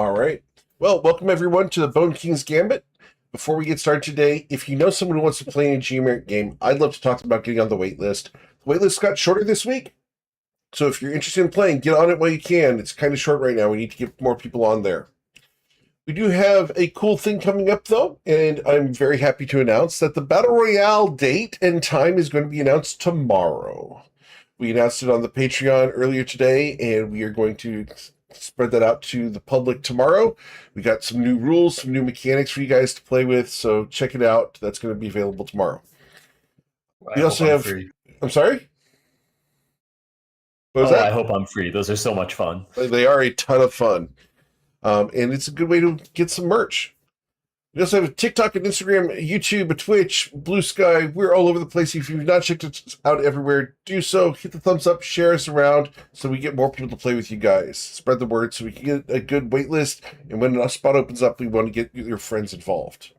All right. Well, welcome everyone to the Bone King's Gambit. Before we get started today, if you know someone who wants to play a G-Merit game, I'd love to talk about getting on the wait list. The wait list got shorter this week, so if you're interested in playing, get on it while you can. It's kind of short right now. We need to get more people on there. We do have a cool thing coming up, though, and I'm very happy to announce that the Battle Royale date and time is going to be announced tomorrow. We announced it on the Patreon earlier today, and we are going to spread that out to the public tomorrow. We got some new rules, some new mechanics for you guys to play with, so check it out. That's going to be available tomorrow. We also have... Free. I'm sorry? What was that? I hope I'm free. Those are so much fun. They are a ton of fun. And it's a good way to get some merch. We also have a TikTok and Instagram, YouTube, a Twitch, Blue Sky. We're all over the place. If you've not checked it out everywhere, do so. Hit the thumbs up, share us around so we get more people to play with you guys. Spread the word so we can get a good wait list. And when a spot opens up, we want to get your friends involved.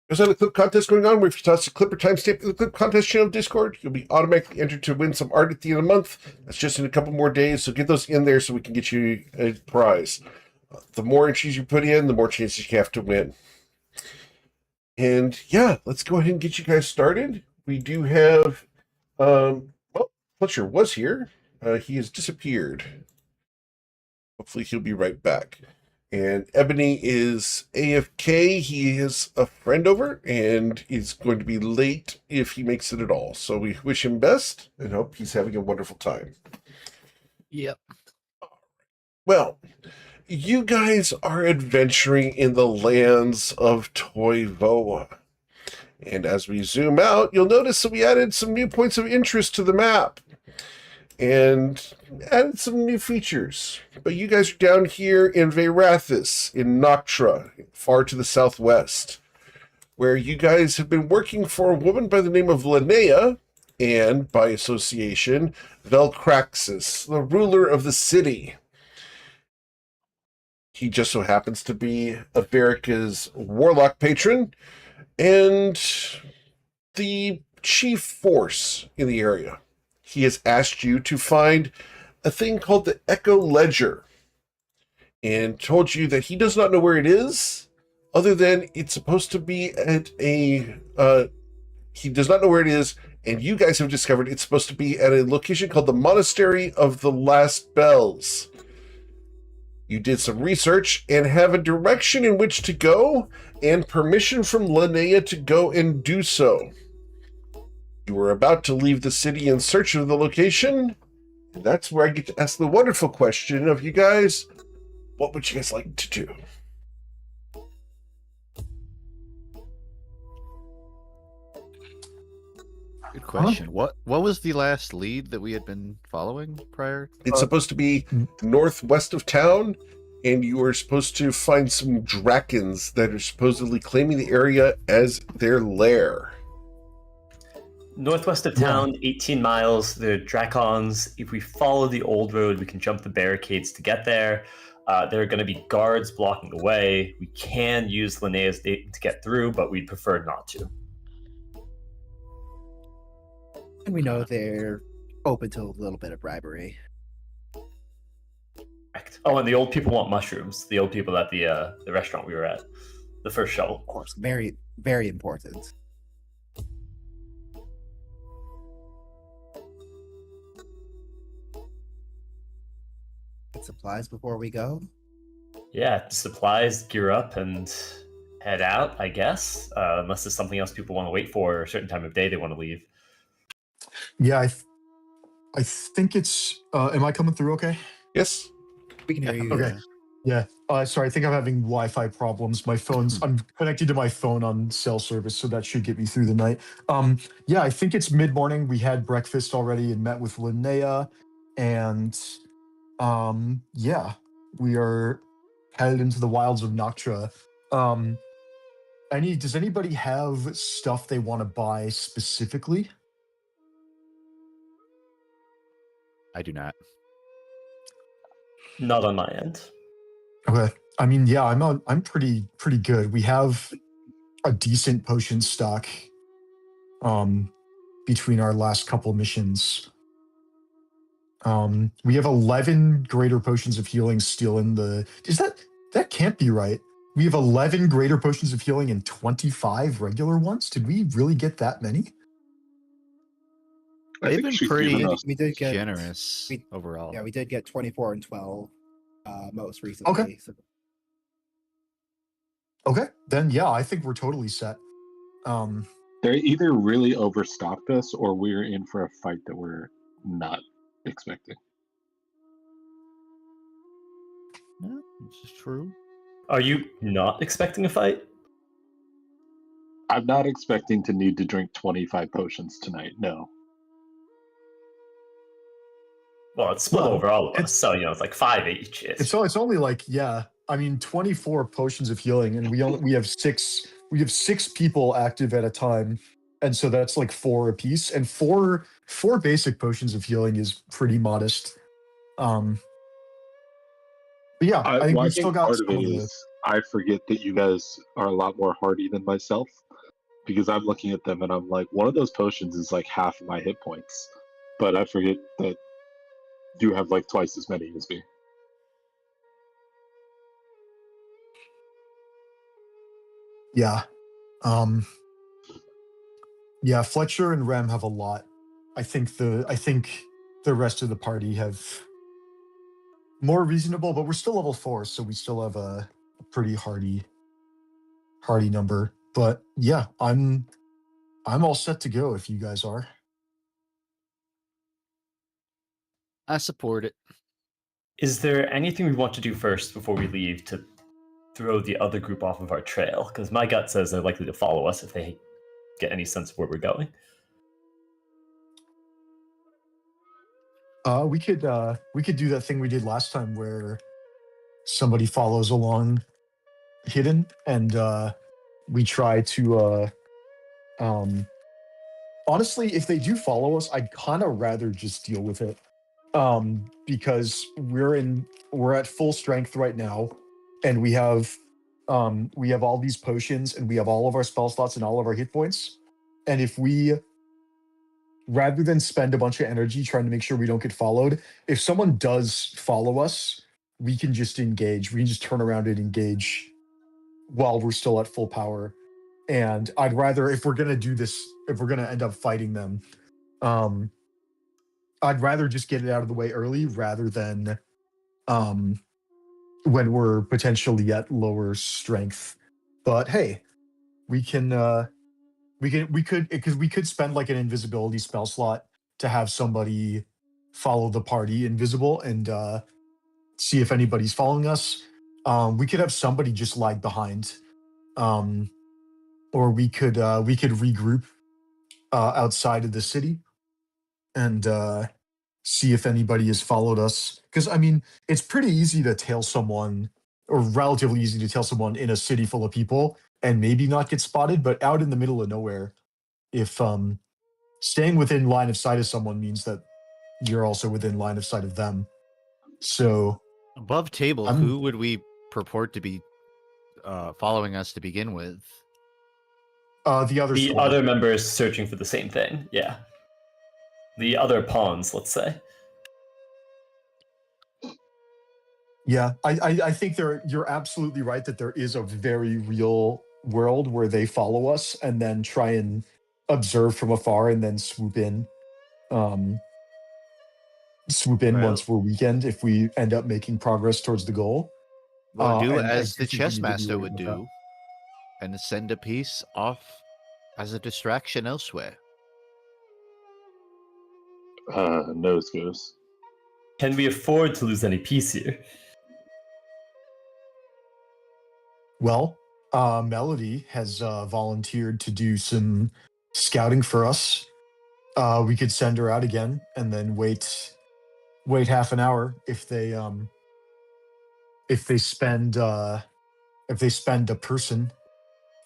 We also have a clip contest going on where if you toss a clip or timestamp in the clip contest channel of Discord, you'll be automatically entered to win some art at the end of the month. That's just in a couple more days, so get those in there so we can get you a prize. The more entries you put in, the more chances you have to win. And yeah, let's go ahead and get you guys started. We do have, well, Fletcher was here. He has disappeared. Hopefully he'll be right back. And Ebony is AFK. He is a friend over and is going to be late if he makes it at all. So we wish him best and hope he's having a wonderful time. Yep. Well, you guys are adventuring in the lands of Toivoa. And as we zoom out, you'll notice that we added some new points of interest to the map. And added some new features. But you guys are down here in Verathis, in Noctra, far to the southwest, where you guys have been working for a woman by the name of Linnea, and, by association, Velcraxis, the ruler of the city. He just so happens to be Averica's warlock patron and the chief force in the area. He has asked you to find a thing called the Echo Ledger and told you that he does not know where it is, other than it's supposed to be at a... he does not know where it is, and you guys have discovered it's supposed to be at a location called the Monastery of the Lost Bells. You did some research and have a direction in which to go and permission from Linnea to go and do so. You were about to leave the city in search of the location, and that's where I get to ask the wonderful question of you guys, what would you guys like to do? Good question. Huh? What was the last lead that we had been following prior? It's supposed to be northwest of town, and you are supposed to find some Drakens that are supposedly claiming the area as their lair. Northwest of town, 18 miles, the Drakons. If we follow the old road, we can jump the barricades to get there. There are going to be guards blocking the way. We can use Linnea's date to get through, but we'd prefer not to. And we know they're open to a little bit of bribery. Correct. Oh, and the old people want mushrooms. The old people at the restaurant we were at. The first shuttle. Of course. Very, very important. Get supplies before we go? Yeah, supplies, gear up, and head out, I guess. Unless there's something else people want to wait for or a certain time of day they want to leave. Yeah, I think it's... am I coming through okay? Yes. We can hear you. Okay. Yeah. Sorry, I think I'm having Wi-Fi problems. My phone's... I'm connected to my phone on cell service, so that should get me through the night. Yeah, I think it's mid-morning. We had breakfast already and met with Linnea. And, yeah, we are headed into the wilds of Noctra. Does anybody have stuff they want to buy specifically? I do not. Not on my end. Okay. I mean, yeah, I'm pretty good. We have a decent potion stock between our last couple missions. We have 11 greater potions of healing still in the... That can't be right. We have 11 greater potions of healing and 25 regular ones. Did we really get that many? I They've think been she's pretty given us. We did get generous we- overall. Yeah, we did get 24 and 12 most recently. Okay. So Okay, then yeah, I think we're totally set. They either really overstocked us, or we're in for a fight that we're not expecting. Yeah, this is true. Are you not expecting a fight? I'm not expecting to need to drink 25 potions tonight. No. Well, it's split Well, over all of it's- us, so it's like 5 each. It's only like, yeah, I mean 24 potions of healing, and we have six people active at a time, and so that's like 4 apiece, and four basic potions of healing is pretty modest. But yeah, I think I we think still got part of some it of the. is I forget that you guys are a lot more hardy than myself, because I'm looking at them and I'm like, one of those potions is like half of my hit points, but I forget that you have like twice as many as me. Yeah. Yeah, Fletcher and Rem have a lot. I think the rest of the party have more reasonable, but we're still level 4, so we still have a pretty hardy number. But yeah, I'm all set to go if you guys are. I support it. Is there anything we want to do first before we leave to throw the other group off of our trail? Because my gut says they're likely to follow us if they get any sense of where we're going. We could do that thing we did last time where somebody follows along hidden, and we try to honestly, if they do follow us, I'd kind of rather just deal with it, because we're at full strength right now, and we have all these potions, and we have all of our spell slots and all of our hit points, and if we, rather than spend a bunch of energy trying to make sure we don't get followed, if someone does follow us, we can just engage. We can just turn around and engage while we're still at full power. And I'd rather, if we're gonna do this, if we're gonna end up fighting them, I'd rather just get it out of the way early rather than when we're potentially at lower strength. But hey, we could spend like an invisibility spell slot to have somebody follow the party invisible and see if anybody's following us. We could have somebody just lag behind, or we could regroup outside of the city and see if anybody has followed us. Because I mean, it's pretty easy to tail someone, or relatively easy to tail someone in a city full of people and maybe not get spotted. But out in the middle of nowhere, if staying within line of sight of someone means that you're also within line of sight of them. So Above table, I'm- who would we purport to be following us to begin with? the other The squad. other members searching for the same thing, yeah. The other pawns, let's say. Yeah, I think you're absolutely right that there is a very real world where they follow us and then try and observe from afar and then swoop in. Well- Once we're weekend if we end up making progress towards the goal. We'll do and I as do the think we chess need to be master worried would about do, and send a piece off as a distraction elsewhere. Nose goes. Can we afford to lose any peace here? Well, Melody has volunteered to do some scouting for us. We could send her out again and then wait half an hour if they spend a person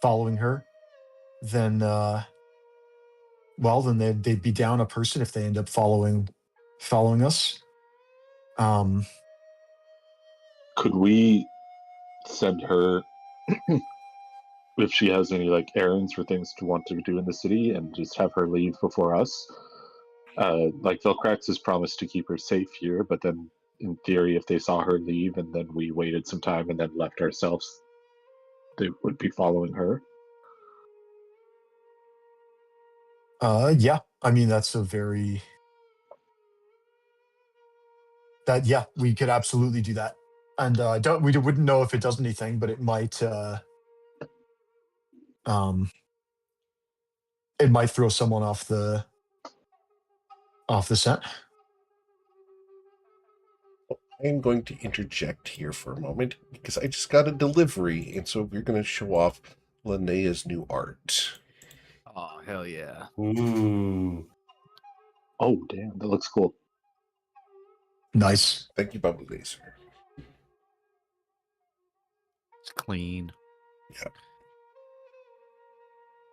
following her, then then they'd be down a person if they end up following us. Could we send her if she has any like errands or things to want to do in the city, and just have her leave before us? Like Velcrax has promised to keep her safe here, but then in theory, if they saw her leave and then we waited some time and then left ourselves, they would be following her. Yeah. I mean, that's a very yeah, we could absolutely do that. And we wouldn't know if it does anything, but it might throw someone off the scent. I am going to interject here for a moment because I just got a delivery, and so we're going to show off Linnea's new art. Oh, hell yeah. Ooh. Oh, damn, that looks cool. Nice. Thank you, Bubble Laser. It's clean. Yeah.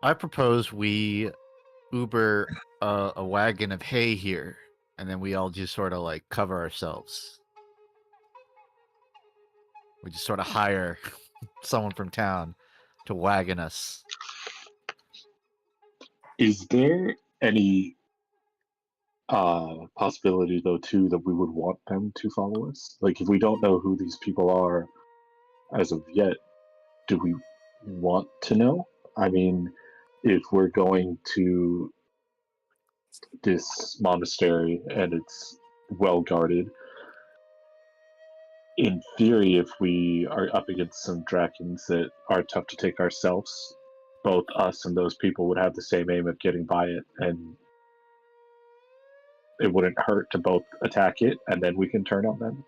I propose we Uber a wagon of hay here, and then we all just sort of like cover ourselves. We just sort of hire someone from town to wagon us. Is there any possibility, though, too, that we would want them to follow us? Like, if we don't know who these people are as of yet, do we want to know? I mean, if we're going to this monastery and it's well guarded, in theory, if we are up against some Drakens that are tough to take ourselves, both us and those people would have the same aim of getting by it, and it wouldn't hurt to both attack it, and then we can turn on them.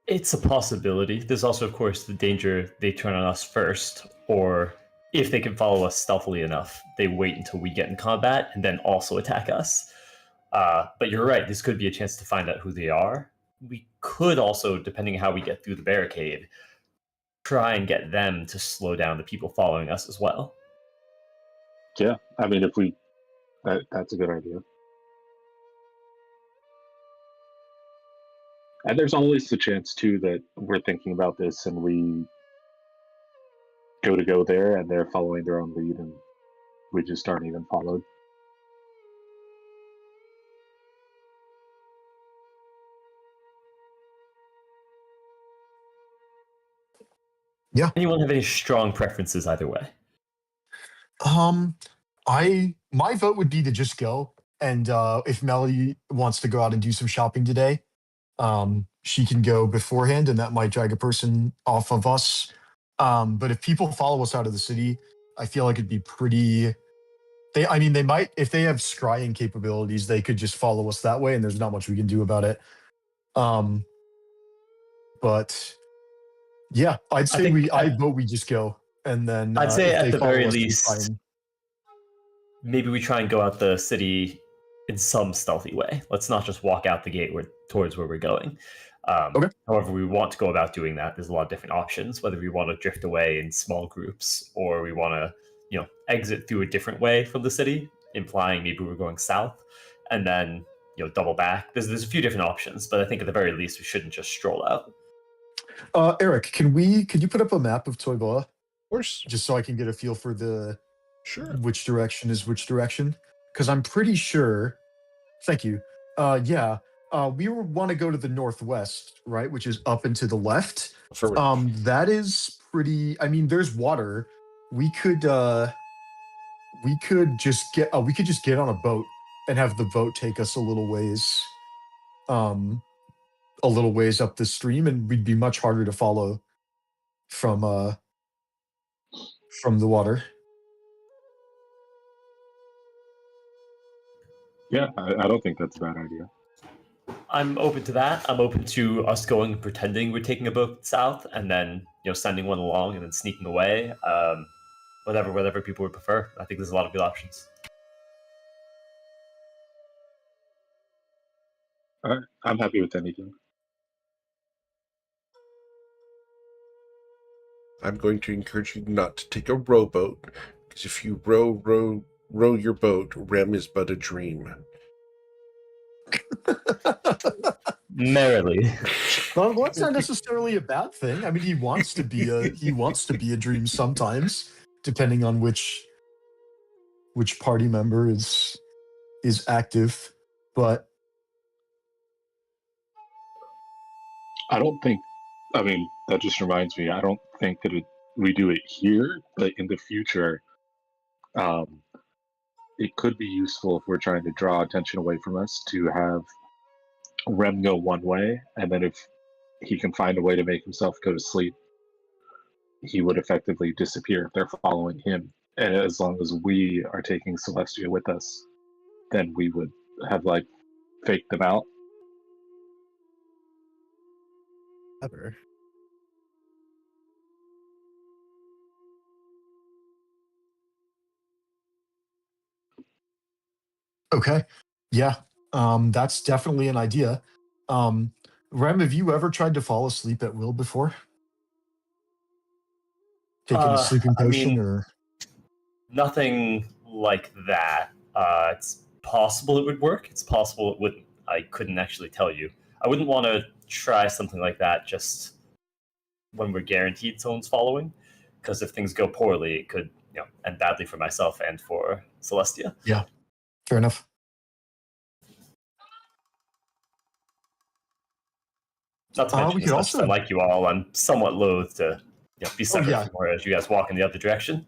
It's a possibility. There's also, of course, the danger they turn on us first, or if they can follow us stealthily enough, they wait until we get in combat and then also attack us. But you're right, this could be a chance to find out who they are. We could also, depending on how we get through the barricade, try and get them to slow down the people following us as well. Yeah, I mean, if we... that's a good idea. And there's always the chance, too, that we're thinking about this and we go there and they're following their own lead and we just aren't even followed. Anyone have any strong preferences either way? My vote would be to just go. And if Melody wants to go out and do some shopping today, she can go beforehand, and that might drag a person off of us. But if people follow us out of the city, I feel like it'd be pretty. They might, if they have scrying capabilities, they could just follow us that way, and there's not much we can do about it. But yeah, I'd say I vote we just go, and then I'd say if at they the follow very us, we least, try and- maybe we try and go out the city in some stealthy way. Let's not just walk out the gate towards where we're going. Okay. However, we want to go about doing that. There's a lot of different options, whether we want to drift away in small groups or we want to, exit through a different way from the city, implying maybe we're going south and then, double back. There's a few different options, but I think at the very least, we shouldn't just stroll out. Eric, could you put up a map of Toivoa? Of course. Just so I can get a feel for Sure. which direction is which direction? Because I'm pretty sure. Thank you. Yeah. We want to go to the northwest, right, which is up and to the left. Affirmative. That is pretty. I mean, there's water. We could just get on a boat and have the boat take us a little ways up the stream, and we'd be much harder to follow from the water. Yeah, I don't think that's a bad idea. I'm open to that. I'm open to us going and pretending we're taking a boat south and then, sending one along and then sneaking away. Whatever people would prefer. I think there's a lot of good options. All right, I'm happy with anything. I'm going to encourage you not to take a rowboat, because if you row your boat, Rem is but a dream. Merrily. Well, that's not necessarily a bad thing. I mean, he wants to be a dream sometimes, depending on which party member is active. But I don't think. I mean, that just reminds me. I don't think that we do it here, but in the future, um, it could be useful if we're trying to draw attention away from us to have Rem go one way, and then if he can find a way to make himself go to sleep, he would effectively disappear if they're following him. And as long as we are taking Celestia with us, then we would have like faked them out. Ever. Okay. Yeah. That's definitely an idea. Rem, have you ever tried to fall asleep at will before? Taking a sleeping I potion mean, or nothing like that. It's possible it would work. It's possible it wouldn't. I couldn't actually tell you. I wouldn't want to try something like that just when we're guaranteed someone's following, because if things go poorly, it could end badly for myself and for Celestia. yeah. Fair enough. Not to mention, We could as much as I also like you all, I'm somewhat loath to be separate yeah. from her as you guys walk in the other direction.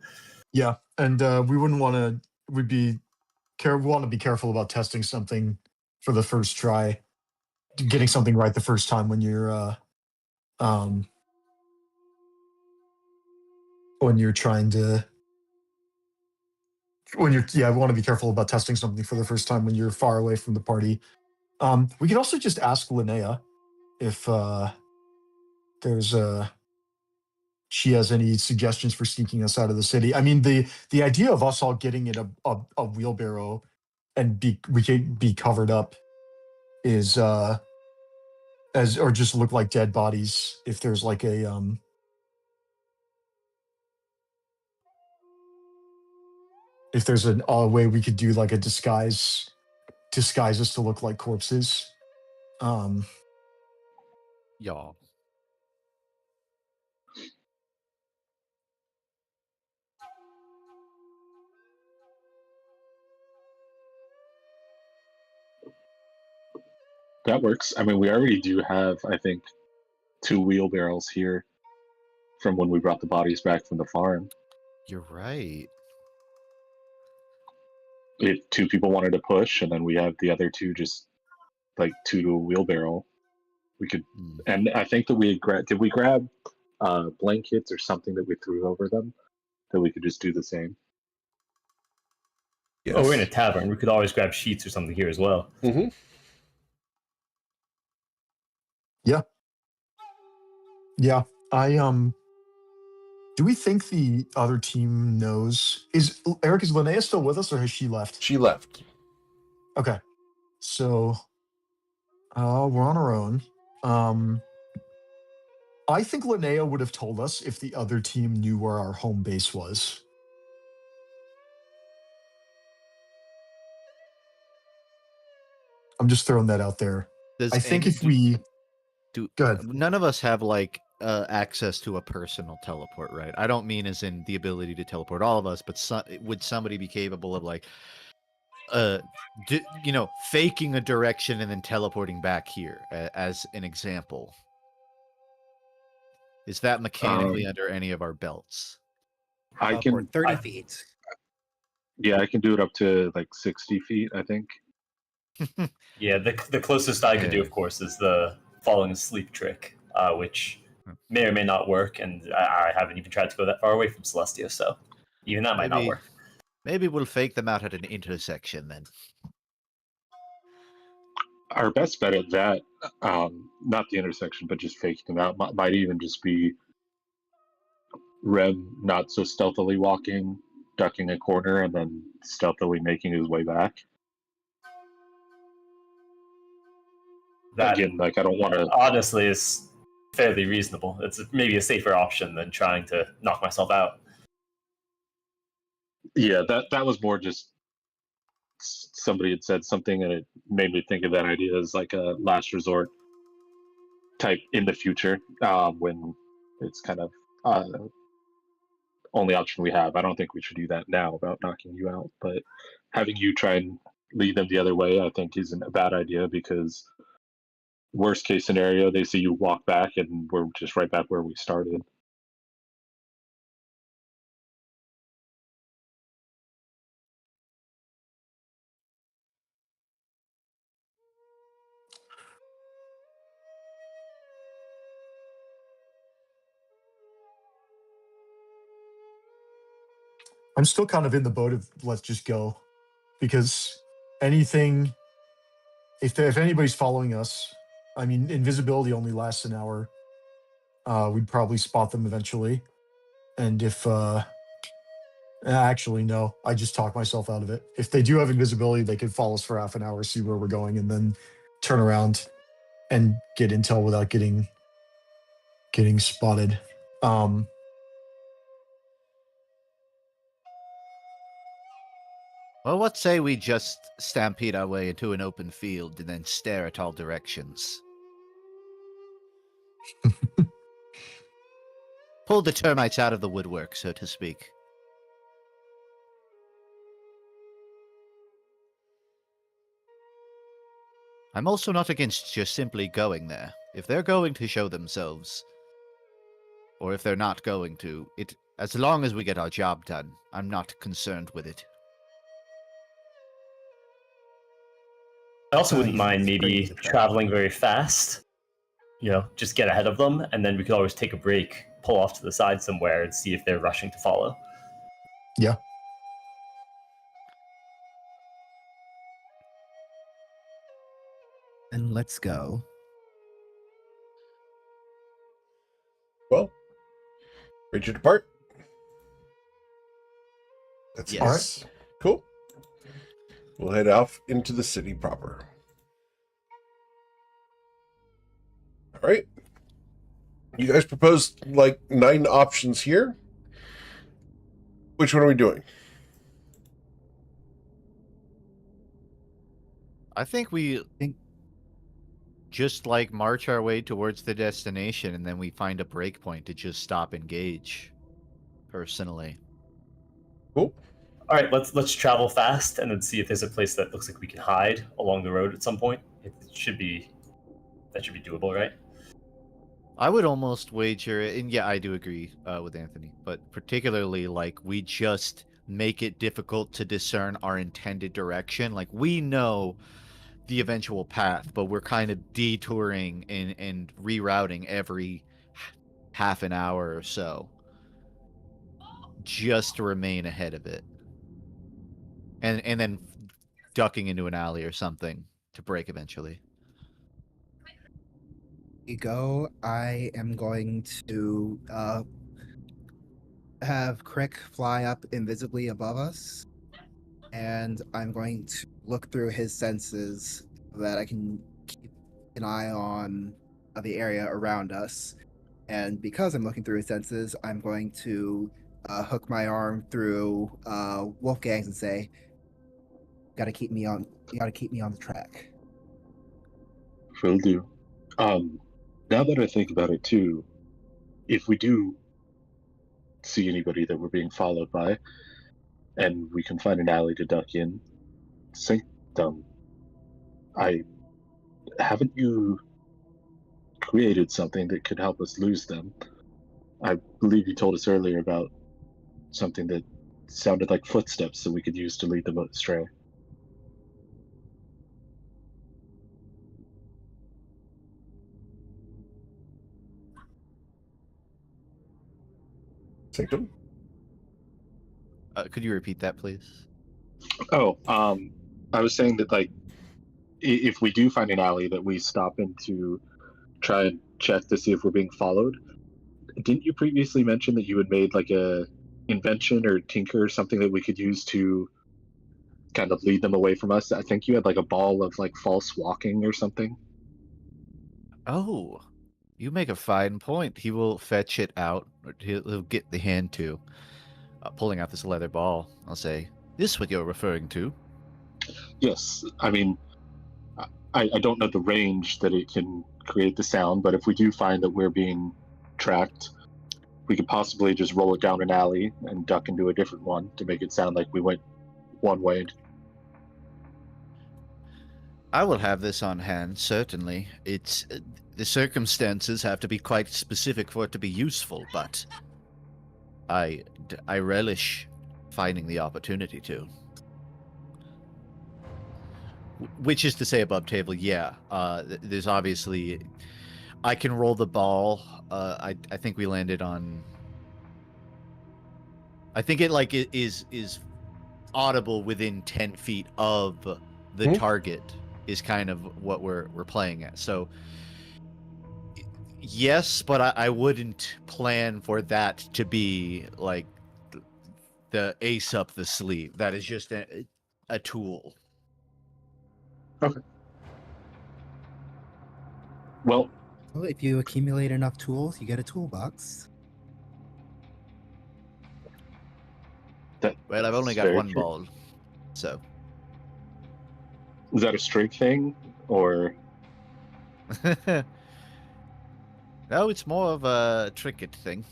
Yeah. And we wouldn't want to we want to be careful about testing something for the first try. Getting something right the first time when you're trying to I want to be careful about testing something for the first time when you're far away from the party. We could also just ask Linnea if there's she has any suggestions for sneaking us out of the city. I mean, the idea of us all getting in a wheelbarrow and we can be covered up is or just look like dead bodies if there's like a if there's a way we could do like a disguise us to look like corpses. Y'all. That works. I mean, we already do have, I think, 2 wheelbarrows here from when we brought the bodies back from the farm. You're right. If 2 people wanted to push, and then we have the other 2 just like 2 to a wheelbarrow, we could. And I think that did we grab blankets or something that we threw over them that we could just do the same? Yes. Oh, we're in a tavern. We could always grab sheets or something here as well. Mm-hmm. Yeah. Yeah. Do we think the other team knows? Is Linnea still with us or has she left? She left. Okay. So we're on our own. I think Linnea would have told us if the other team knew where our home base was. I'm just throwing that out there. I think if we do, go ahead. None of us have like access to a personal teleport, right? I don't mean as in the ability to teleport all of us, but would somebody be capable of like faking a direction and then teleporting back here as an example? Is that mechanically under any of our belts? I can 30 feet. Yeah, I can do it up to like 60 feet, I think. Yeah, the closest I could do, of course, is the falling asleep trick, which may or may not work, and I haven't even tried to go that far away from Celestia, so even that might not work. Maybe we'll fake them out at an intersection then. Our best bet at that, not the intersection, but just faking them out, might even just be Rem not so stealthily walking, ducking a corner, and then stealthily making his way back. That, again, like I don't want to. Honestly, is fairly reasonable. It's maybe a safer option than trying to knock myself out. Yeah, that was more just somebody had said something, and it made me think of that idea as like a last resort type in the future, when it's kind of only option we have. I don't think we should do that now about knocking you out, but having you try and lead them the other way, I think isn't a bad idea, because worst case scenario, they see you walk back and we're just right back where we started. I'm still kind of in the boat of let's just go, because anything, if anybody's following us, I mean, invisibility only lasts an hour. We'd probably spot them eventually, and if actually no, I just talked myself out of it. If they do have invisibility, they could follow us for half an hour, see where we're going, and then turn around and get intel without getting spotted. Well, let's say we just stampede our way into an open field and then stare at all directions. Pull the termites out of the woodwork, so to speak. I'm also not against just simply going there. If they're going to show themselves, or if they're not going to, as long as we get our job done, I'm not concerned with it. I also wouldn't mind It's pretty maybe surprising. traveling very fast. Just get ahead of them, and then we could always take a break, pull off to the side somewhere, and see if they're rushing to follow. Yeah. And let's go. Well, ready to depart? That's Yes. All right. Cool. We'll head off into the city proper. All right. You guys proposed like 9 options here. Which one are we doing? I think we just like march our way towards the destination and then we find a break point to just stop and gauge, personally. Cool. All right, let's travel fast and then see if there's a place that looks like we can hide along the road at some point. That should be doable, right? I would almost wager, and yeah, I do agree with Anthony, but particularly like we just make it difficult to discern our intended direction. Like we know the eventual path, but we're kind of detouring and rerouting every half an hour or so just to remain ahead of it. And then ducking into an alley or something to break eventually. We go. I am going to have Crick fly up invisibly above us, and I'm going to look through his senses so that I can keep an eye on the area around us. And because I'm looking through his senses, I'm going to hook my arm through Wolfgang's and say, "You gotta keep me on the track." Will do. Now that I think about it too, if we do see anybody that we're being followed by, and we can find an alley to duck in, sink them. Haven't you created something that could help us lose them? I believe you told us earlier about something that sounded like footsteps that we could use to lead them astray. Sanctum? Could you repeat that, please? Oh, I was saying that like if we do find an alley that we stop into try and check to see if we're being followed. Didn't you previously mention that you had made like a invention or tinker or something that we could use to kind of lead them away from us? I think you had like a ball of like false walking or something. Oh, you make a fine point. He will fetch it out. Or he'll get the hand to, pulling out this leather ball. I'll say, "This what you're referring to?" Yes, I mean, I don't know the range that it can create the sound, but if we do find that we're being tracked, we could possibly just roll it down an alley and duck into a different one to make it sound like we went one way. I will have this on hand, certainly. It's the circumstances have to be quite specific for it to be useful, but I relish finding the opportunity to. Which is to say, above table, yeah. There's obviously, I can roll the ball. I think we landed on. I think it is audible within 10 feet of the target is kind of what we're playing at. So yes, but I wouldn't plan for that to be like the ace up the sleeve. That is just a tool. Well, Well, if you accumulate enough tools, you get a toolbox. Well, I've only that's got very one true. ball, so. Is that a strength thing, or No, it's more of a trinket thing.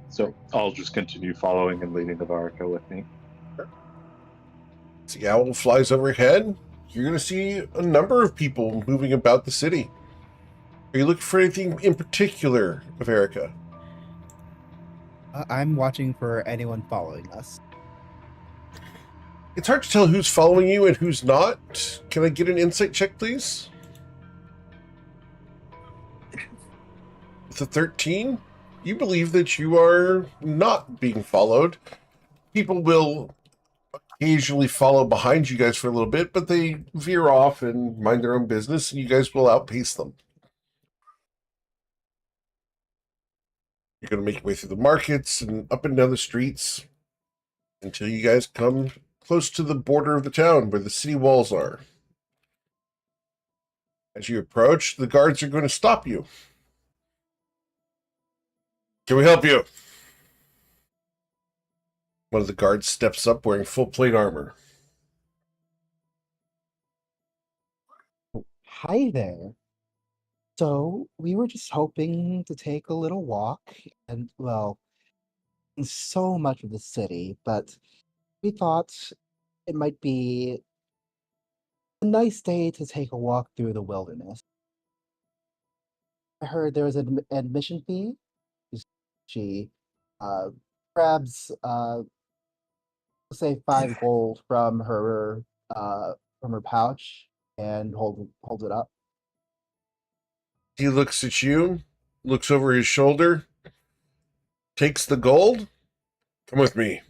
so? I'll just continue following and leading the Varka with me. As the owl flies overhead, you're going to see a number of people moving about the city. Are you looking for anything in particular, Averica? I'm watching for anyone following us. It's hard to tell who's following you and who's not. Can I get an insight check, please? With a 13, you believe that you are not being followed. People will occasionally follow behind you guys for a little bit, but they veer off and mind their own business, and you guys will outpace them. You're going to make your way through the markets and up and down the streets until you guys come close to the border of the town where the city walls are. As you approach, the guards are going to stop you. Can we help you? One of the guards steps up wearing full plate armor. Hi there. So we were just hoping to take a little walk and, well, so much of the city, but we thought it might be a nice day to take a walk through the wilderness. I heard there was an admission fee. She uh, grabs, say, 5 gold from her pouch and hold it up. He looks at you, looks over his shoulder, takes the gold. Come with me.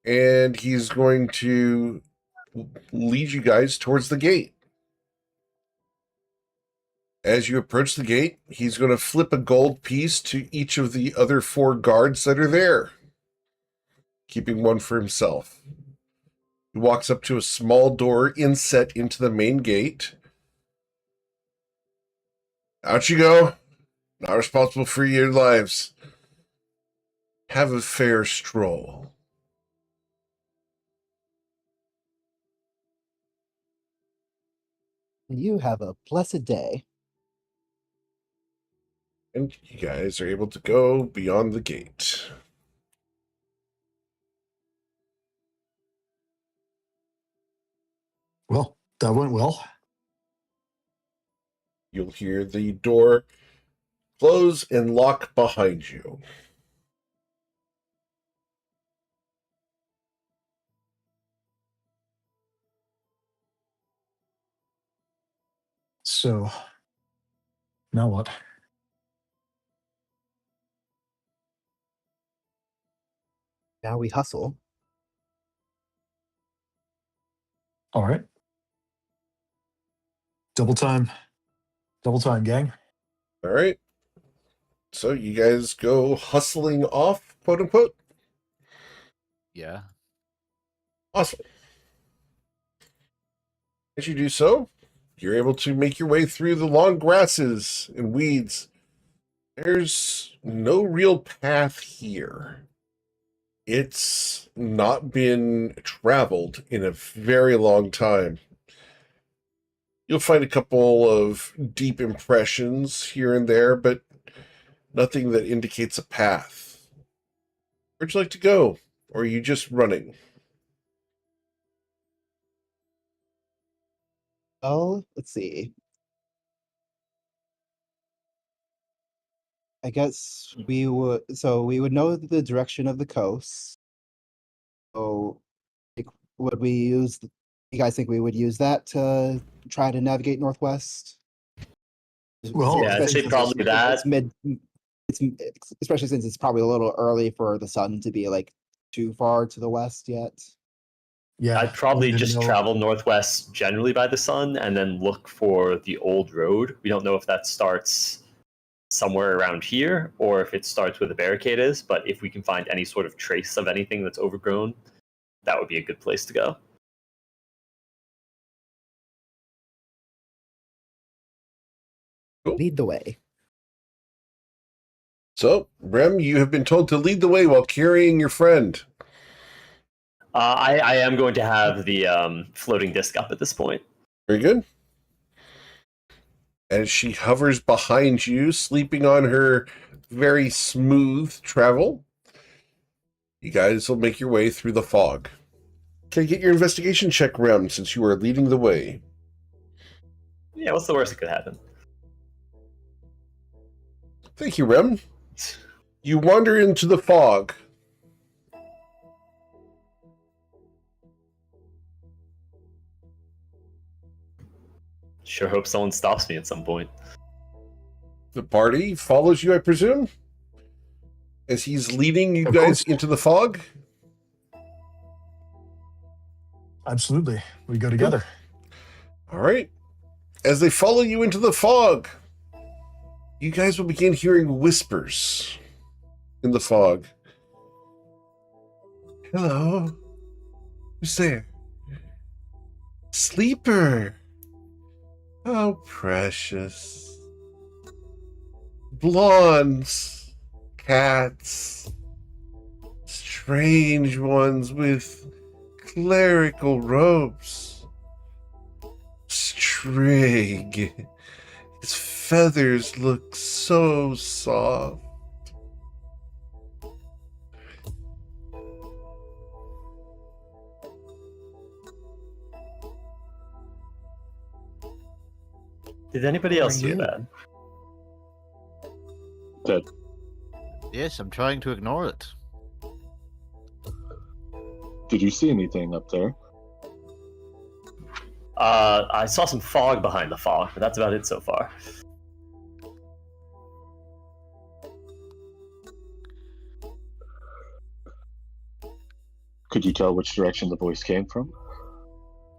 And he's going to lead you guys towards the gate. As you approach the gate, he's going to flip a gold piece to each of the other 4 guards that are there, keeping one for himself. He walks up to a small door inset into the main gate. Out you go. Not responsible for your lives. Have a fair stroll. You have a blessed day. And you guys are able to go beyond the gate. Well, that went well. You'll hear the door close and lock behind you. So, now what? Now we hustle. All right. Double time, gang. All right. So you guys go hustling off, quote unquote. Yeah. Awesome. As you do so, you're able to make your way through the long grasses and weeds. There's no real path here. It's not been traveled in a very long time. You'll find a couple of deep impressions here and there, but Nothing that indicates a path. Where'd you like to go? Or are you just running? Oh, let's see. I guess we would know the direction of the coast. So, like, would we use? You guys think we would use that to try to navigate northwest? Well, Yeah, I'd Especially say since probably that. It's mid. It's especially since it's probably a little early for the sun to be like too far to the west yet. yeah. I'd probably we didn't just know- travel northwest generally by the sun and then look for the old road. We don't know if that starts somewhere around here or if it starts where the barricade is, but if we can find any sort of trace of anything that's overgrown, that would be a good place to go. Cool. Lead the way. So, Rem, you have been told to lead the way while carrying your friend. I am going to have the floating disc up at this point. Very good. As she hovers behind you, sleeping on her very smooth travel, you guys will make your way through the fog. Can I get your investigation check, Rem, since you are leading the way? Yeah, what's the worst that could happen? Thank you, Rem. You wander into the fog. Sure hope someone stops me at some point. The party follows you, I presume? As he's leading you Of guys course. into the fog? Absolutely. We go together. All right. As they follow you into the fog, you guys will begin hearing whispers in the fog. Hello? Who's there? Sleeper. Oh, precious. Blondes. Cats. Strange ones with clerical robes. Strig. His feathers look so soft. Did anybody Who else are hear you? that? Dead. Yes, I'm trying to ignore it. Did you see anything up there? I saw some fog behind the fog, but that's about it so far. Could you tell which direction the voice came from?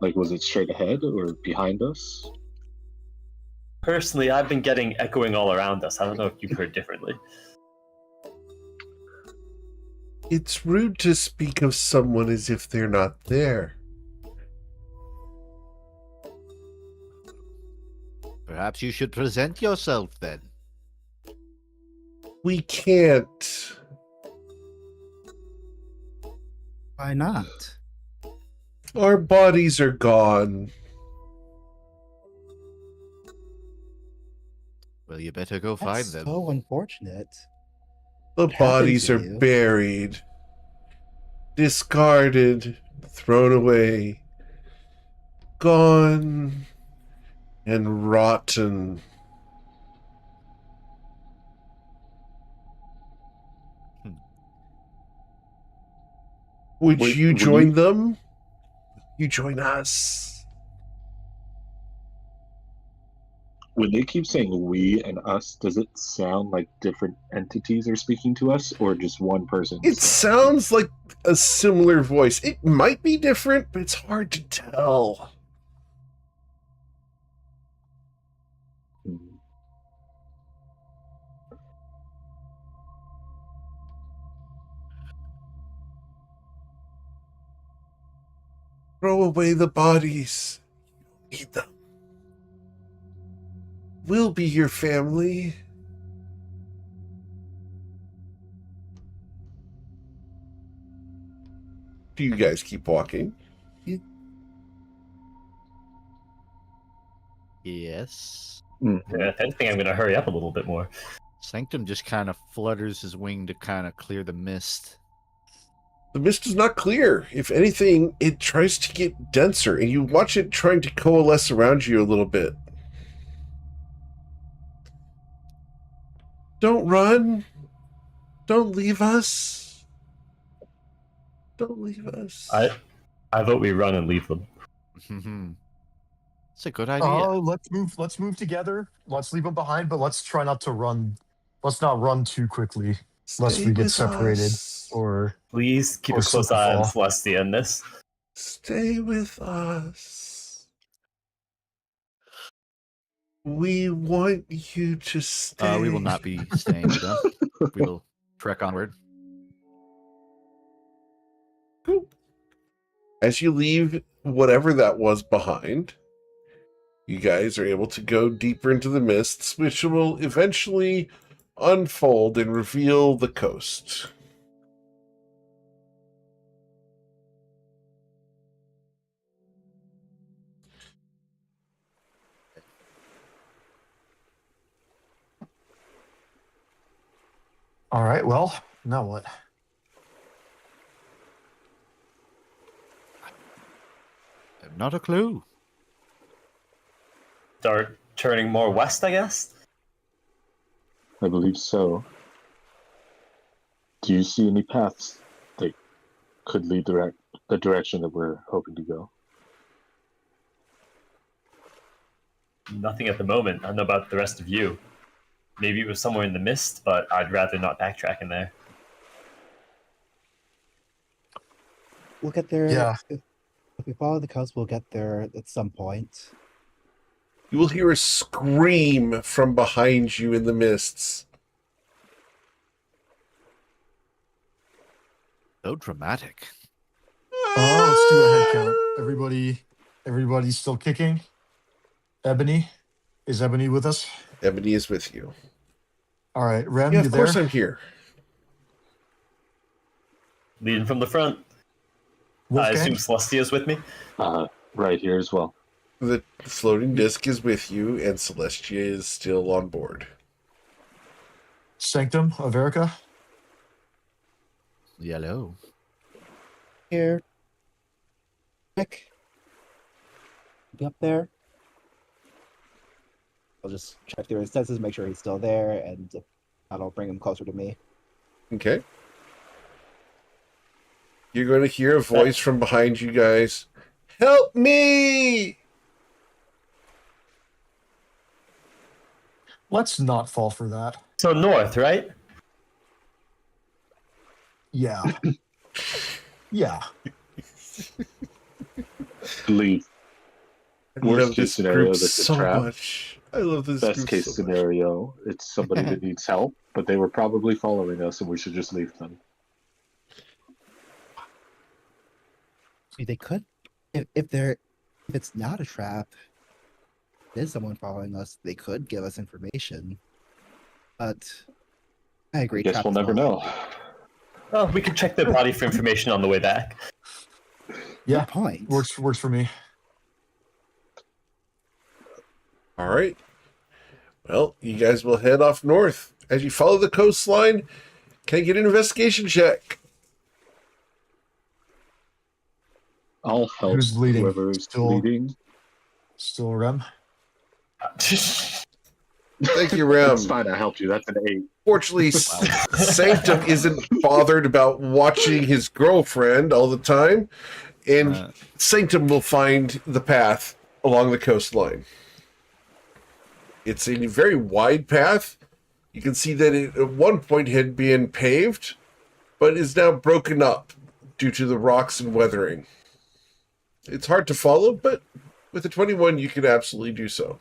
Like, was it straight ahead or behind us? Personally, I've been getting echoing all around us. I don't know if you've heard differently. It's rude to speak of someone as if they're not there. Perhaps you should present yourself then. We can't. Why not? Our bodies are gone. Well, you better go find That's them. so unfortunate. The What happened bodies to are you? buried, discarded, thrown away, gone, and rotten. Would Wait, you will join you- them? You join us. When they keep saying we and us, does it sound like different entities are speaking to us or just one person? It sounds like a similar voice. It might be different, but it's hard to tell. Hmm. Throw away the bodies. You need them. We'll be your family. Do you guys keep walking? Yes. Mhm. Yeah, if anything, I'm going to hurry up a little bit more. Sanctum just kind of flutters his wing to kind of clear the mist. The mist is not clear. If anything, it tries to get denser, and you watch it trying to coalesce around you a little bit. Don't run. Don't leave us. Don't leave us. I vote we run and leave them. It's a good idea. Oh, let's move together. Let's leave them behind, but let's try not to run. Let's not run too quickly, lest Stay we get with separated us. or Please keep Or a close slip and eye on fall. Celestia in this. Stay with us. We want you to stay. We will not be staying with them. We will trek onward. Cool. As you leave whatever that was behind, you guys are able to go deeper into the mists, which will eventually unfold and reveal the coast. all right. Well, now what? I have not a clue. Start turning more west, I guess. I believe so. Do you see any paths that could lead the direction that we're hoping to go? Nothing at the moment. I don't know about the rest of you. Maybe it was somewhere in the mist, but I'd rather not backtrack in there. We'll get there. Yeah. If we follow the coast, we'll get there at some point. You will hear a scream from behind you in the mists. So dramatic. Oh, let's do a head count. Everybody's still kicking. Ebony, is Ebony with us? Ebony is with you. All right, Rem, Yeah, you of there? course I'm here. Leading from the front. I Wolfgang? assume Celestia's with me. Right here as well. The floating disc is with you, and Celestia is still on board. Sanctum of Erica? Yellow. Here. Nick. Be up there. I'll just check through his senses, make sure he's still there, and that'll bring him closer to me. Okay. You're going to hear a voice from behind you guys. Help me! Let's not fall for that. So north, right? Yeah. Yeah. Leave. I Worst love case this scenario, group that's a so trap. much. I love this Best group case so much. scenario, it's somebody that needs help, but they were probably following us and we should just leave them. They could, if it's not a trap, there's someone following us. They could give us information, but I agree. Guess trap we'll is never not- know. Well, we could check their body for information on the way back. Yeah. Good point. Works for me. All right. Well, you guys will head off north. As you follow the coastline, can I get an investigation check? I'll help Who's leading? whoever's Still- leading. Still Rem? Thank you, Rem. It's fine, I helped you. That's an 8. Fortunately, Sanctum isn't bothered about watching his girlfriend all the time, and Sanctum will find the path along the coastline. It's a very wide path. You can see that it at one point had been paved, but is now broken up due to the rocks and weathering. It's hard to follow, but with a 21, you can absolutely do so.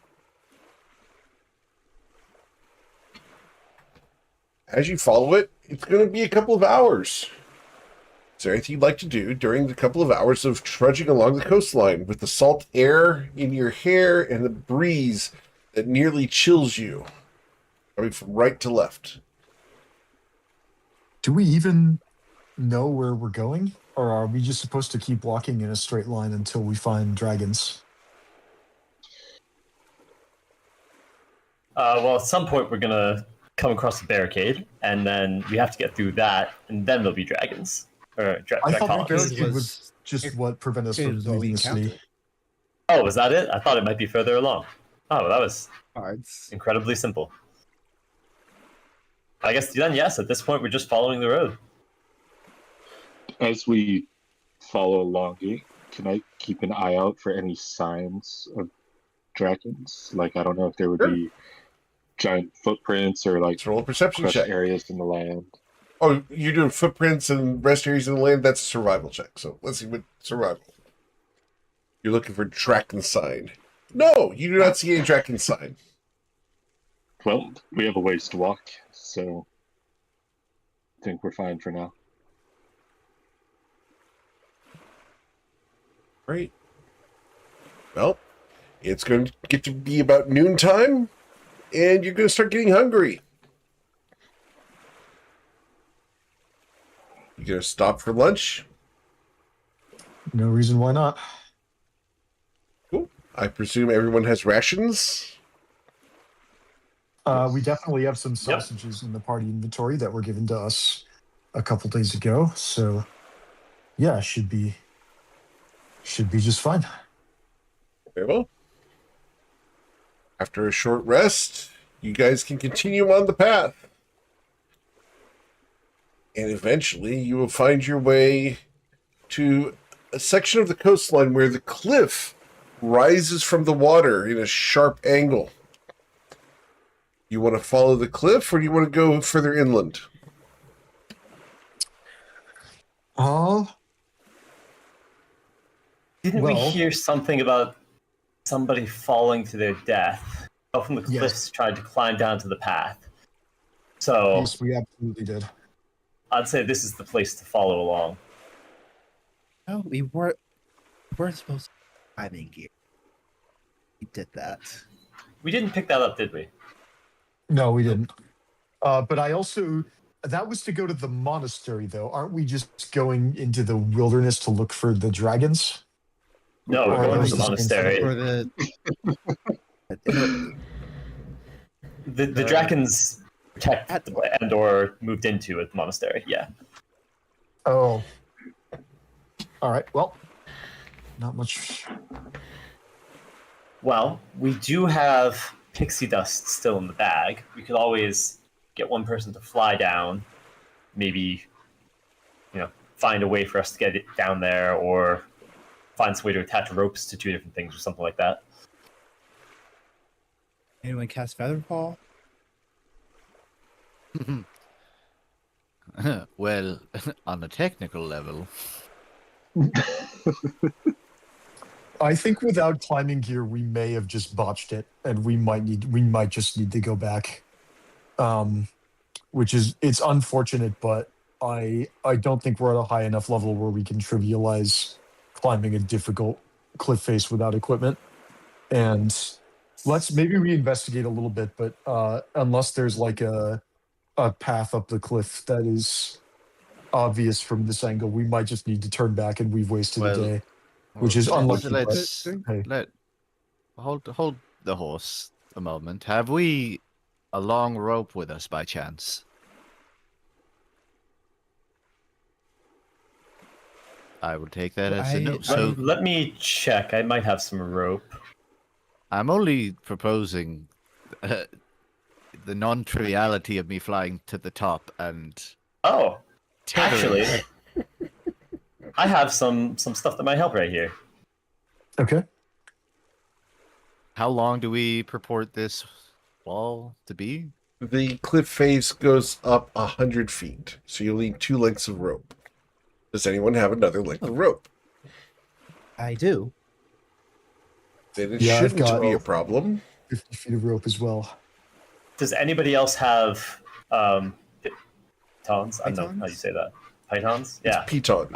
As you follow it, it's going to be a couple of hours. Is there anything you'd like to do during the couple of hours of trudging along the coastline with the salt air in your hair and the breeze that nearly chills you, coming from right to left? Do we even know where we're going? Or are we just supposed to keep walking in a straight line until we find dragons? Well, at some point we're gonna come across the barricade, and then we have to get through that, and then there'll be dragons or I thought the dracons. barricade was just what prevented us from Is what we leaving the city. encountered. Oh, was that it? I thought it might be further along. Oh, that was Cards. incredibly simple. I guess then, yes, at this point, we're just following the road. As we follow along, can I keep an eye out for any signs of dragons? Like, I don't know if there would Sure. be giant footprints or like Let's roll a perception crushed check. areas in the land. Oh, you're doing footprints and rest areas in the land? That's a survival check. So let's see what survival. You're looking for Draken sign. No, you do not see any Draken sign. Well, we have a ways to walk, so I think we're fine for now. Right. Well, it's going to get to be about noontime, and you're going to start getting hungry. You going to stop for lunch? No reason why not. Cool. I presume everyone has rations. We definitely have some sausages in the party inventory that were given to us a couple days ago. So, yeah, should be just fine. Very well. After a short rest, you guys can continue on the path. And eventually you will find your way to a section of the coastline where the cliff rises from the water in a sharp angle. You want to follow the cliff, or do you want to go further inland? Didn't we Well- hear something about somebody falling to their death? Fell from the Yes. cliffs, tried to climb down to the path. So Yes, we absolutely did. I'd say this is the place to follow along. No, we weren't supposed to be climbing gear. We did that. We didn't pick that up, did we? No, we didn't. But I also that was to go to the monastery, though. Aren't we just going into the wilderness to look for the dragons? No, we're Or going was to the this monastery. For the The dragons protect and or moved into at the monastery. Yeah. Oh. All right. Well, not much. Well, we do have pixie dust still in the bag. We could always get one person to fly down, maybe, find a way for us to get it down there, or find some way to attach ropes to two different things or something like that. anyone cast Featherfall? Well, on a technical level, I think without climbing gear, we may have just botched it, and we might just need to go back. Which is it's unfortunate, but I don't think we're at a high enough level where we can trivialize climbing a difficult cliff face without equipment. And maybe we investigate a little bit, but unless there's like a path up the cliff that is obvious from this angle, we might just need to turn back, and we've wasted a day. Which is unlucky, Let's hey. hold the horse a moment. Have we a long rope with us by chance? I will take that as a no. So Let me check. I might have some rope. I'm only proposing the non-triviality of me flying to the top and Oh, tethering. actually, I have some stuff that might help right here. Okay. How long do we purport this wall to be? The cliff face goes up 100 feet, so you'll need 2 lengths of rope. Does anyone have another length of rope? I do. Then it Yeah, I've shouldn't got- be a problem. 50 feet of rope as well. Does anybody else have pitons? I don't know how you Pitons? say that. Pythons? Yeah. Pitons.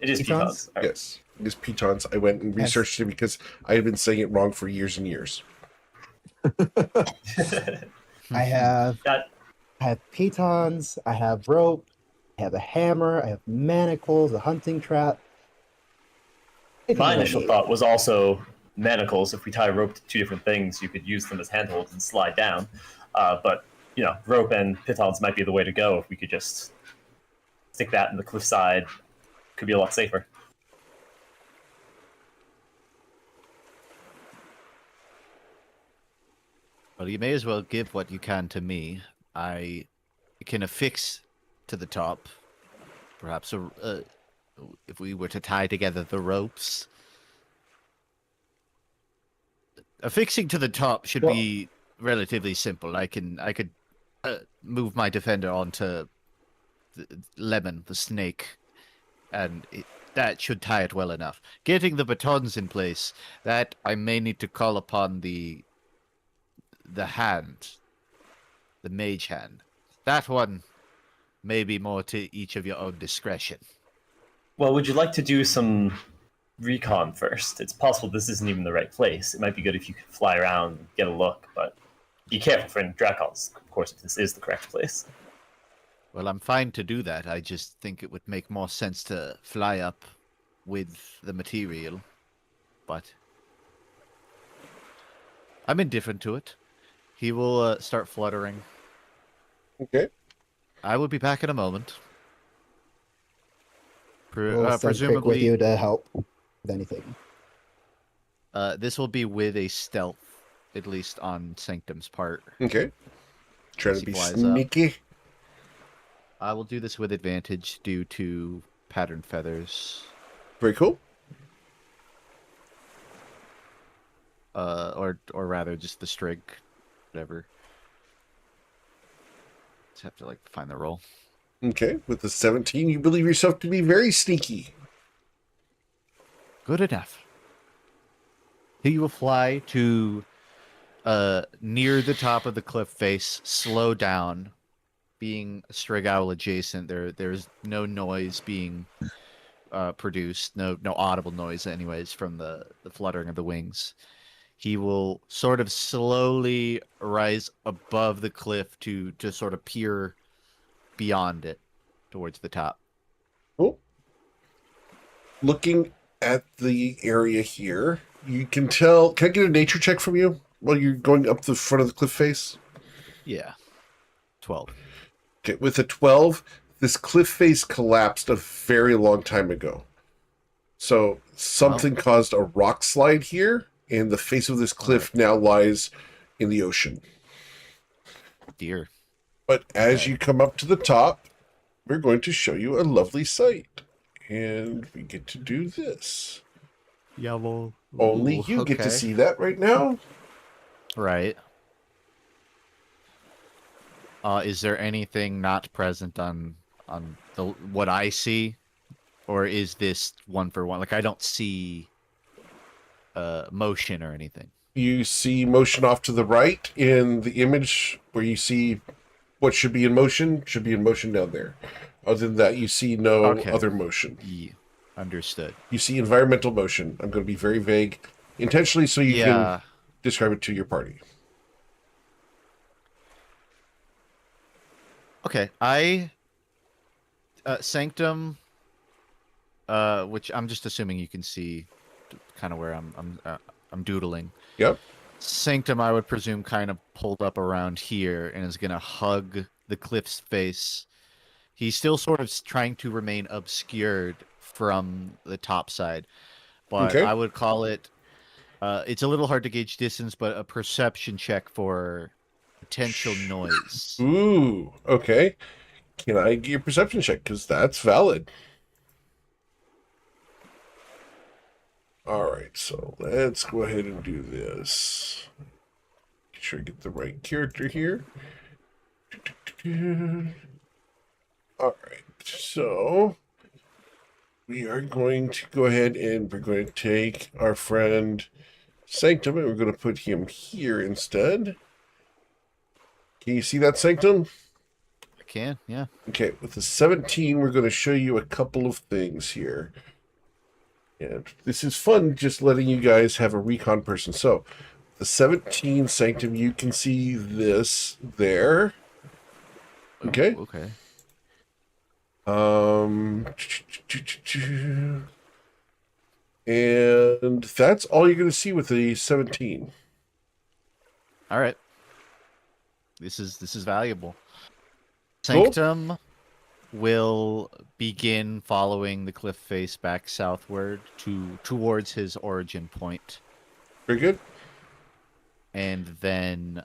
It is Pitons? pitons. All right. Yes. It is pitons. I went and Yes. researched it because I had been saying it wrong for years and years. I have That pitons, I have rope, I have a hammer, I have manacles, a hunting trap. my initial thought was also manacles. If we tie a rope to two different things, you could use them as handholds and slide down. But rope and pitons might be the way to go if we could just stick that in the cliffside. Could be a lot safer. Well, you may as well give what you can to me. I can affix to the top. Perhaps if we were to tie together the ropes. Affixing to the top should be relatively simple. I could move my defender onto Lemon, the snake, and that should tie it well enough. Getting the batons in place, that I may need to call upon the hand, the mage hand. That one may be more to each of your own discretion. Well, would you like to do some recon first? It's possible this isn't even the right place. It might be good if you could fly around and get a look, but be careful for any Dracons, of course, if this is the correct place. Well, I'm fine to do that. I just think it would make more sense to fly up with the material. But I'm indifferent to it. He will start fluttering. Okay. I will be back in a moment. We'll send Crick Presumably, with you to help with anything. this will be with a stealth, at least on Sanctum's part. Okay. Trying As to he be flies up. sneaky. I will do this with advantage due to pattern feathers. Very cool. Or rather, just the string, whatever. Just have to find the roll. Okay. With the 17, you believe yourself to be very sneaky. Good enough. He will fly to near the top of the cliff face, slow down, being Strig Owl adjacent. There's no noise being produced, no audible noise anyways from the fluttering of the wings. He will sort of slowly rise above the cliff to sort of peer beyond it towards the top. Cool. Looking at the area here, you can tell. Can I get a nature check from you while you're going up the front of the cliff face? Yeah. 12. Okay, with a 12, this cliff face collapsed a very long time ago. So something caused a rock slide here, and the face of this cliff now lies in the ocean. Dear. But as you come up to the top, we're going to show you a lovely sight. And we get to do this. Yeah, well. Only you get to see that right now. Right. Is there anything not present on what I see, or is this one for one? I don't see motion or anything. You see motion off to the right in the image where you see what should be in motion down there. Other than that, you see no other motion. Yeah. Understood. You see environmental motion. I'm going to be very vague intentionally so you can describe it to your party. Okay, Sanctum, which I'm just assuming you can see, kind of where I'm doodling. Yep. Sanctum, I would presume, kind of pulled up around here and is gonna hug the cliff's face. He's still sort of trying to remain obscured from the top side, but I would call it. It's a little hard to gauge distance, but a perception check for potential noise. Ooh, okay. Can I get your perception check? Because that's valid. All right, so let's go ahead and do this. Make sure I get the right character here. All right, so we are going to go ahead and we're going to take our friend Sanctum and we're going to put him here instead. Can you see that, Sanctum? I can, yeah. Okay, with the 17, we're going to show you a couple of things here. And this is fun, just letting you guys have a recon person. So, the 17 Sanctum, you can see this there. Okay. Oh, okay. And that's all you're going to see with the 17. All right. This is valuable. Cool. Sanctum will begin following the cliff face back southward towards his origin point, Very good. and then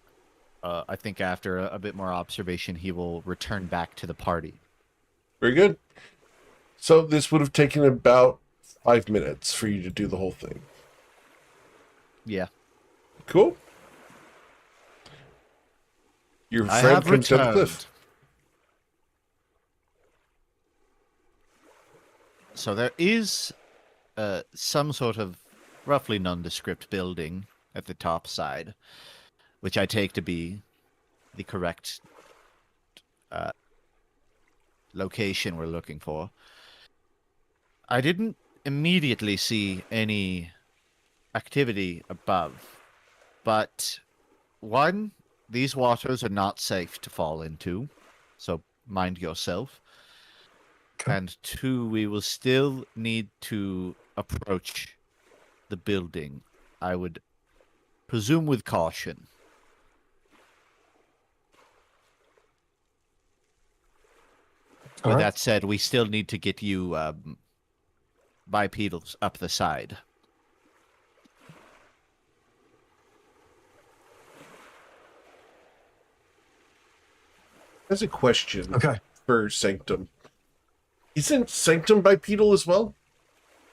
I think after a bit more observation, he will return back to the party. Very good. So this would have taken about 5 minutes for you to do the whole thing. Yeah. Cool. Your I friend have comes down the returned. cliff. So there is some sort of roughly nondescript building at the top side, which I take to be the correct location we're looking for. I didn't immediately see any activity above, but one, these waters are not safe to fall into, so mind yourself. Okay. And two, we will still need to approach the building, I would presume with caution. All With right. that said, we still need to get you bipedals up the side. As a question Okay. for Sanctum. Isn't Sanctum bipedal as well?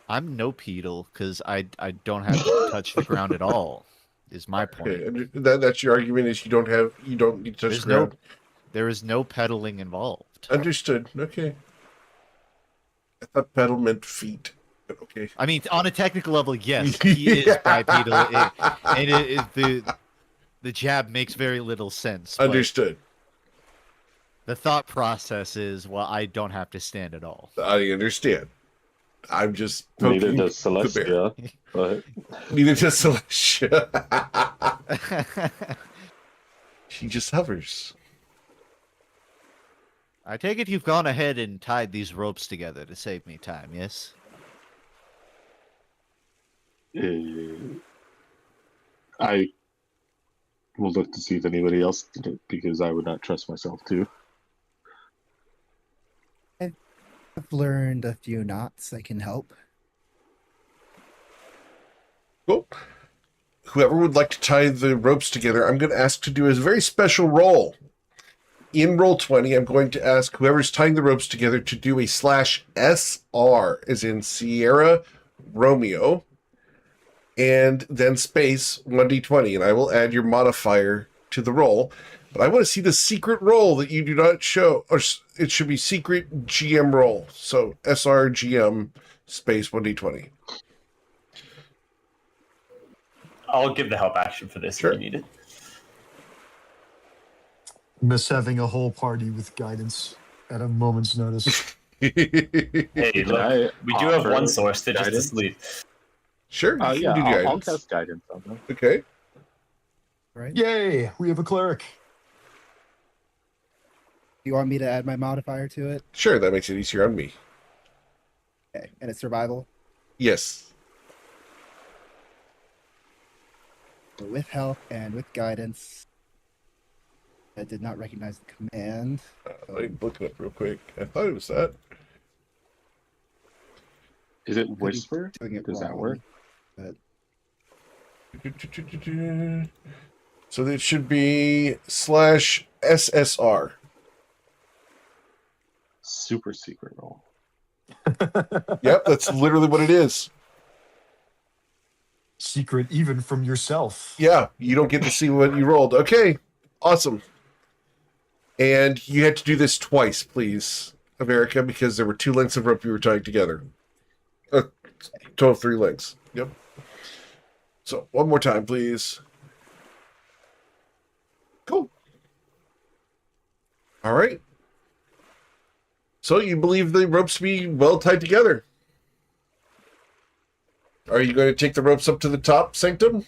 I'm no pedal because I don't have to touch the ground at all. Is my point. Okay, and that's your argument is you don't need to touch There's the ground. There is no pedaling involved. Understood. Okay. I thought pedal meant feet. But okay. I mean, on a technical level, yes, he is bipedal, and the jab makes very little sense. But Understood. the thought process is, well, I don't have to stand at all. I understand. I'm just Neither poking does the bear. Celestia, but Neither does Celestia. She just hovers. I take it you've gone ahead and tied these ropes together to save me time, yes? I will look to see if anybody else did it because I would not trust myself to. I've learned a few knots that can help. Cool. Whoever would like to tie the ropes together, I'm going to ask to do a very special roll. In roll 20, I'm going to ask whoever's tying the ropes together to do a /SR, as in Sierra Romeo, and then space 1d20, and I will add your modifier to the roll. But I want to see the secret roll that you do not show, or it should be secret GM roll. So SR GM space 1d20. I'll give the help action for this Sure. if you need it. Miss having a whole party with guidance at a moment's notice. Hey, Can look, I we do have offer one source to just guidance? asleep. Sure, you can Yeah, do I'll guidance. cast guidance on them. Okay. Right? Yay! We have a cleric. Do you want me to add my modifier to it? Sure, that makes it easier on me. Okay. And it's survival. Yes. So with health and with guidance. I did not recognize the command. Let me look it up real quick. I thought it was that. Is it Whisper? Doing it Does that wrong, work? But So it should be /SSR. Super secret roll. Yep, that's literally what it is. Secret even from yourself. Yeah, you don't get to see what you rolled. Okay, awesome. And you had to do this twice, please, America, because there were 2 lengths of rope you were tying together. Total of 3 lengths. Yep. So one more time, please. Cool. All right. So you believe the ropes to be well tied together. Are you going to take the ropes up to the top, Sanctum?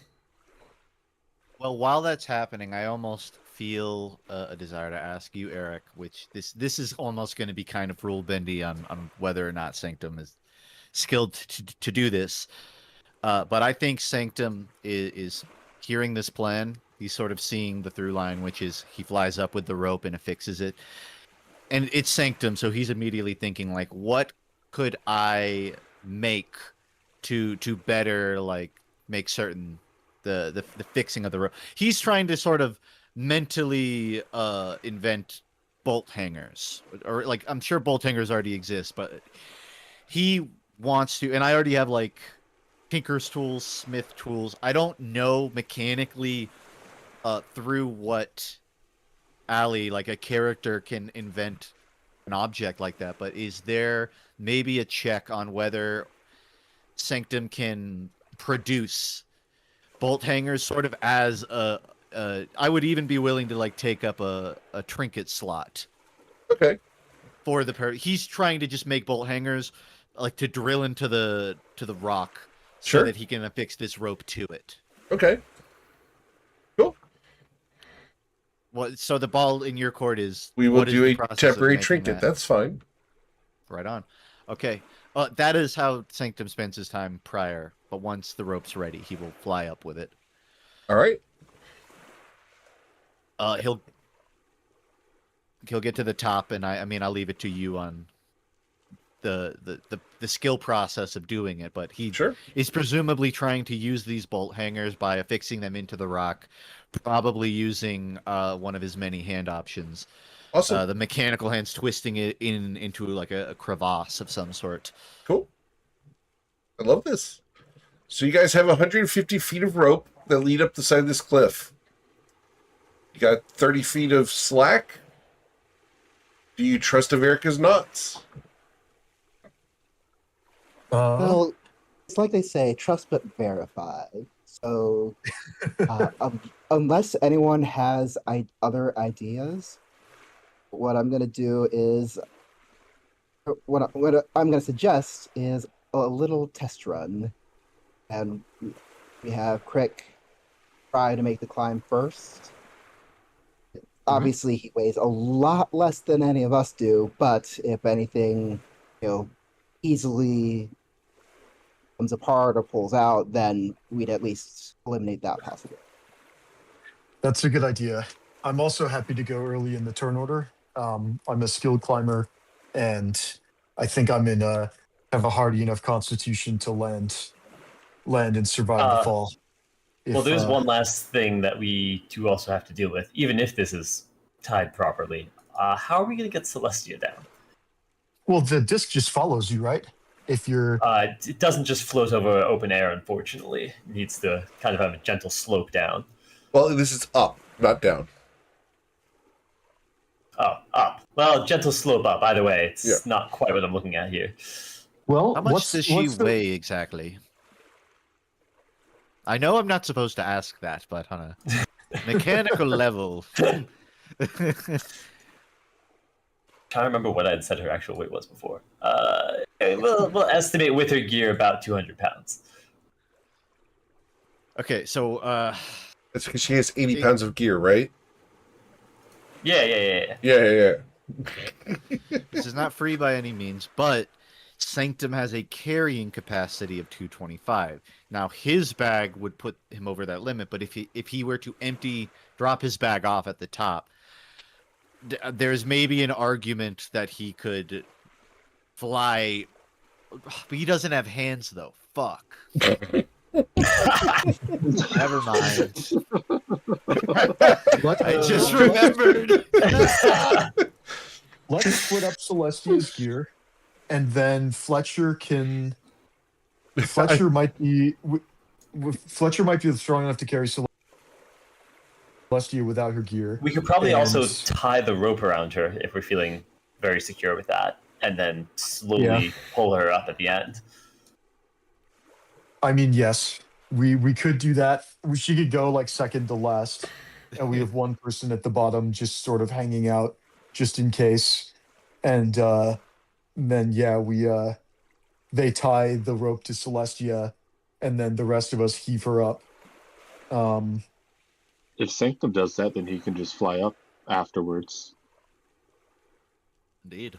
Well, while that's happening, I almost feel a desire to ask you, Eric, which this is almost going to be kind of rule bendy on whether or not Sanctum is skilled to do this. But I think Sanctum is hearing this plan He's sort of seeing the through line, which is he flies up with the rope and affixes it. And it's Sanctum, so he's immediately thinking, like, what could I make to better, like, make certain the fixing of the rope. He's trying to sort of mentally invent bolt hangers. Or, like, I'm sure bolt hangers already exist, but he wants to, and I already have, like, tinker's tools, smith tools. I don't know mechanically through what alley like a character can invent an object like that, but is there maybe a check on whether Sanctum can produce bolt hangers sort of as I would even be willing to like take up a trinket slot Okay. for the he's trying to just make bolt hangers like to drill into the rock so Sure. that he can affix this rope to it. Okay. Cool. Well, so the ball in your court is We will what is do the a process of temporary making trinket. that? That's fine. Right on. Okay. That is how Sanctum spends his time prior, but once the rope's ready, he will fly up with it. All right. He'll get to the top, and I mean I'll leave it to you on the skill process of doing it, but he Sure. is presumably trying to use these bolt hangers by affixing them into the rock, probably using one of his many hand options. Awesome. The mechanical hands twisting it into like a crevasse of some sort. Cool. I love this. So you guys have 150 feet of rope that lead up the side of this cliff. You got 30 feet of slack. Do you trust Averica's knots? Well, it's like they say, trust but verify. So, unless anyone has other ideas, what I'm going to do is, what I'm going to suggest is a little test run. And we have Crick try to make the climb first. Obviously, he weighs a lot less than any of us do, but if anything, easily comes apart or pulls out, then we'd at least eliminate that possibility. That's a good idea. I'm also happy to go early in the turn order. I'm a skilled climber, and I think I'm have a hardy enough constitution to land and survive the fall. Well, there's one last thing that we do also have to deal with, even if this is tied properly. How are we going to get Celestia down? Well, the disc just follows you, right? If you're... it doesn't just float over open air, unfortunately. It needs to kind of have a gentle slope down. Well, this is up, not down. Oh, up. Well, gentle slope up. Either way, it's not quite what I'm looking at here. Well, how much does she weigh exactly? I know I'm not supposed to ask that, but on a mechanical level. Trying to remember what I'd said her actual weight was before. We'll estimate with her gear about 200 pounds. Okay, so That's because she has 80 pounds of gear, right? Yeah. Yeah. this is not free by any means, but Sanctum has a carrying capacity of 225. Now his bag would put him over that limit, but if he were to drop his bag off at the top, there's maybe an argument that he could fly, but he doesn't have hands though. Fuck. Never mind. I just remembered. Let's split up Celestia's gear, and then Fletcher might be strong enough to carry Celestia without her gear. We could probably also tie the rope around her if we're feeling very secure with that, and then slowly pull her up at the end. I mean, yes, we could do that. She could go like second to last, and we have one person at the bottom just sort of hanging out just in case. And then they tie the rope to Celestia, and then the rest of us heave her up. If Sanctum does that, then he can just fly up afterwards. Indeed.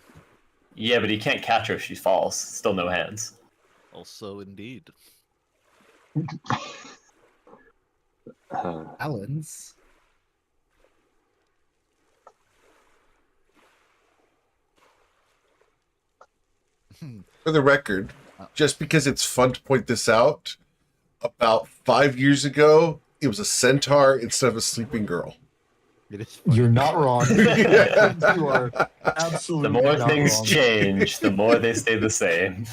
Yeah, but he can't catch her if she falls. Still no hands. Also, indeed. Talons. For the record, just because it's fun to point this out, about 5 years ago, it was a centaur instead of a sleeping girl. It is funny. You're not wrong. You are The absolutely more not things wrong. change, the more they stay the same.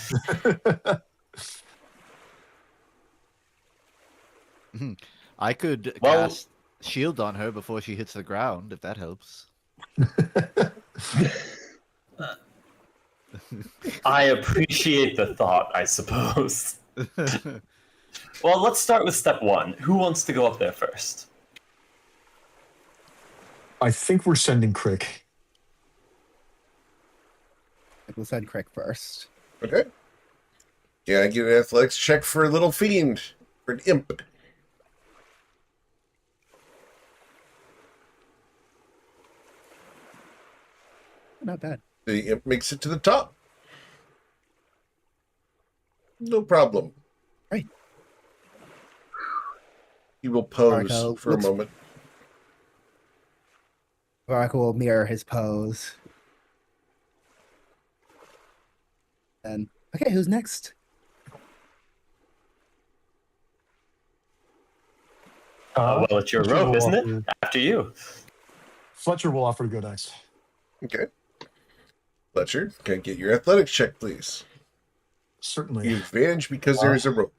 I could Well- cast shield on her before she hits the ground, if that helps. I appreciate the thought, I suppose. Well, let's start with step one. Who wants to go up there first? I think we're sending Crick. We'll send Crick first. Okay. Yeah, I get an athletics check for a little fiend, for an imp. Not bad. The imp makes it to the top. No problem. Right. He will pose Marco for a looks- moment. Varaka will mirror his pose. And okay, who's next? Well, it's your Fletcher rope, will isn't it? offer- After you. Fletcher will offer to go next. Okay. Fletcher, can I get your athletics check, please? Certainly. You advantage because there is a rope.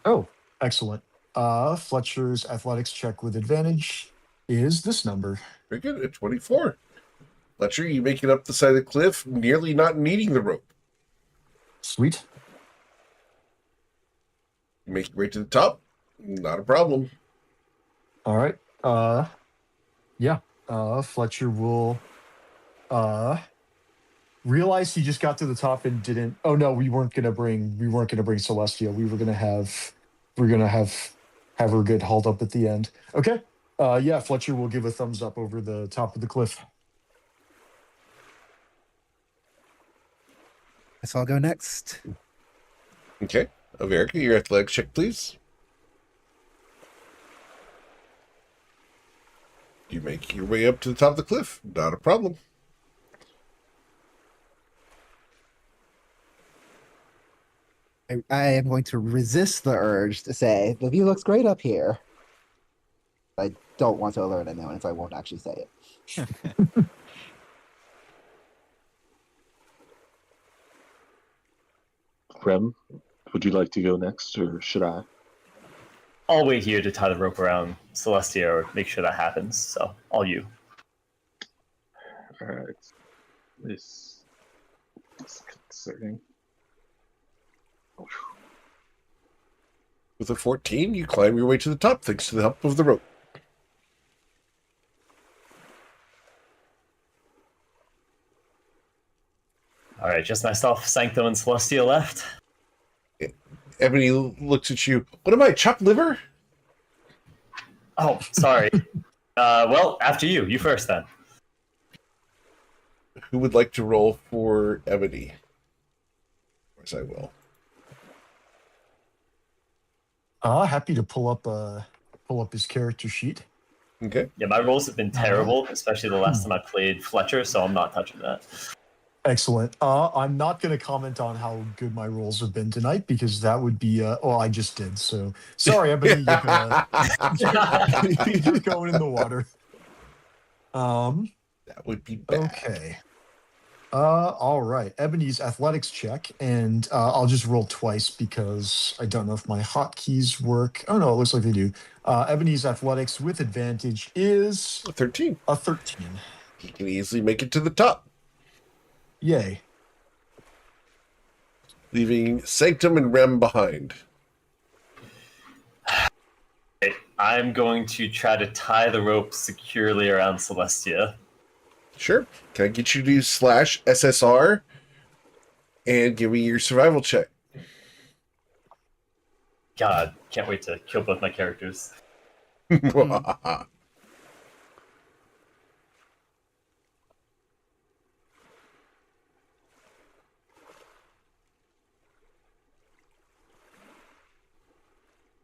Oh, excellent. Fletcher's athletics check with advantage is this number. Very good, at 24. Fletcher, you make it up the side of the cliff, nearly not needing the rope. Sweet. You make it right to the top, not a problem. All right. Yeah. Fletcher will realize he just got to the top and didn't. Oh no, we weren't gonna bring Celestia. We were gonna have her get hauled up at the end. Okay. Yeah, Fletcher will give a thumbs up over the top of the cliff. So I'll go next. Okay. Averica, your athletics check, please. You make your way up to the top of the cliff, not a problem. I am going to resist the urge to say the view looks great up here. I don't want to alert anyone, so I won't actually say it. Rem, would you like to go next, or should I? I'll wait here to tie the rope around Celestia or make sure that happens. So, all you. All right. This is concerning. With a 14, you climb your way to the top thanks to the help of the rope. All right, just myself, Sanctum, and Celestia left. Ebony looks at you. What am I, chopped liver? Oh, sorry. Well, after you. You first, then. Who would like to roll for Ebony? Of course I will. Happy to pull up his character sheet. Okay. Yeah, my rolls have been terrible, especially the last time I played Fletcher, so I'm not touching that. Excellent. I'm not going to comment on how good my rolls have been tonight because that would be. Well, I just did. So sorry, Ebony. You're going in the water. That would be bad. Okay. All right. Ebony's athletics check, and I'll just roll twice because I don't know if my hotkeys work. Oh no, it looks like they do. Ebony's athletics with advantage is 13. a 13. He can easily make it to the top, Yay. leaving Sanctum and Rem behind. I'm going to try to tie the rope securely around Celestia. Sure. Can I get you to use /SSR and give me your survival check? God, can't wait to kill both my characters.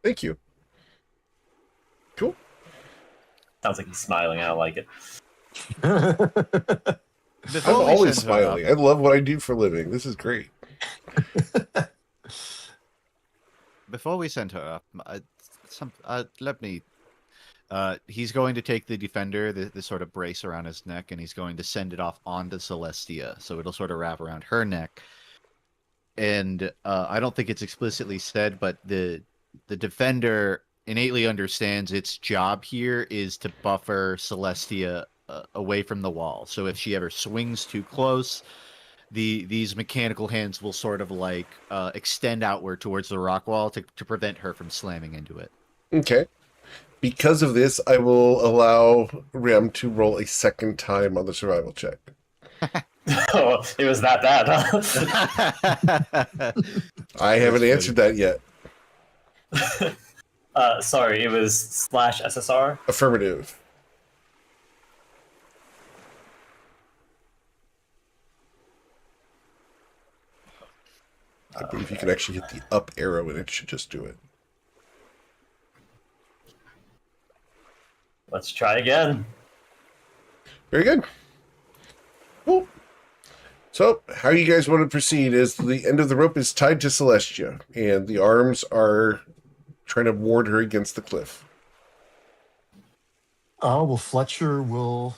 Thank you. Cool. Sounds like he's smiling. I don't like it. I'm Before we always send her up- smiling. I love what I do for a living. This is great. Before we send her up, let me. He's going to take the defender, the sort of brace around his neck, and he's going to send it off onto Celestia, so it'll sort of wrap around her neck. And I don't think it's explicitly said, but the defender innately understands its job here is to buffer Celestia away from the wall. So if she ever swings too close, these mechanical hands will sort of like extend outward towards the rock wall to prevent her from slamming into it. Okay. Because of this, I will allow Rem to roll a second time on the survival check. Oh, it was that bad, huh? I haven't answered that yet. Sorry, it was /SSR. Affirmative. I believe you can actually hit the up arrow and it should just do it. Let's try again. Very good. Cool. So, how you guys want to proceed is the end of the rope is tied to Celestia, and the arms are trying to ward her against the cliff. Well, Fletcher will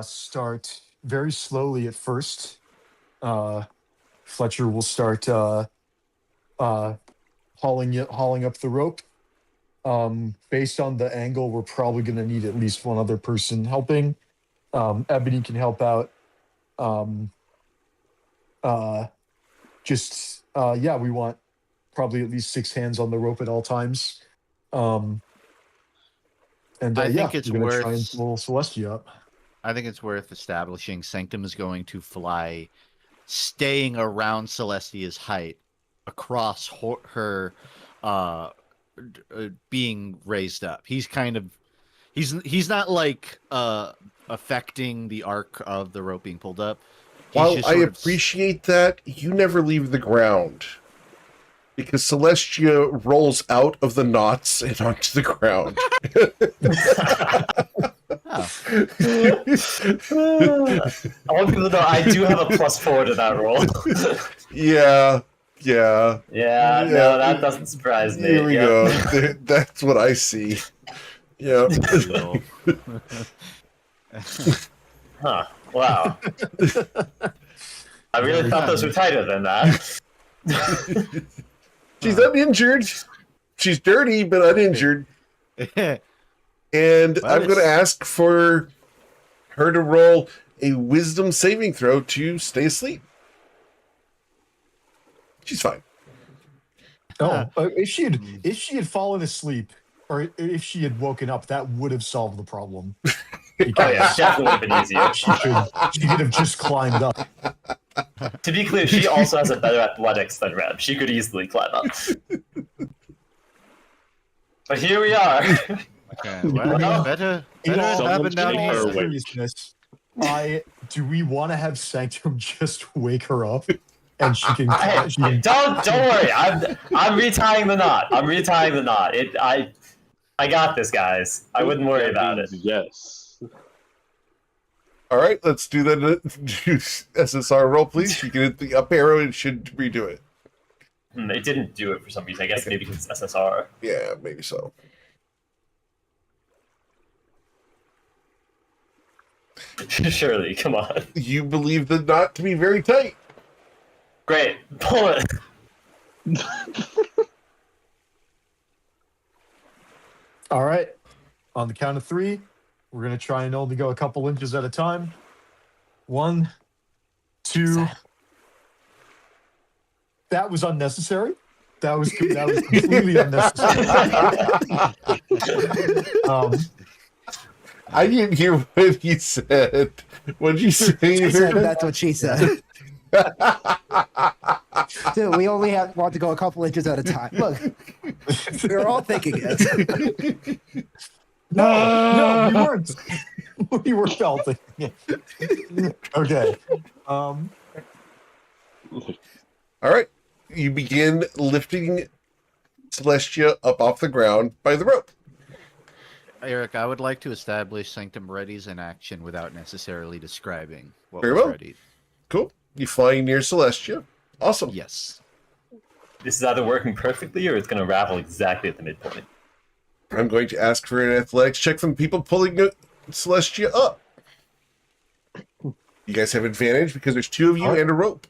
start very slowly at first. Fletcher will start hauling up the rope. Based on the angle, we're probably going to need at least one other person helping. Ebony can help out. We want probably at least 6 hands on the rope at all times. I think it's we're gonna try and worth- pull Celestia up. I think it's worth establishing Sanctum is going to fly, staying around Celestia's height, across her being raised up. He's kind of he's not like affecting the arc of the rope being pulled up. He's While just I sort of- appreciate that, you never leave the ground. Because Celestia rolls out of the knots and onto the ground. I want people to know I do have a +4 to that roll. Yeah. No, that doesn't surprise me. Here we Yep. go. That's what I see. Yeah. Huh. Wow. I really thought those were tighter than that. She's uninjured. She's dirty, but uninjured. And Well, I'm going to ask for her to roll a wisdom saving throw to stay asleep. She's fine. If she had fallen asleep, or if she had woken up, that would have solved the problem. Oh yeah, definitely would have been easier. She could have just climbed up. To be clear, she also has a better athletics than Reb. She could easily climb up. But here we are. Okay, well, better In all- happen down take in all her here. away. seriousness, do we want to have Sanctum just wake her up and she can? Don't worry. I'm retying the knot. I got this, guys. I wouldn't worry about it. Yes. All right, let's do that. Do SSR roll, please. You can hit the up arrow and it should redo it. It didn't do it for some reason. I guess maybe because it's SSR. Yeah, maybe so. Surely, come on. You believe the knot to be very tight. Great. Pull it. All right. On the count of 3, we're gonna try and only go a couple inches at a time. 1, 2. That was unnecessary. That was completely unnecessary. I didn't hear what he said. What did you say? She said that's what she said. Dude, we only want to go a couple inches at a time. Look, we're all thinking it. No, we weren't. We were felting. Okay. All right. You begin lifting Celestia up off the ground by the rope. Eric, I would like to establish Sanctum Readies in action without necessarily describing what Very was well. ready. Cool. You flying near Celestia. Awesome. Yes. This is either working perfectly or it's going to ravel exactly at the midpoint. I'm going to ask for an athletics check from people pulling Celestia up. You guys have advantage because there's 2 of you Alright. and a rope.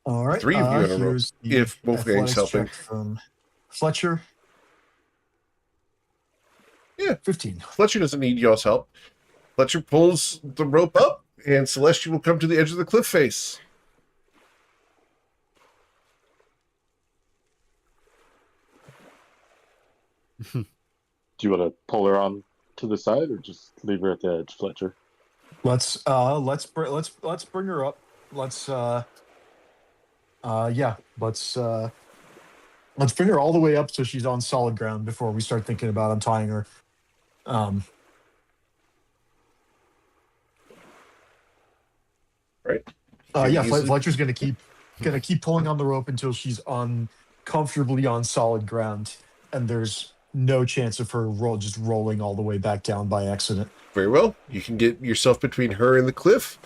All right. 3 of you and a rope. here's the If both gangs athletics helping. check from Fletcher. Yeah. 15. Fletcher doesn't need y'all's help. Fletcher pulls the rope up, and Celestia will come to the edge of the cliff face. Do you want to pull her on to the side or just leave her at the edge, Fletcher? Let's bring her up. Let's bring her all the way up so she's on solid ground before we start thinking about untying her. Right. Fletcher's gonna keep pulling on the rope until she's comfortably on solid ground, and there's no chance of her just rolling all the way back down by accident. Very well. You can get yourself between her and the cliff.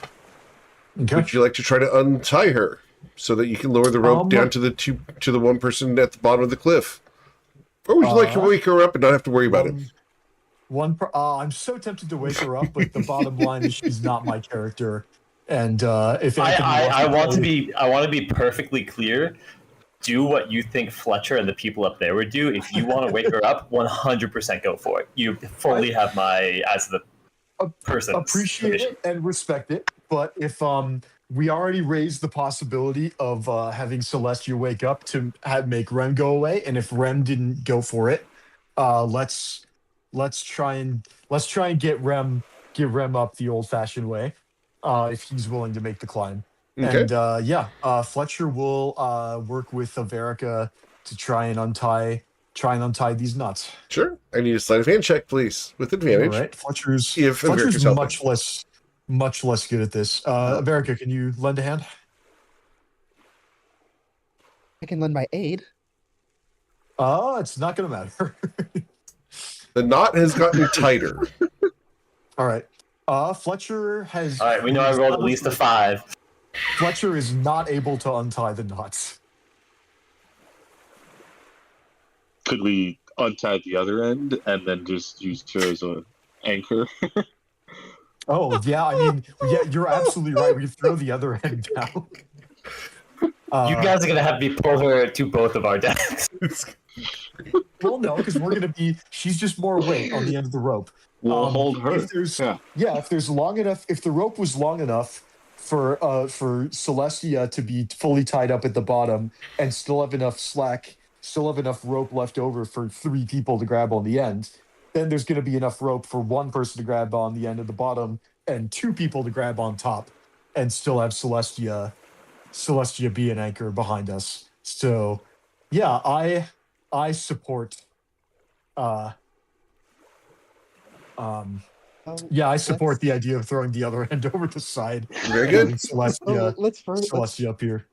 Okay. Would you like to try to untie her so that you can lower the rope down to the one person at the bottom of the cliff? Or would you like to wake her up and not have to worry about it? I'm so tempted to wake her up, but the bottom line is she's not my character. And if Anthony I want to play- be perfectly clear. Do what you think Fletcher and the people up there would do. If you want to wake her up, 100% go for it. You fully have my as the person. Appreciate it and respect it, but if we already raised the possibility of having Celestia wake up to make Rem go away, and if Rem didn't go for it, let's try and get Rem up the old-fashioned way, if he's willing to make the climb. Okay. And Fletcher will work with Averica to try and untie these nuts. Sure. I need a sleight of hand check, please, with advantage. All right, Fletcher's Averica's helping. much less good at this. Averica, can you lend a hand? I can lend my aid. It's not gonna matter. The knot has gotten tighter. All right. Fletcher has. All right, we know I rolled at least a 5. Fletcher is not able to untie the knots. Could we untie the other end and then just use her as an anchor? Oh yeah, I mean, yeah, you're absolutely right. We throw the other end down. You guys are gonna have me pull her to both of our decks. Well, no, because she's just more weight on the end of the rope. We'll hold her. If the rope was long enough for Celestia to be fully tied up at the bottom and still have enough rope left over for 3 people to grab on the end, then there's going to be enough rope for 1 person to grab on the end of the bottom and 2 people to grab on top, and still have Celestia be an anchor behind us. So, yeah, I support. I support the idea of throwing the other end over the side. Very good. Celestia up here.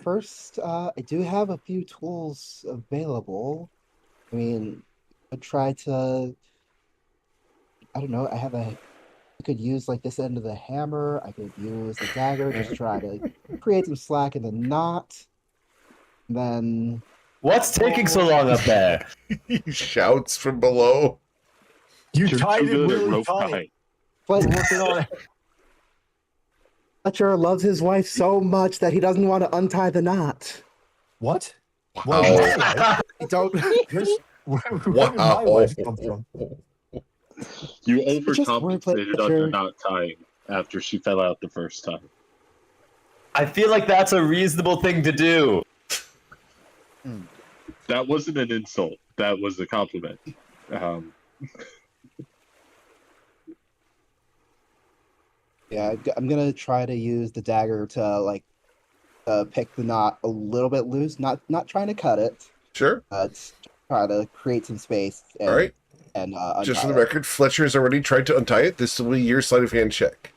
First, I do have a few tools available. I mean, I try to. I don't know. I could use like this end of the hammer. I could use the dagger. Just try to create some slack in the knot. Then. What's taking so long up there? He shouts from below. You You're tied too it good at really rope tight. tying. But Working on it. Fletcher loves his wife so much that he doesn't want to untie the knot. What? Wow. I don't. Where did my wife come from? You just overcompensated wordplay, on her sure. not tying after she fell out the first time. I feel like that's a reasonable thing to do. That wasn't an insult. That was a compliment. Yeah, I'm gonna try to use the dagger to pick the knot a little bit loose. Not trying to cut it. Sure. But try to create some space. And, All right. And Just for untie the it. record, Fletcher has already tried to untie it. This will be your sleight of hand check.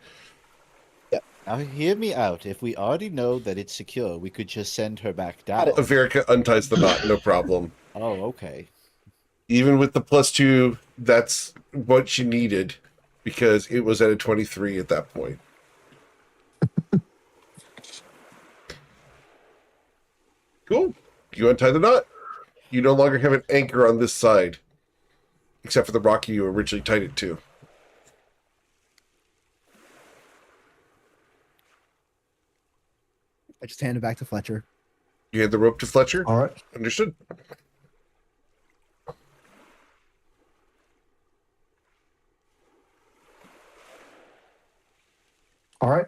Now, hear me out. If we already know that it's secure, we could just send her back down. Got it. Averica unties the knot, no problem. Oh, okay. Even with the +2, that's what she needed because it was at a 23 at that point. Cool. You untie the knot. You no longer have an anchor on this side, except for the rock you originally tied it to. I just hand it back to Fletcher. You hand the rope to Fletcher? All right. Understood. All right.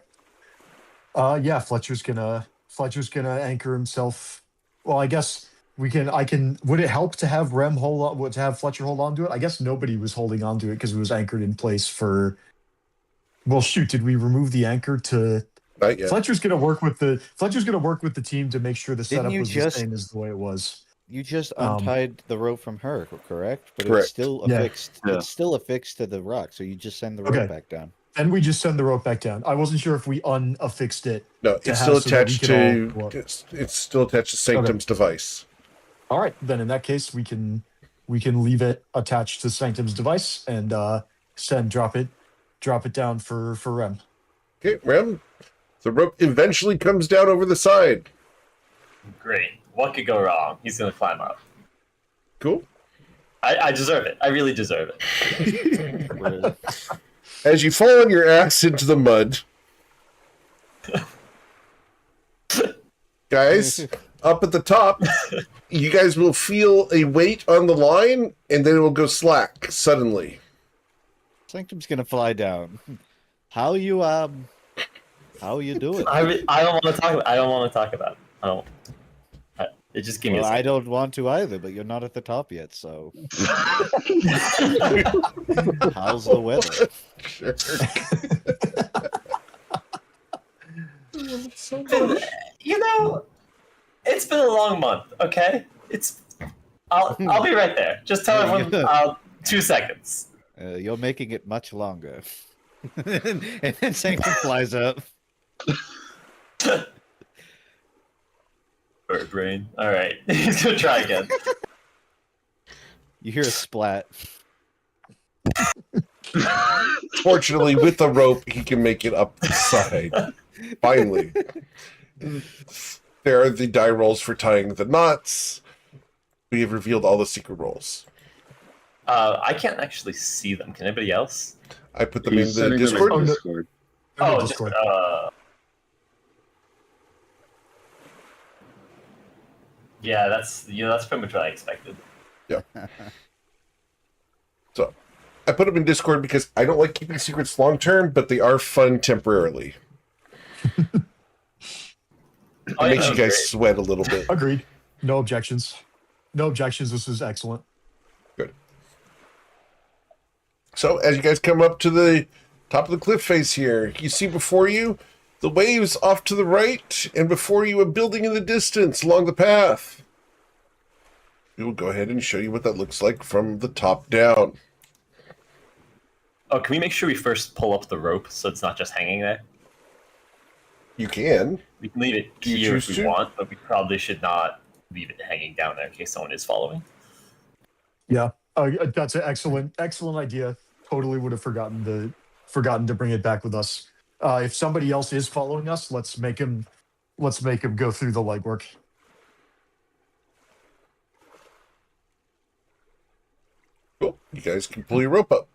Yeah, Fletcher's gonna anchor himself. Well, I guess I can would it help to have Rem hold on to have Fletcher hold on to it? I guess nobody was holding on to it because it was anchored in place for well shoot, did we remove the anchor to Not yet. Fletcher's gonna work with the team to make sure the setup you was just- the same as the way it was. You just untied the rope from her, correct? But Correct. it's still Yeah. affixed. Yeah. It's still affixed to the rock, so you just send the rope Okay. back down. Then we just send the rope back down. I wasn't sure if we unaffixed it. No, to it's have still so that we attached could to all- it's still attached to Sanctum's device. All right, then in that case, we can leave it attached to Sanctum's device and drop it down for Rem. Okay, Rem. The rope eventually comes down over the side. Great. What could go wrong? He's gonna climb up. Cool. I deserve it. I really deserve it. As you fall on your ass into the mud, guys, up at the top, you guys will feel a weight on the line, and then it will go slack suddenly. Sanctum's gonna fly down. How you doing? I don't want to talk. I don't want to talk about it. I don't. It just give me. Well, a I second. don't want to either, but you're not at the top yet, so how's the weather? Sure. You know, it's been a long month. Okay, I'll be right there. Just tell everyone. 2 seconds. You're making it much longer. And then Sanctum flies up. Bird brain. All right, he's gonna try again. You hear a splat. Fortunately, with the rope, he can make it up the side. Finally. There are the die rolls for tying the knots. We have revealed all the secret rolls. I can't actually see them. Can anybody else? I put them He's in the sending them in Discord. Discord. Oh, Discord. Yeah, that's pretty much what I expected. So I put them in Discord because I don't like keeping secrets long term, but they are fun temporarily. It Oh, yeah, makes that you was guys great. sweat a little bit. Agreed. No objections. No objections. This is excellent. Good. So as you guys come up to the top of the cliff face here, you see before you the waves off to the right, and before you a building in the distance along the path. We will go ahead and show you what that looks like from the top down. Oh, can we make sure we first pull up the rope so it's not just hanging there? You can. We can leave it Do you here if choose we to? want, but we probably should not leave it hanging down there in case someone is following. Yeah, that's an excellent idea. Totally would have forgotten to bring it back with us. If somebody else is following us, let's make him go through the legwork. Cool. You guys can pull your rope up.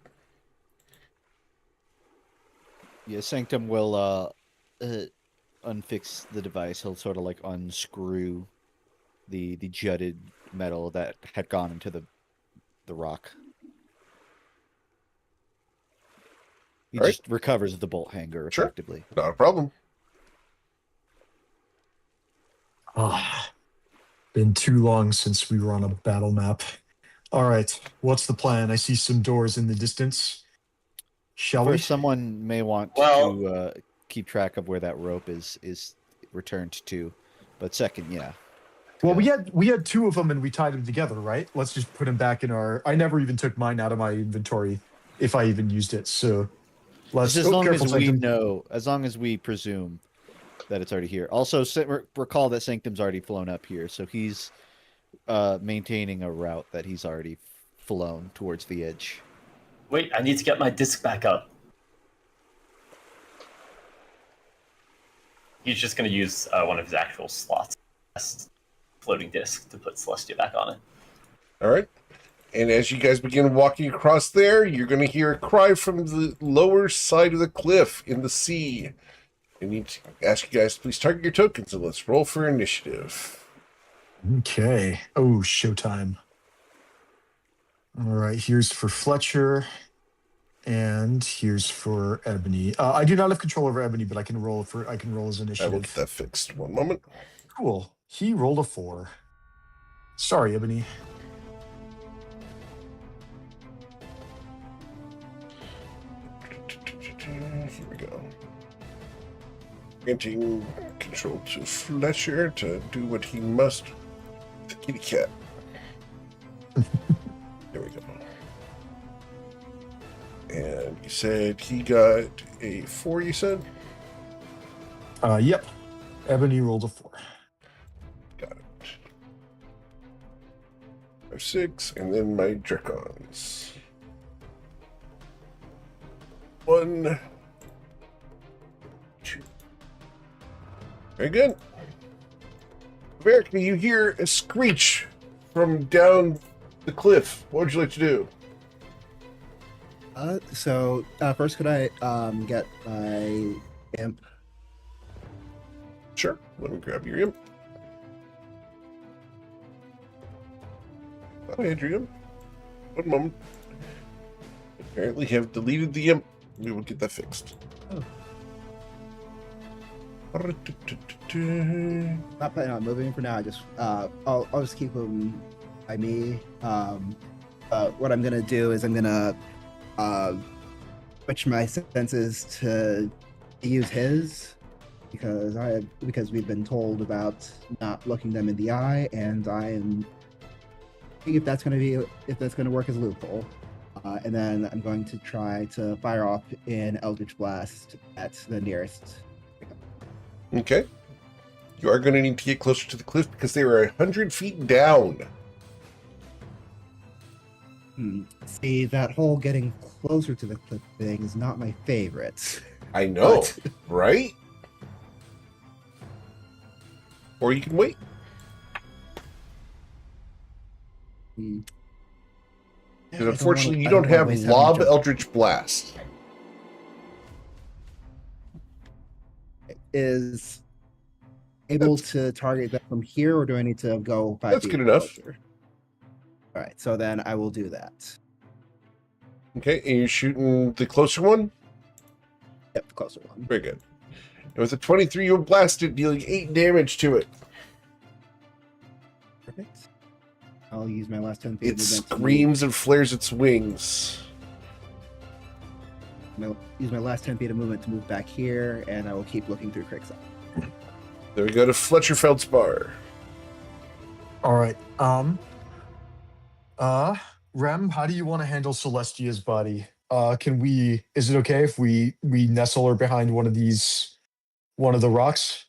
Yeah, Sanctum will unfix the device. He'll sort of like unscrew the jutted metal that had gone into the rock. He All right. just recovers the bolt hanger Sure. effectively. Not a problem. Been too long since we were on a battle map. All right, what's the plan? I see some doors in the distance. Shall we? First, someone may want Well- to keep track of where that rope is returned to, but second, yeah. Well, we had two of them and we tied them together, right? Let's just put them back in our. I never even took mine out of my inventory, if I even used it. So let's. Just as long careful, as we Sanctum. know, as long as we presume that it's already here. Also, recall that Sanctum's already flown up here, so he's maintaining a route that he's already flown towards the edge. Wait, I need to get my disc back up. He's just going to use one of his actual slots, floating disc, to put Celestia back on it. All right. And as you guys begin walking across there, you're going to hear a cry from the lower side of the cliff in the sea. I need to ask you guys to please target your tokens and let's roll for initiative. Okay. Oh, showtime. All right. Here's for Fletcher. And here's for Ebony. I do not have control over Ebony, but I can roll his I initiative. will get that fixed. One moment. Cool. He rolled a 4. Sorry, Ebony. Here we go. Granting control to Fletcher to do what he must with the kitty cat. There we go. And you said he got a 4, you said? Yep. Ebony rolled a 4. Got it. 5, 6, and then my Dracons. 1, 2. Very good. Varric, you hear a screech from down the cliff. What would you like to do? So first, could I get my imp? Sure. Let me grab your imp. Oh, Adrian. One moment. Apparently have deleted the imp. We will get that fixed. Oh. Not planning on moving for now. I just I'll just keep him by me. What I'm gonna do is I'm gonna switch my senses to use his because we've been told about not looking them in the eye, and I am thinking if that's gonna work as a loophole. And then I'm going to try to fire off an Eldritch Blast at the nearest. Okay. You are going to need to get closer to the cliff because they are 100 feet down. See, that whole getting closer to the cliff thing is not my favorite. I know, But- right? Or you can wait. Hmm. Because unfortunately, you don't have Lob Eldritch Blast. Is able to target that from here, or do I need to go 5 That's feet good enough. closer? All right, so then I will do that. Okay, and you're shooting the closer one? Yep, the closer one. Very good. And with a 23, you'll blast it, dealing 8 damage to it. Perfect. I'll use my last 10 feet. It of movement to screams and flares its wings. use my last 10 feet of movement to move back here, and I will keep looking through Crick's eye. There we go to Fletcher Feldspar. All right. Rem, how do you want to handle Celestia's body? Is it okay if we nestle her behind one of the rocks?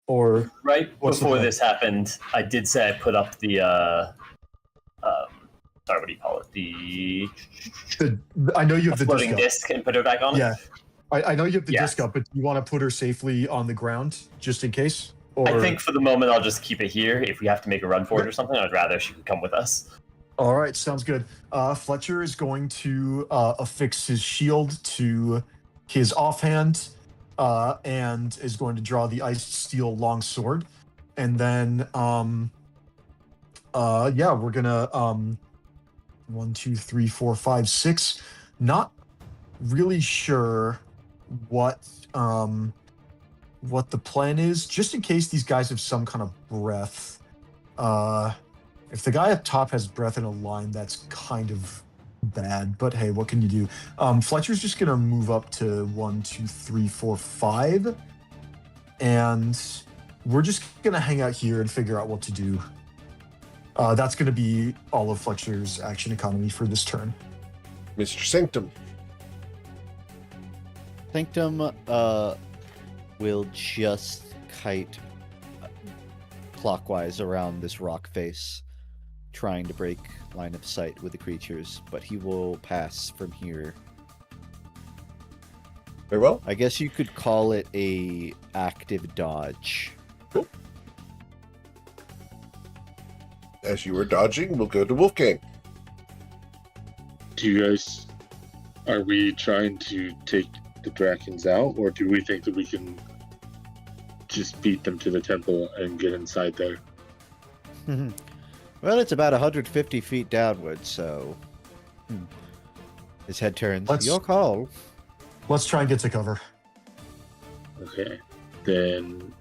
Or Right what's the before plan? this happened, I did say I put up the sorry, what do you call it? I know you have the Floating disc up. disc and put her back on it? Yeah. I know you have the Yes. disc up, but do you want to put her safely on the ground just in case? Or I think for the moment I'll just keep it here. If we have to make a run for it or something, I'd rather she could come with us. all right, sounds good. Fletcher is going to affix his shield to his offhand and is going to draw the ice steel long sword. And then we're gonna 1, 2, 3, 4, 5, 6. Not really sure what the plan is, just in case these guys have some kind of breath. If the guy up top has breath in a line, that's kind of bad, but hey, what can you do? Fletcher's just gonna move up to 1, 2, 3, 4, 5, and we're just gonna hang out here and figure out what to do. That's gonna be all of Fletcher's action economy for this turn. Mr. Sanctum. Sanctum will just kite clockwise around this rock face trying to break line of sight with the creatures, but he will pass from here. Very well. I guess you could call it a active dodge. As you are dodging, we'll go to Wolfgang. Do you guys, are we trying to take the Drakens out, or do we think that we can just beat them to the temple and get inside there? Well, it's about 150 feet downward, so... His head turns. Your call. Let's try and get to cover. Okay, then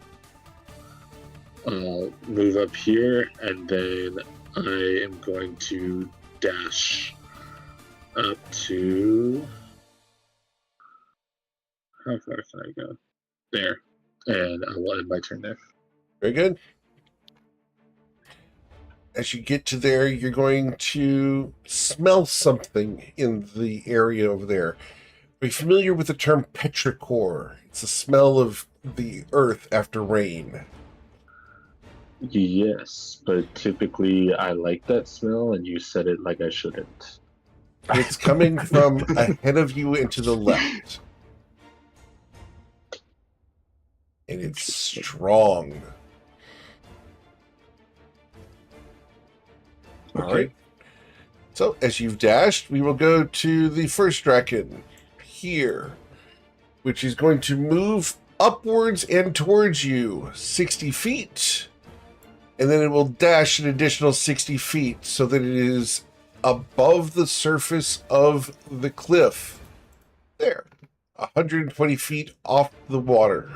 I'll move up here, and then I am going to dash up to... How far can I go? There. And I will end my turn there. Very good. As you get to there, you're going to smell something in the area over there. Are you familiar with the term petrichor? It's the smell of the earth after rain. Yes, but typically I like that smell, and you said it like I shouldn't. It's coming from ahead of you and to the left. And it's strong. All right. So, as you've dashed, we will go to the first Draken here, which is going to move upwards and towards you 60 feet. And then it will dash an additional 60 feet so that it is above the surface of the cliff. There. 120 feet off the water.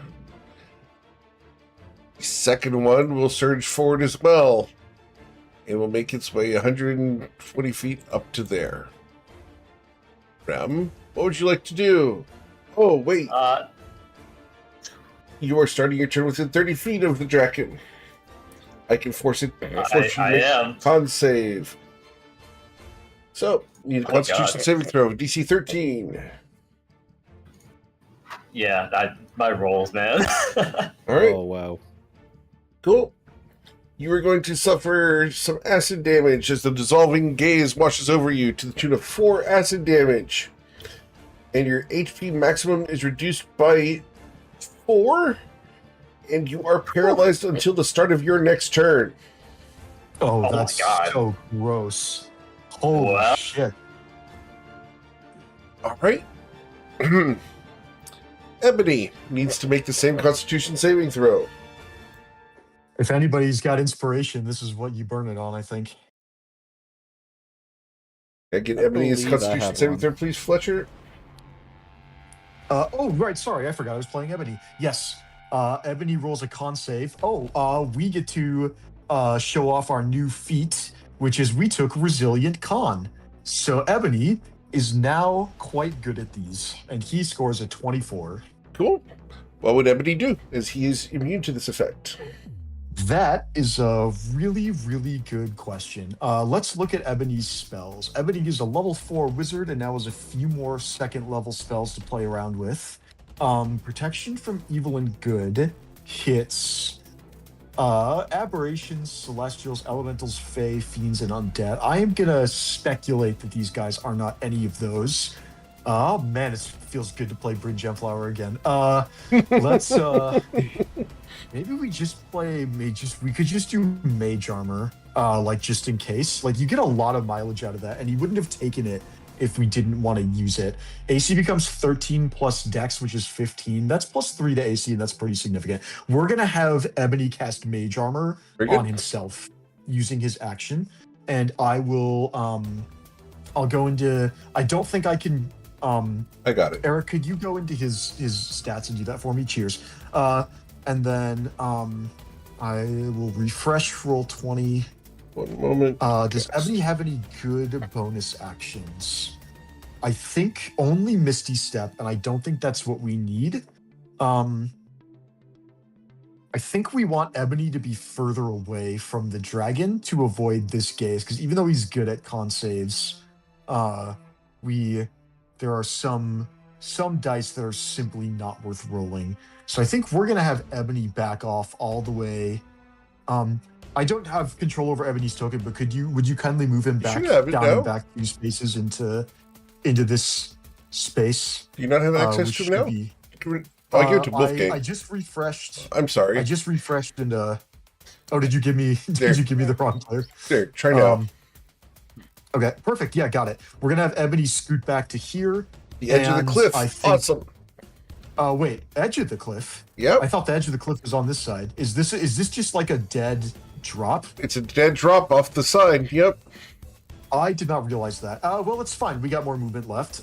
The second one will surge forward as well. It will make its way 120 feet up to there. Rem, what would you like to do? Oh, wait. You are starting your turn within 30 feet of the Draken. I can force it. I am. Con save. So, you need a Constitution saving throw. DC 13. Yeah, my rolls, man. All right. Oh, wow. Cool. You are going to suffer some acid damage as the dissolving gaze washes over you to the tune of 4 acid damage. And your HP maximum is reduced by 4. And you are paralyzed until the start of your next turn. Oh, Oh that's my God. so gross. Holy Wow. shit. All right. Ebony needs to make the same Constitution saving throw. If anybody's got inspiration, this is what you burn it on, I think. Again, I Ebony's believe I Constitution have saving one. throw, please, Fletcher. Oh, right. Sorry, I forgot I was playing Ebony. Yes. Ebony rolls a con save. We get to show off our new feat, which is we took Resilient Con. So Ebony is now quite good at these, and he scores a 24. Cool. What would Ebony do, as he is immune to this effect? That is a really, really good question. Let's look at Ebony's spells. Ebony is a level 4 wizard and now has a few more second level spells to play around with. Protection from evil and good hits aberrations, celestials, elementals, fae, fiends, and undead. I am gonna speculate that these guys are not any of those. Oh man, it feels good to play Bryn Gemflower again. Let's maybe we just play mage. We could just do mage armor, like just in case. Like you get a lot of mileage out of that, and you wouldn't have taken it if we didn't want to use it. AC becomes 13 plus Dex, which is 15. That's plus 3 to AC, and that's pretty significant. We're gonna have Ebony cast mage armor on himself using his action, and I will. I'll go into. I don't think I can. I got it. Eric, could you go into his stats and do that for me? Cheers. And then I will refresh roll 20. One moment. Does Ebony have any good bonus actions? I think only Misty Step, and I don't think that's what we need. I think we want Ebony to be further away from the dragon to avoid this gaze, because even though he's good at con saves, there are some dice that are simply not worth rolling. So I think we're gonna have Ebony back off all the way. I don't have control over Ebony's token, but would you kindly move him back should have it down now. and back 2 spaces into this space? Do you not have access which to him should now? be- I'll give it to I Wolfgang. just refreshed. I'm sorry. I just refreshed and oh, did you give me There. the wrong player? There, try now. Okay, perfect. Yeah, got it. We're gonna have Ebony scoot back to here. The edge of the and cliff. I think- Awesome. Wait, edge of the cliff. Yep. I thought the edge of the cliff was on this side. Is this just like a dead drop? It's a dead drop off the side. Yep. I did not realize that. Well, it's fine. We got more movement left.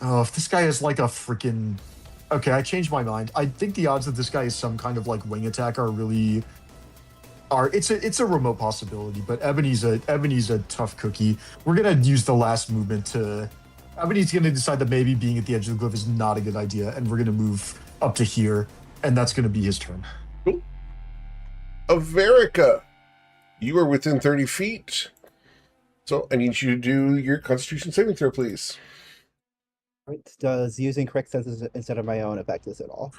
If this guy is like a freaking... Okay, I changed my mind. I think the odds that this guy is some kind of like wing attack are really... It's a remote possibility, but Ebony's a tough cookie. We're gonna use the last movement to... Ebony's gonna decide that maybe being at the edge of the cliff is not a good idea, and we're gonna move up to here, and that's gonna be his turn. Cool. Averica, you are within 30 feet. So I need you to do your Constitution saving throw, please. Right. Does using correct senses instead of my own affect this at all?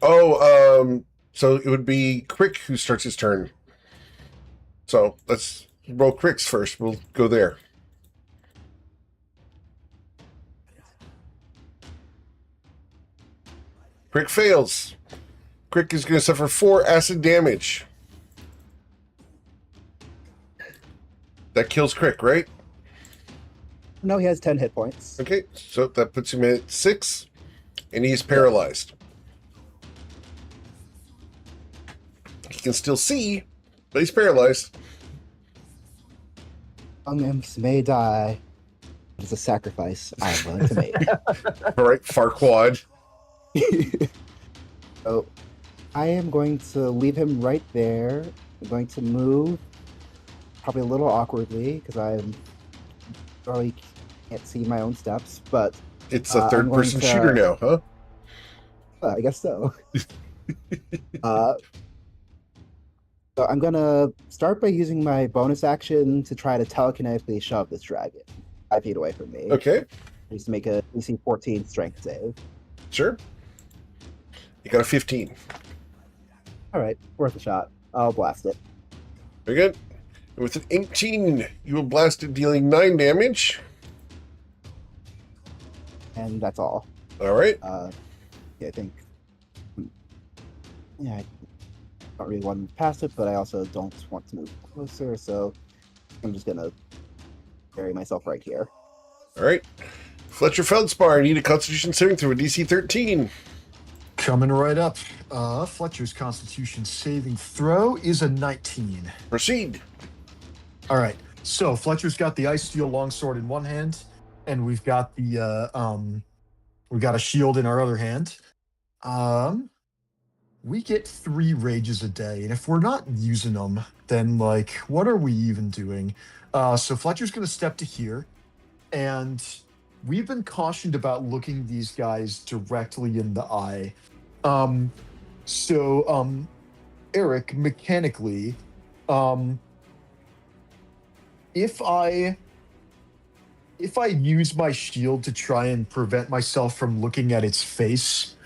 Oh, so it would be Crick who starts his turn. So let's roll Crick's first. We'll go there. Crick fails. Crick is going to suffer 4 acid damage. That kills Crick, right? No, he has 10 hit points. Okay, so that puts him at 6, and he's paralyzed. He can still see, but he's paralyzed. Young imps may die. It's a sacrifice I am willing to make. All right, Farquaad. So I am going to leave him right there. I'm going to move, probably a little awkwardly because I'm really can't see my own steps. But It's a I'm third-person going to- shooter now, huh? I guess so. So I'm gonna start by using my bonus action to try to telekinetically shove this dragon 5 feet away from me. Okay, Just to make a DC 14 strength save. sure. You got a 15. All right, worth a shot. I'll blast it. Very good. And with an 18, you will blast it, dealing 9 damage. And that's all. All right. Yeah, I think. Yeah, I don't really want to move past it, but I also don't want to move closer, so I'm just gonna bury myself right here. All right. Fletcher Feldspar, I need a Constitution saving throw, a DC 13. Coming right up. Fletcher's Constitution saving throw is a 19. Proceed. All right. So Fletcher's got the Ice Steel Longsword in one hand, and we've got we've got a shield in our other hand. We get 3 rages a day, and if we're not using them, then like, what are we even doing? So Fletcher's gonna step to here, and we've been cautioned about looking these guys directly in the eye. Eric, mechanically, if I use my shield to try and prevent myself from looking at its face,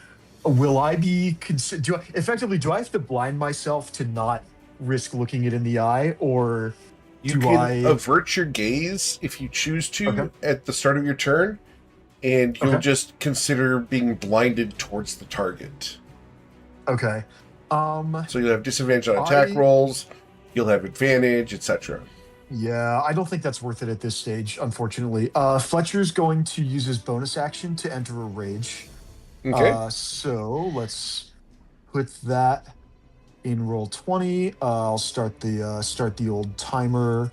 will I be do I have to blind myself to not risk looking it in the eye, or You do can I avert your gaze if you choose to Okay. at the start of your turn, and you'll Okay. just consider being blinded towards the target. Okay. So you'll have disadvantage on attack I- rolls, you'll have advantage, etc. Yeah, I don't think that's worth it at this stage, unfortunately. Fletcher's going to use his bonus action to enter a rage. Okay. So let's put that in roll 20. I'll start the old timer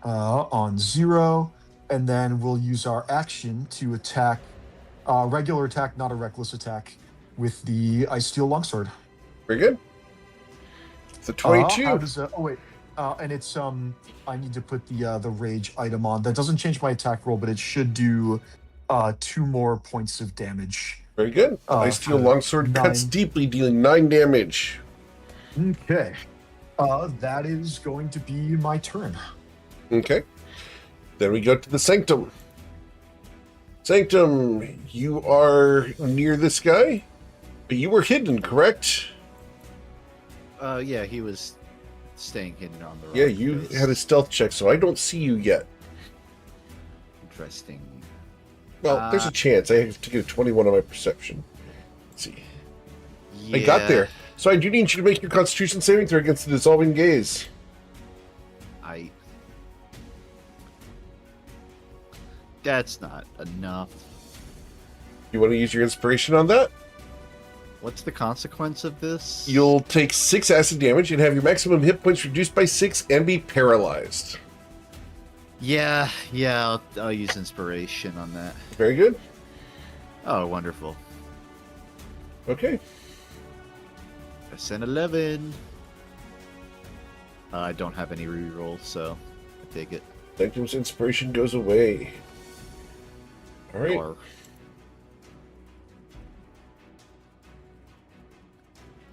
on 0, and then we'll use our action to attack, regular attack, not a reckless attack, with the Ice Steel Longsword. Very good. The 22. How does oh wait, and it's I need to put the rage item on. That doesn't change my attack roll, but it should do 2 more points of damage. Very good. Ice Steel Longsword cuts 9. deeply, dealing 9 damage. Okay, that is going to be my turn. Okay. Then we go to the Sanctum. Sanctum, you are near this guy. But you were hidden, correct? Yeah, he was staying hidden on the rock Yeah, you face. had a stealth check, so I don't see you yet. Interesting. Well, there's a chance. I have to get a 21 on my perception. Let's see. Yeah, I got there. So I do need you to make your Constitution saving throw against the dissolving gaze. That's not enough. You want to use your inspiration on that? What's the consequence of this? You'll take 6 acid damage and have your maximum hit points reduced by 6 and be paralyzed. Yeah, I'll use inspiration on that. Very good. Oh, wonderful. Okay. SN 11. I don't have any reroll, so I take it. Sanctum's inspiration goes away. All right. Or-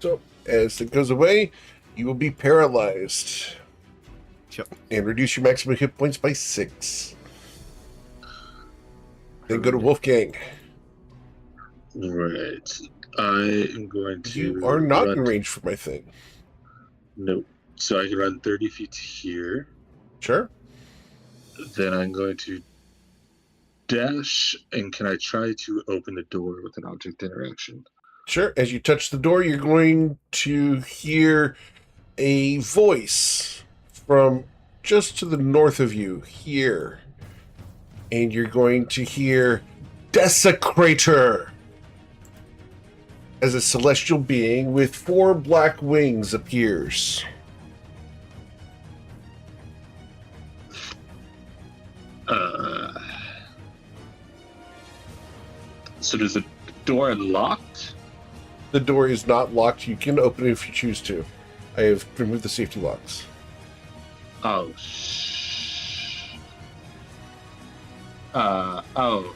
So, as it goes away, you will be paralyzed. Sure. And reduce your maximum hit points by 6. Then go to Wolfgang. Right. I am going to. You are not run... in range for my thing. Nope. So I can run 30 feet to here. Sure. Then I'm going to dash, and can I try to open the door with an object interaction? Sure. As you touch the door, you're going to hear a voice from just to the north of you here. And you're going to hear Desecrator as a celestial being with 4 black wings appears. So does the door unlocked? The door is not locked. You can open it if you choose to. I have removed the safety locks. Oh, oh.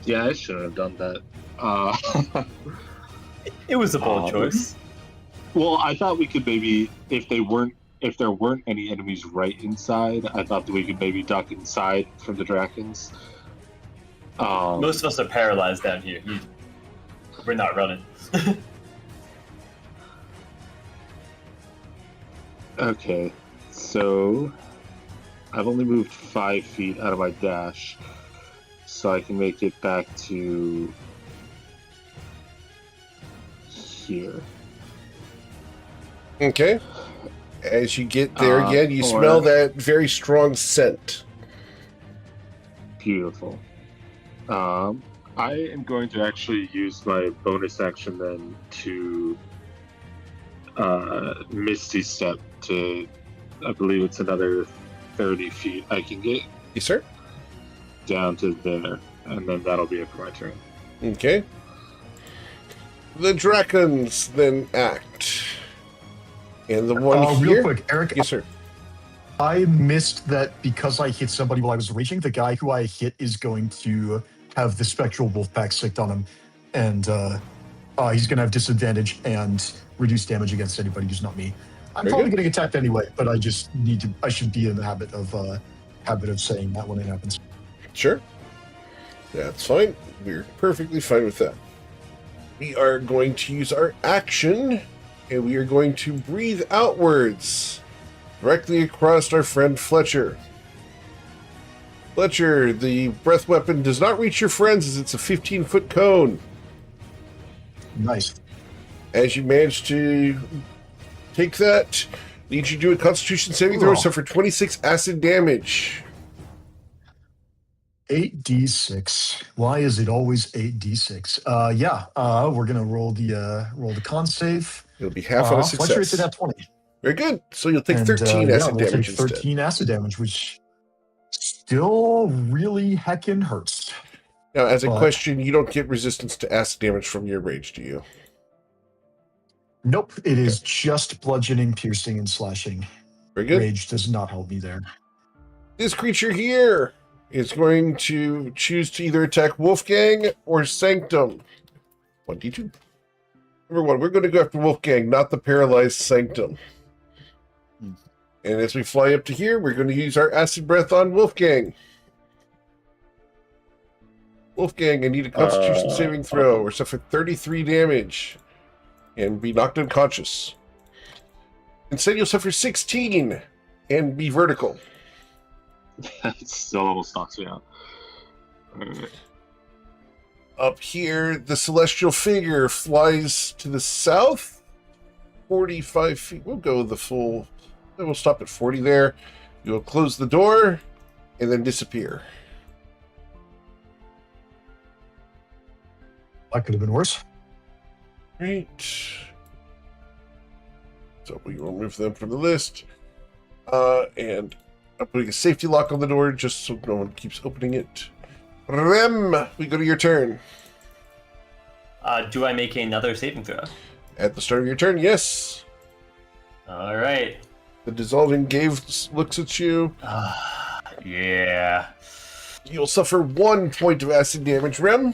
Yeah, I shouldn't have done that. It was a bold choice. Well, I thought we could maybe, if there weren't any enemies right inside, I thought that we could maybe duck inside from the dragons. Most of us are paralyzed down here. We're not running. Okay, so I've only moved 5 feet out of my dash, so I can make it back to here. Okay. As you get there again, you smell that very strong scent. Beautiful. I am going to actually use my bonus action then to Misty Step to, I believe it's another 30 feet I can get Yes, sir. down to there, and then that'll be it for my turn. Okay. The Dragons then act. And the one here... Real quick, Eric, Yes, sir. I missed that because I hit somebody while I was reaching. The guy who I hit is going to have the Spectral Wolfpack sicked on him, and he's going to have disadvantage and reduce damage against anybody who's not me. I'm Very probably good. getting attacked anyway, but I just need to. I should be in the habit of saying that when it happens. Sure. That's fine. We're perfectly fine with that. We are going to use our action, and we are going to breathe outwards directly across our friend Fletcher. Fletcher, the breath weapon does not reach your friends as it's a 15-foot cone. Nice. As you manage to take that, need you to do a Constitution saving throw, Oh. suffer 26 acid damage. 8d6. Why is it always 8d6? We're gonna roll the con save. It'll be half on a Fletcher success. hit at 20. Very good. So you'll take And, 13 acid we'll damage take instead. 13 acid damage, which still really heckin' hurts. Now, as a But- question, you don't get resistance to acid damage from your rage, do you? Nope, it is just bludgeoning, piercing, and slashing. Very good. Rage does not help me there. This creature here is going to choose to either attack Wolfgang or Sanctum. 1d2. Number 1, we're going to go after Wolfgang, not the paralyzed Sanctum. Hmm. And as we fly up to here, we're going to use our acid breath on Wolfgang. Wolfgang, I need a Constitution saving throw or suffer 33 damage and be knocked unconscious. Instead, you'll suffer 16 and be vertical. It still almost knocks me out. Alright. Up here, the celestial figure flies to the south, 45 feet. We'll go the full. We'll stop at 40 there. You'll close the door and then disappear. That could have been worse. Right. So we will remove them from the list. And I'm putting a safety lock on the door just so no one keeps opening it. Rem, we go to your turn. Do I make another saving throw? At the start of your turn, yes. All right. The dissolving gave looks at you. Yeah. You'll suffer 1 point of acid damage, Rem.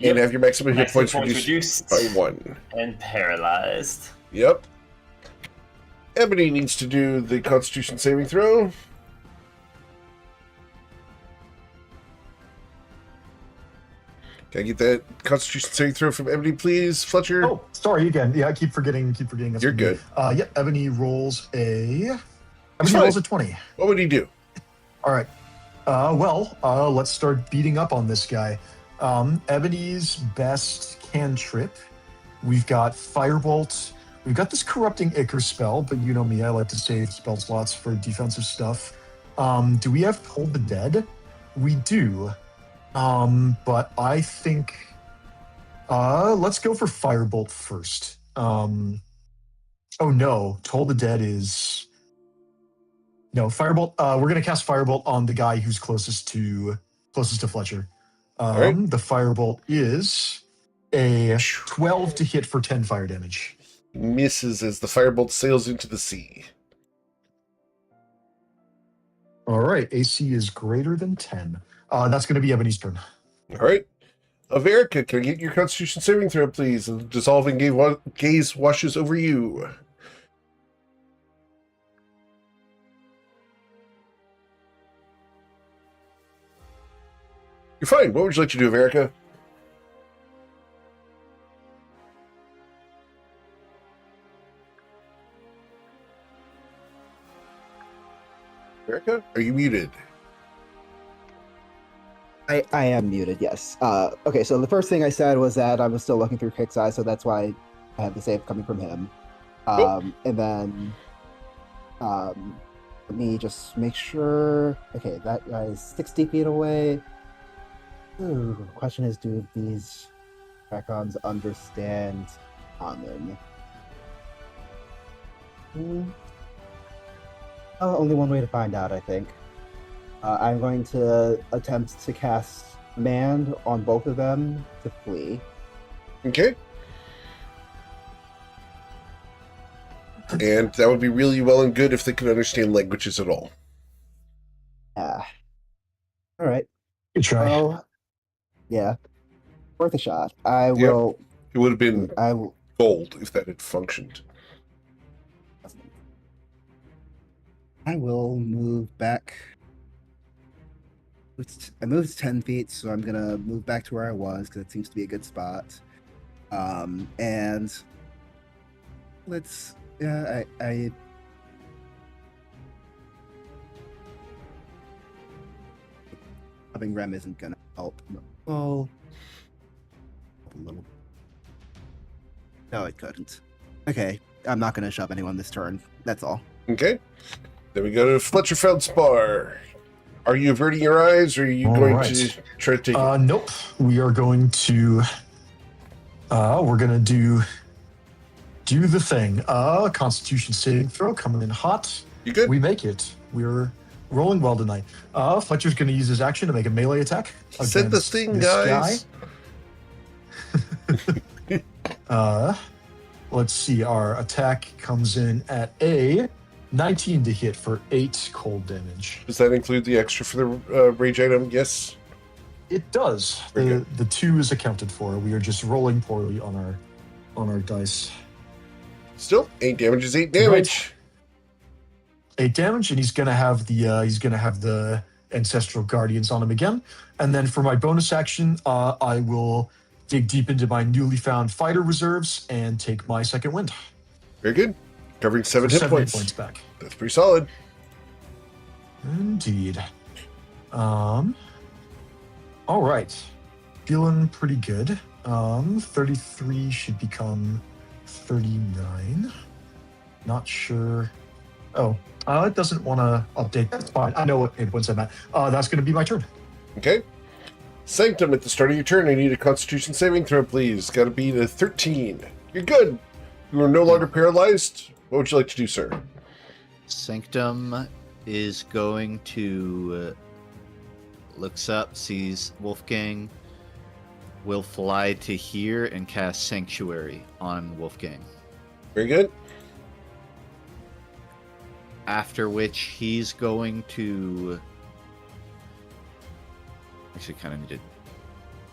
And have your maximum hit points reduced by 1. And paralyzed. Yep. Ebony needs to do the Constitution saving throw. Can I get that Constitution saving throw from Ebony, please, Fletcher? Oh, sorry again. Yeah, I keep forgetting. That's You're good. Yep. Ebony rolls a 20. What would he do? All right. Let's start beating up on this guy. Ebony's best cantrip. We've got Firebolt. We've got this Corrupting Ichor spell, but you know me, I like to save spell slots for defensive stuff. Do we have Toll the Dead? We do. But I think let's go for Firebolt first. Oh no, Toll the Dead is no Firebolt. We're gonna cast Firebolt on the guy who's closest to Fletcher. Right. The Firebolt is a 12 to hit for 10 fire damage. Misses as the firebolt sails into the sea. All right, AC is greater than 10. That's going to be Ebony's turn. All right. Averica, can I get your Constitution saving throw, please? The dissolving gaze washes over you. You're fine. What would you like to do, Averica? Averica, are you muted? I am muted, yes. Okay, so the first thing I said was that I was still looking through Kick's eyes, so that's why I had the save coming from him. And then let me just make sure. Okay, that guy is 60 feet away. Ooh, the question is, do these Dracons understand common? Only one way to find out, I think. I'm going to attempt to cast Command on both of them to flee. Okay. And that would be really well and good if they could understand languages at all. Yeah. All right. Good try. Well, yeah. Worth a shot. I will. It would have been I will. gold if that had functioned. I will move back. I moved 10 feet, so I'm gonna move back to where I was because it seems to be a good spot. And let's. Yeah, I having Rem isn't gonna help. Well, a little. No, it couldn't. Okay, I'm not gonna shove anyone this turn. That's all. Okay. Then we go to Fletcher Feldspar. Are you averting your eyes, or are you All going right. to try to take it? Nope. We are going to. We're gonna do the thing. Constitution saving throw coming in hot. You good? We make it. We're rolling well tonight. Fletcher's gonna use his action to make a melee attack. Set the against thing, this guys. guy. Let's see. Our attack comes in at a 19 to hit for 8 cold damage. Does that include the extra for the rage item? Yes. It does. Very good. The 2 is accounted for. We are just rolling poorly on our dice. Still, 8 damage is 8 damage. 8 damage, and he's gonna have the Ancestral Guardians on him again. And then for my bonus action, I will dig deep into my newly found fighter reserves and take my second wind. Very good. Covering 7 So hit 7 points. hit points back. That's pretty solid. Indeed. All right. Feeling pretty good. 33 should become 39. Not sure. Oh, it doesn't want to update. That's fine. I know what hit points I'm at. That's going to be my turn. Okay. Sanctum, at the start of your turn, I need a Constitution saving throw, please. Got to beat a 13. You're good. You are no longer paralyzed. What would you like to do, sir? Sanctum is going to looks up, sees Wolfgang, will fly to here and cast Sanctuary on Wolfgang. Very good. After which he's going to actually kind of need to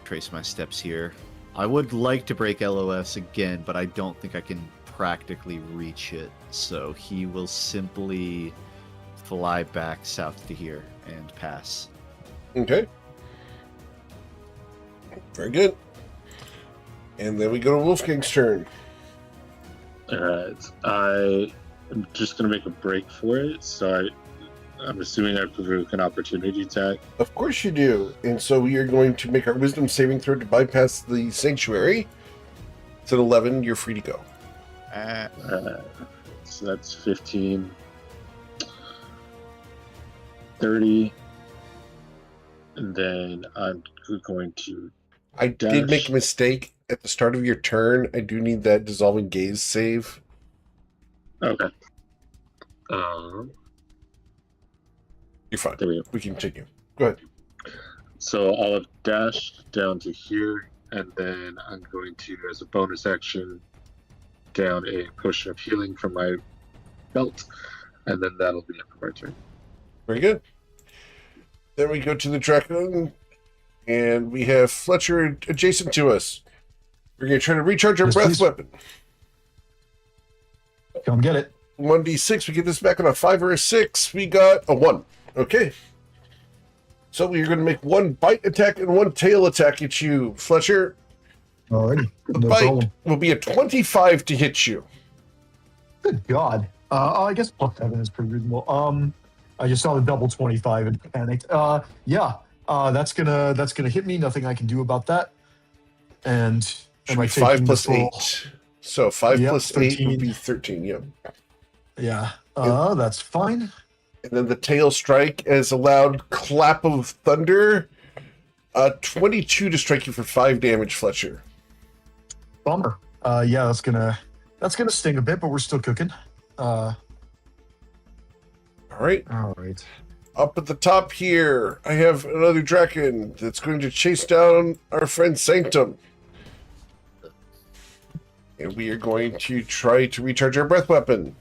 trace my steps here. I would like to break LOS again, but I don't think I can practically reach it. So he will simply fly back south to here and pass. Okay. Very good. And then we go to Wolfgang's turn. Alright. I am just going to make a break for it. So I'm assuming I provoke an opportunity attack. Of course you do. And so we are going to make our wisdom saving throw to bypass the sanctuary. It's at 11. You're free to go. So that's 15. 30. And then I'm going to I did make a mistake at the start of your turn. I do need that dissolving gaze save. Okay. You're fine. There we go. We can continue. Go ahead. So I'll have dashed down to here, and then I'm going to, as a bonus action, down a potion of healing from my belt, and then that'll be it for my turn. Very good. Then we go to the Dragon, and we have Fletcher adjacent to us. We're going to try to recharge our Yes, breath please. weapon. Come get it. 1d6. We get this back on a 5 or a 6. We got a 1. Okay. So we are going to make one bite attack and one tail attack at you, Fletcher. Alrighty. The No bite problem. will be a 25 to hit you. Good God. I guess plus 7 is pretty reasonable. I just saw the double 25 and panicked. Yeah. That's gonna hit me. Nothing I can do about that. And Should am I be 5 taking the plus full- 8. So 5 Yep, plus 8 would 13. be 13, yeah. Yeah. That's fine. And then the tail strike as a loud clap of thunder. 22 to strike you for 5 damage, Fletcher. Bummer. Yeah, that's gonna sting a bit, but we're still cooking. All right. All right. Up at the top here, I have another Draken that's going to chase down our friend Sanctum. And we are going to try to recharge our breath weapon.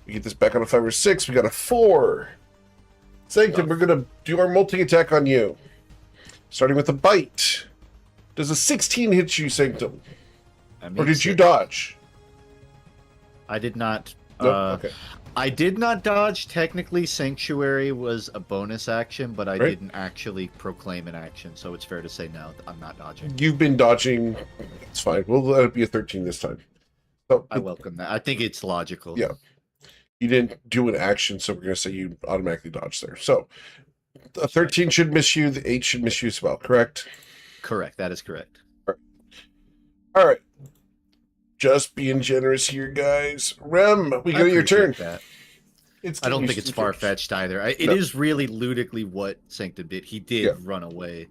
We get this back on a 5 or 6. We got a 4. Sanctum, we're going to do our multi-attack on you. Starting with a bite. Does a 16 hit you, Sanctum? Or did you dodge? I did not. Nope. Okay. I did not dodge. Technically, Sanctuary was a bonus action, but I Right. didn't actually proclaim an action, so it's fair to say no, I'm not dodging. You've been dodging. It's fine. We'll let it be a 13 this time. So I welcome that. I think it's logical. Yeah. You didn't do an action, so we're going to say you automatically dodge there. So the 13 should miss you. The 8 should miss you as well, correct? Correct. That is correct. All right. Just being generous here, guys. Rem, we I go to your turn. appreciate that. It's I don't getting think used it's to the far fetched either. It No. is really ludically what Sanctum did. He did Yeah. run away.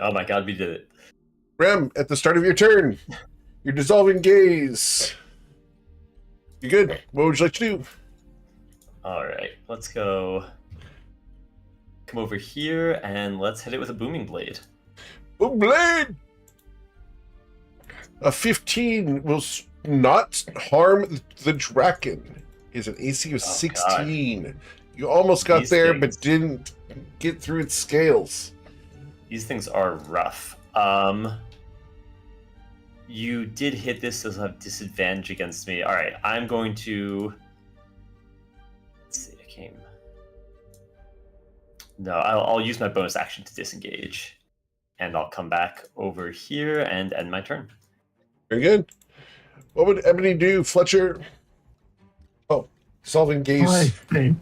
Oh my god, we did it. Rem, at the start of your turn, your dissolving gaze. You're good. What would you like to do? Alright, let's go. Come over here and let's hit it with a booming blade. Oh, blade! A 15 will not harm the Draken. Is an AC of Oh, 16. You almost got These there, things. but didn't get through its scales. These things are rough. You did hit this, so you'll have disadvantage against me. Alright, I'm going to... Let's see, I came... No, I'll use my bonus action to disengage, and I'll come back over here and end my turn. Very good. What would Ebony do, Fletcher? Oh, solving gaze. I think.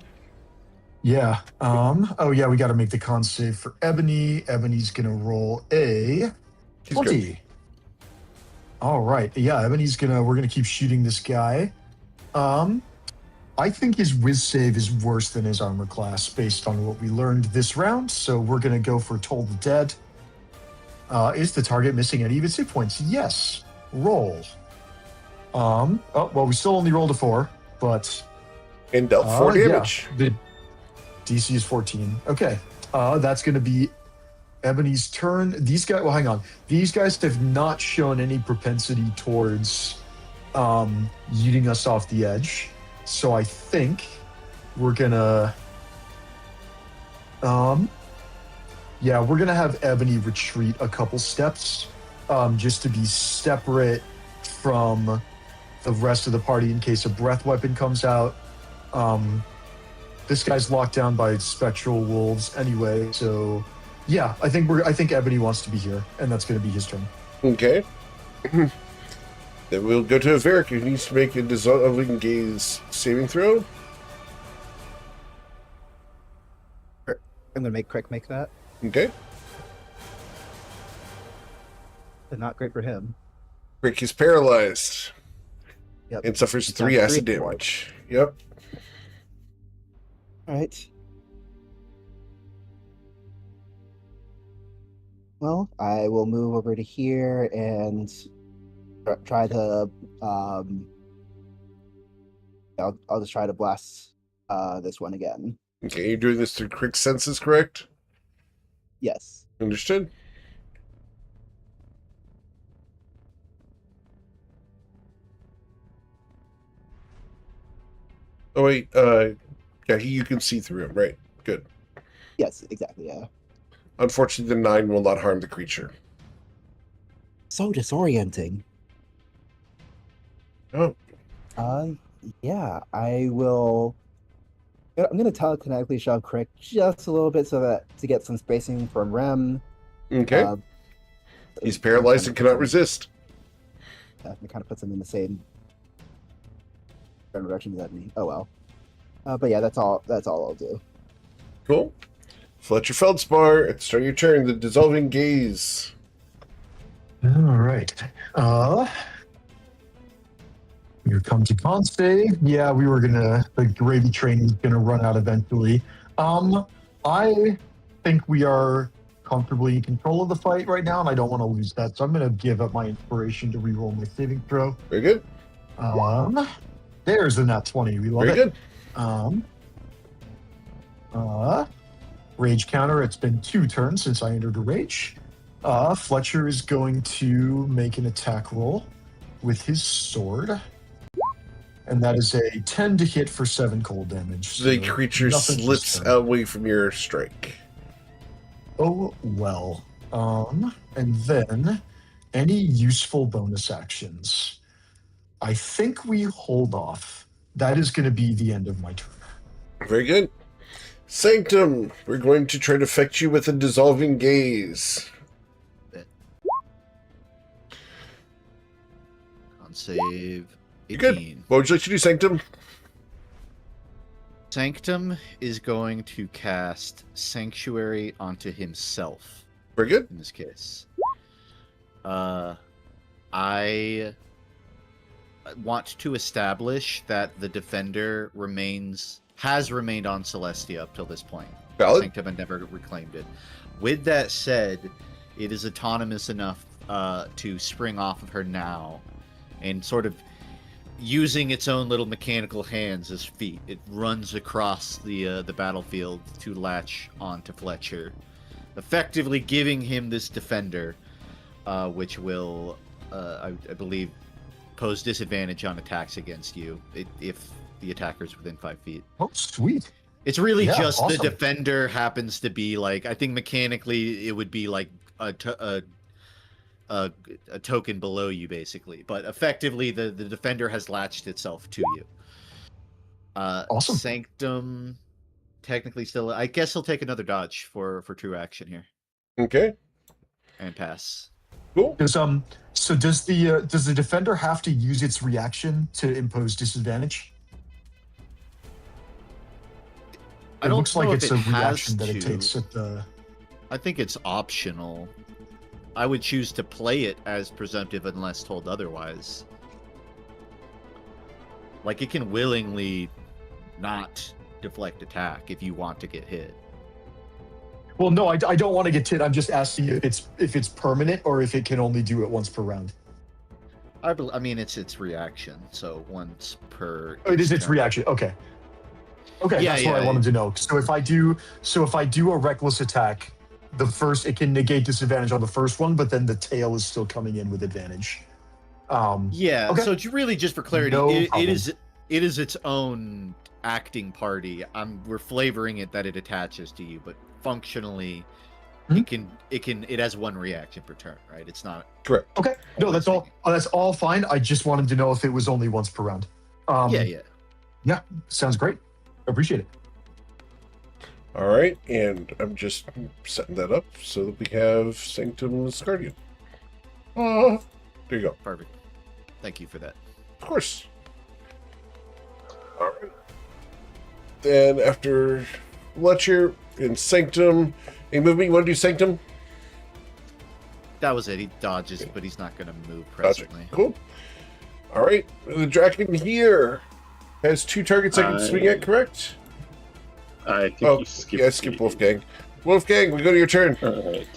Yeah. Oh yeah, we got to make the con save for Ebony. Ebony's gonna roll a He's 20. good. All right. Yeah, we're gonna keep shooting this guy. I think his whiz save is worse than his armor class based on what we learned this round. So we're gonna go for Toll the Dead. Is the target missing any of its hit points? Yes. Roll. Oh well, we still only rolled a 4, but And dealt 4 damage. Yeah, the DC is 14. Okay. That's going to be Ebony's turn. These guys, well, hang on. These guys have not shown any propensity towards yeeting us off the edge. So I think we're going to... yeah, we're going to have Ebony retreat a couple steps just to be separate from the rest of the party in case a breath weapon comes out. This guy's locked down by spectral wolves anyway, so yeah, I think Ebony wants to be here, and that's going to be his turn. Okay. Then we'll go to Averic, who needs to make a dissolving gaze saving throw. I'm gonna make Crick make that, Okay. but not great for him. Rick is paralyzed Yep. and suffers He's 3 down acid 3 damage. Yep. All right. Well, I will move over to here and try to. I'll just try to blast this one again. Okay, you're doing this through quick senses, correct? Yes. Understood. Oh wait, yeah, you can see through him, right? Good. Yes. Exactly. Yeah. Unfortunately, the 9 will not harm the creature. So disorienting. Oh, Yeah. I will. I'm gonna telekinetically shove Crick just a little bit so that to get some spacing from Rem. okay. He's paralyzed and cannot resist. It kind of puts him in the same direction as me. Oh well. But yeah, that's all. That's all I'll do. Cool. Fletcher Feldspar, at the start of your turn, the dissolving gaze. All right. Here comes a con save. Yeah, the gravy train is gonna run out eventually. I think we are comfortably in control of the fight right now, and I don't want to lose that, so I'm gonna give up my inspiration to reroll my saving throw. Very good. There's a nat 20. We love Very it. good. Rage counter. It's been 2 turns since I entered a rage. Fletcher is going to make an attack roll with his sword. And that is a 10 to hit for 7 cold damage. The so creature nothing this slips turn. away from your strike. Oh, well. And then any useful bonus actions. I think we hold off. That is going to be the end of my turn. Very good. Sanctum, we're going to try to affect you with a dissolving gaze. On save You good? 18. What would you like to do, Sanctum? Sanctum is going to cast Sanctuary onto himself Very good. in this case. I want to establish that the defender has remained on Celestia up till this point. Valid. Sanctum had never reclaimed it. With that said, it is autonomous enough to spring off of her now and sort of using its own little mechanical hands as feet. It runs across the battlefield to latch onto Fletcher, effectively giving him this defender, which will, I believe, pose disadvantage on attacks against you if the attacker's within 5 feet. Oh, sweet. It's really Yeah, just awesome. the defender happens to be like, I think mechanically it would be like a token below you, basically. But effectively, the defender has latched itself to you. Awesome. Sanctum technically still. I guess he'll take another dodge for true action here Okay, and pass. cool. So does the defender have to use its reaction to impose disadvantage? I It don't looks know like if it's it a has reaction that it to. takes at the. I think it's optional. I would choose to play it as presumptive unless told otherwise. Like, it can willingly not deflect attack if you want to get hit. Well, no, I don't want to get hit. I'm just asking if it's permanent or if it can only do it once per round. I mean, it's its reaction, so once per. Oh, it is its turn. reaction. Okay. Okay, Yeah, that's what I wanted to know. So if I do a reckless attack, the first it can negate disadvantage on the first one, but then the tail is still coming in with advantage. Yeah. Okay. So it's really just for clarity, No it problem. is its own acting party. We're flavoring it that it attaches to you, but functionally, it has one reaction per turn, right? It's not. Correct. Okay. No, that's all. That's all fine. I just wanted to know if it was only once per round. Yeah. Sounds great. Appreciate it. All right, and I'm just setting that up so that we have Sanctum's Guardian. There you go. Perfect. Thank you for that. Of course. All right. Then after Fletcher in Sanctum, any movement you want to do Sanctum? That was it. He dodges, but he's not going to move Gotcha. presently. Cool. All right, the Draken here has 2 targets I can swing at, correct? I think Oh, you skipped. yeah, skip Wolfgang. Wolfgang, we go to your turn. Alright.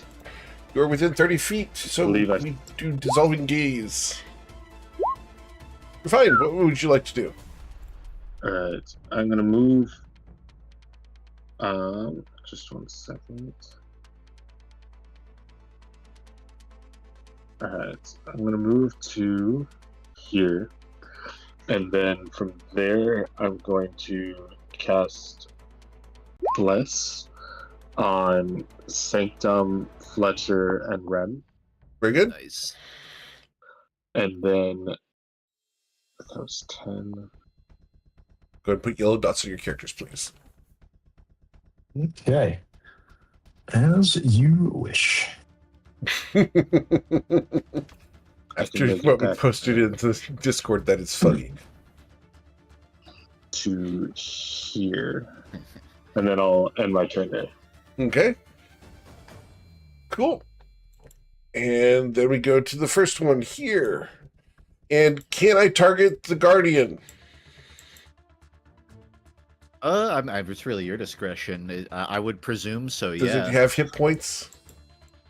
You're within 30 feet, so Believe I- we do Dissolving Gaze. Fine, what would you like to do? Alright. I'm gonna move. Just 1 second. Alright. I'm gonna move to here. And then from there, I'm going to cast Bless on Sanctum, Fletcher, and Rem. Very good. Nice. And then that was 10. Go ahead and put yellow dots on your characters, please. Okay. As you wish. After make what we that- posted in the Discord, that is funny. To here. And then I'll end my turn there. Okay. Cool. And then we go to the first one here. And can I target the Guardian? It's really your discretion. I would presume so. Does Yeah. it have hit points?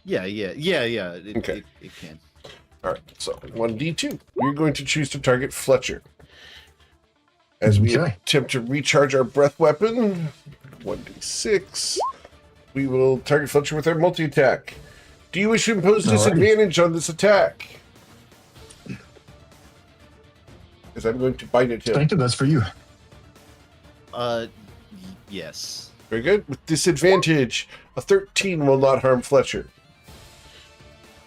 Yeah. Okay. It can. All right, so 1d2. We're going to choose to target Fletcher. As we Okay. attempt to recharge our breath weapon, 1d6, we will target Fletcher with our multi-attack. Do you wish to impose Alrighty. disadvantage on this attack? Because I'm going to bite at him. Sanctum, that's for you. Yes. Very good. With disadvantage, a 13 will not harm Fletcher.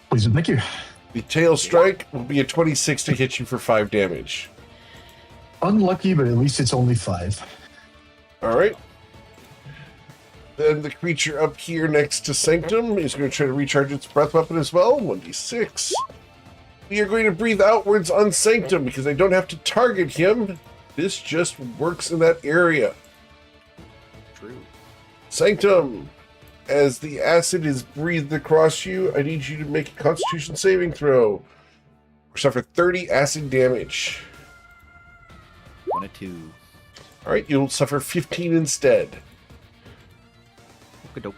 Please and thank you. The tail strike will be a 26 to hit you for 5 damage. Unlucky, but at least it's only 5. All right. Then the creature up here next to Sanctum is going to try to recharge its breath weapon as well. 1d6. We are going to breathe outwards on Sanctum because I don't have to target him. This just works in that area. True. Sanctum, as the acid is breathed across you, I need you to make a Constitution saving throw. Or suffer 30 acid damage. 1 or 2. All right, you'll suffer 15 instead. Okey-doke.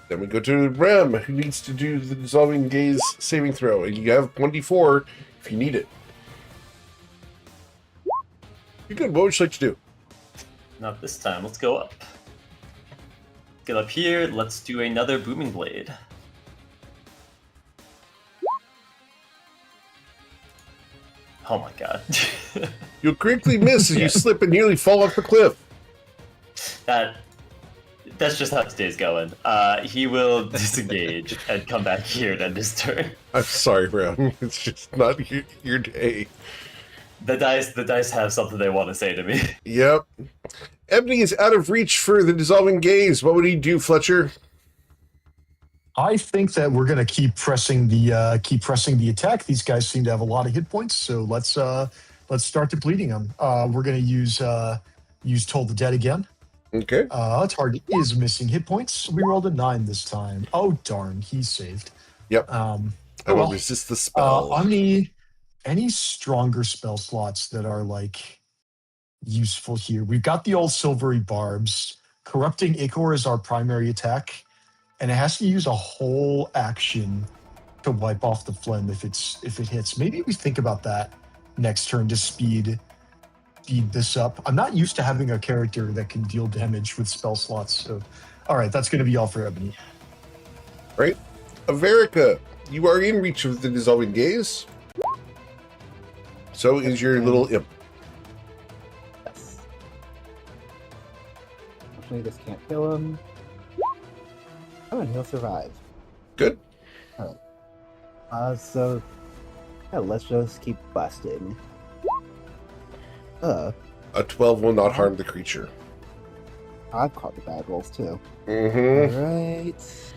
Then we go to Rem, who needs to do the Dissolving Gaze saving throw. And you have 1d4 if you need it. You're good. What would you like to do? Not this time. Let's go up. Get up here. Let's do another Booming Blade. Oh my god. You'll critically miss as you slip and nearly fall off the cliff. That's just how today's going. He will disengage and come back here and end his turn. I'm sorry, Rem. It's just not your day. The dice have something they want to say to me. Yep. Ebony is out of reach for the dissolving gaze. What would he do, Fletcher? I think that we're going to keep pressing the attack. These guys seem to have a lot of hit points, so let's start depleting them. We're going to use Toll the Dead again. Okay. Target is missing hit points. We rolled a 9 this time. Oh darn, he's saved. Yep. I will resist the spell. Any stronger spell slots that are like useful here? We've got the old silvery barbs. Corrupting Ichor is our primary attack, and it has to use a whole action to wipe off the phlegm if it hits. Maybe we think about that next turn to speed this up. I'm not used to having a character that can deal damage with spell slots. So, all right, that's going to be all for Ebony. Right. Averica, you are in reach of the dissolving gaze. So is your little imp. Yes. Unfortunately, this can't kill him. Oh, and he'll survive. Good. So yeah, let's just keep busting. A 12 will not harm the creature. I've caught the bad rolls too. Mm-hmm. Alright.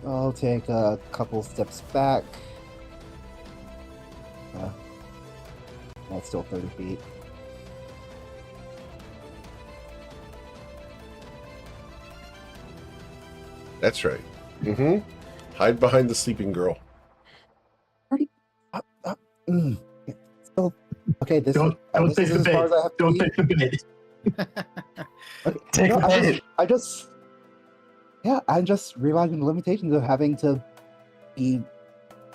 I'll take a couple steps back. That's still 30 feet. That's right. Mm-hmm. Hide behind the sleeping girl. Still, okay, this Don't this take is the as far bait. as I have to Don't be. take the bait. Okay, Take no, the bait. I'm just realizing the limitations of having to be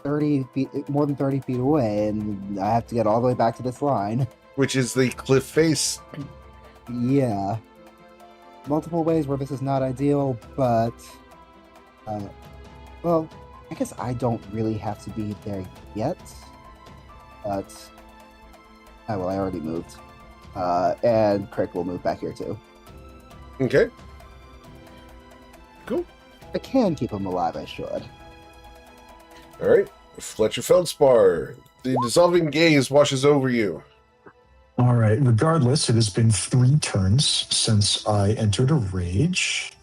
30 feet, more than 30 feet away, and I have to get all the way back to this line. Which is the cliff face. Yeah. Multiple ways where this is not ideal, but well, I guess I don't really have to be there yet. But I already moved. And Crick will move back here too. Okay. Cool. I can keep him alive, I should. All right. Fletcher Feldspar. The dissolving gaze washes over you. All right. Regardless, it has been 3 turns since I entered a rage.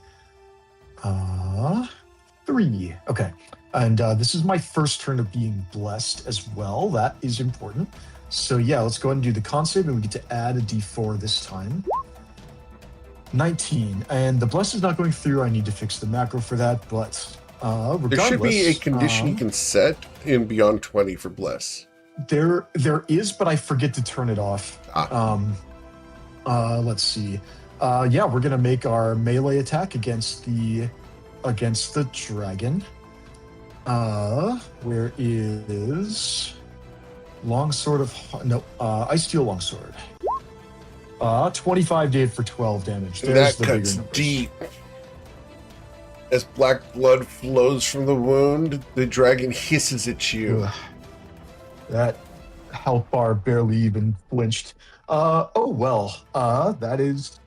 3. Okay. And this is my first turn of being blessed as well. That is important. So yeah, let's go ahead and do the con save, and we get to add a d4 this time. 19. And the bless is not going through. I need to fix the macro for that, but regardless... There should be a condition you can set in Beyond 20 for bless. There is, but I forget to turn it off. Let's see. Yeah, we're gonna make our melee attack against the dragon. Where is longsword of no? Ice steel longsword. 25 did for 12 damage. There's That cuts deep. As black blood flows from the wound, the dragon hisses at you. Ugh. That health bar barely even flinched. That is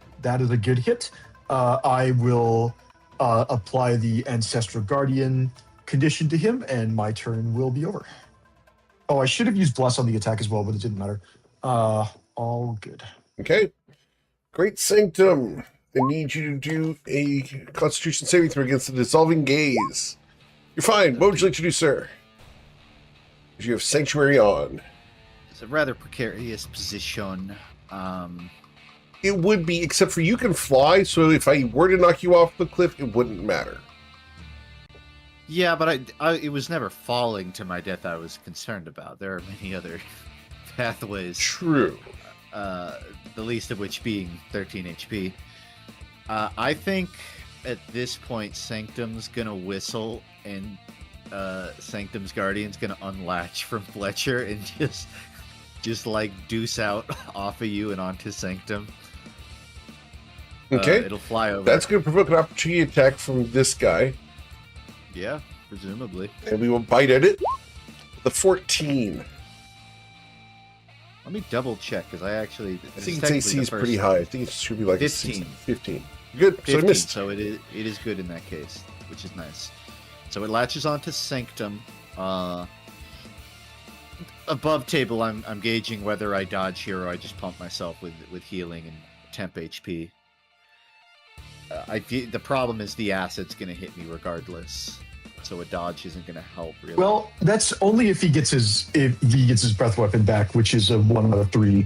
a good hit. I will apply the Ancestral Guardian condition to him, and my turn will be over. Oh, I should have used Bless on the attack as well, but it didn't matter. All good. Okay. Great Sanctum. I need you to do a Constitution saving throw against the dissolving gaze. You're fine. What would you like to do, sir? You have Sanctuary on. It's a rather precarious position. It would be, except for you can fly, so if I were to knock you off the cliff, it wouldn't matter. Yeah, but it was never falling to my death I was concerned about. There are many other pathways. True. The least of which being 13 HP. I think at this point Sanctum's gonna whistle and Sanctum's Guardian's gonna unlatch from Fletcher and just like deuce out off of you and onto Sanctum. Okay. It'll fly over. That's going to provoke an opportunity attack from this guy. Yeah, presumably. And we will bite at it. The 14. Let me double check because I think its AC is pretty high. I think it should be like 15. 15. Good. 15, so I missed. so it is good in that case, which is nice. So it latches onto Sanctum. above table, I'm gauging whether I dodge here or I just pump myself with healing and temp HP. The problem is the acid's going to hit me regardless, so a dodge isn't going to help really. Well, that's only if he gets his breath weapon back, which is a 1 out of 3.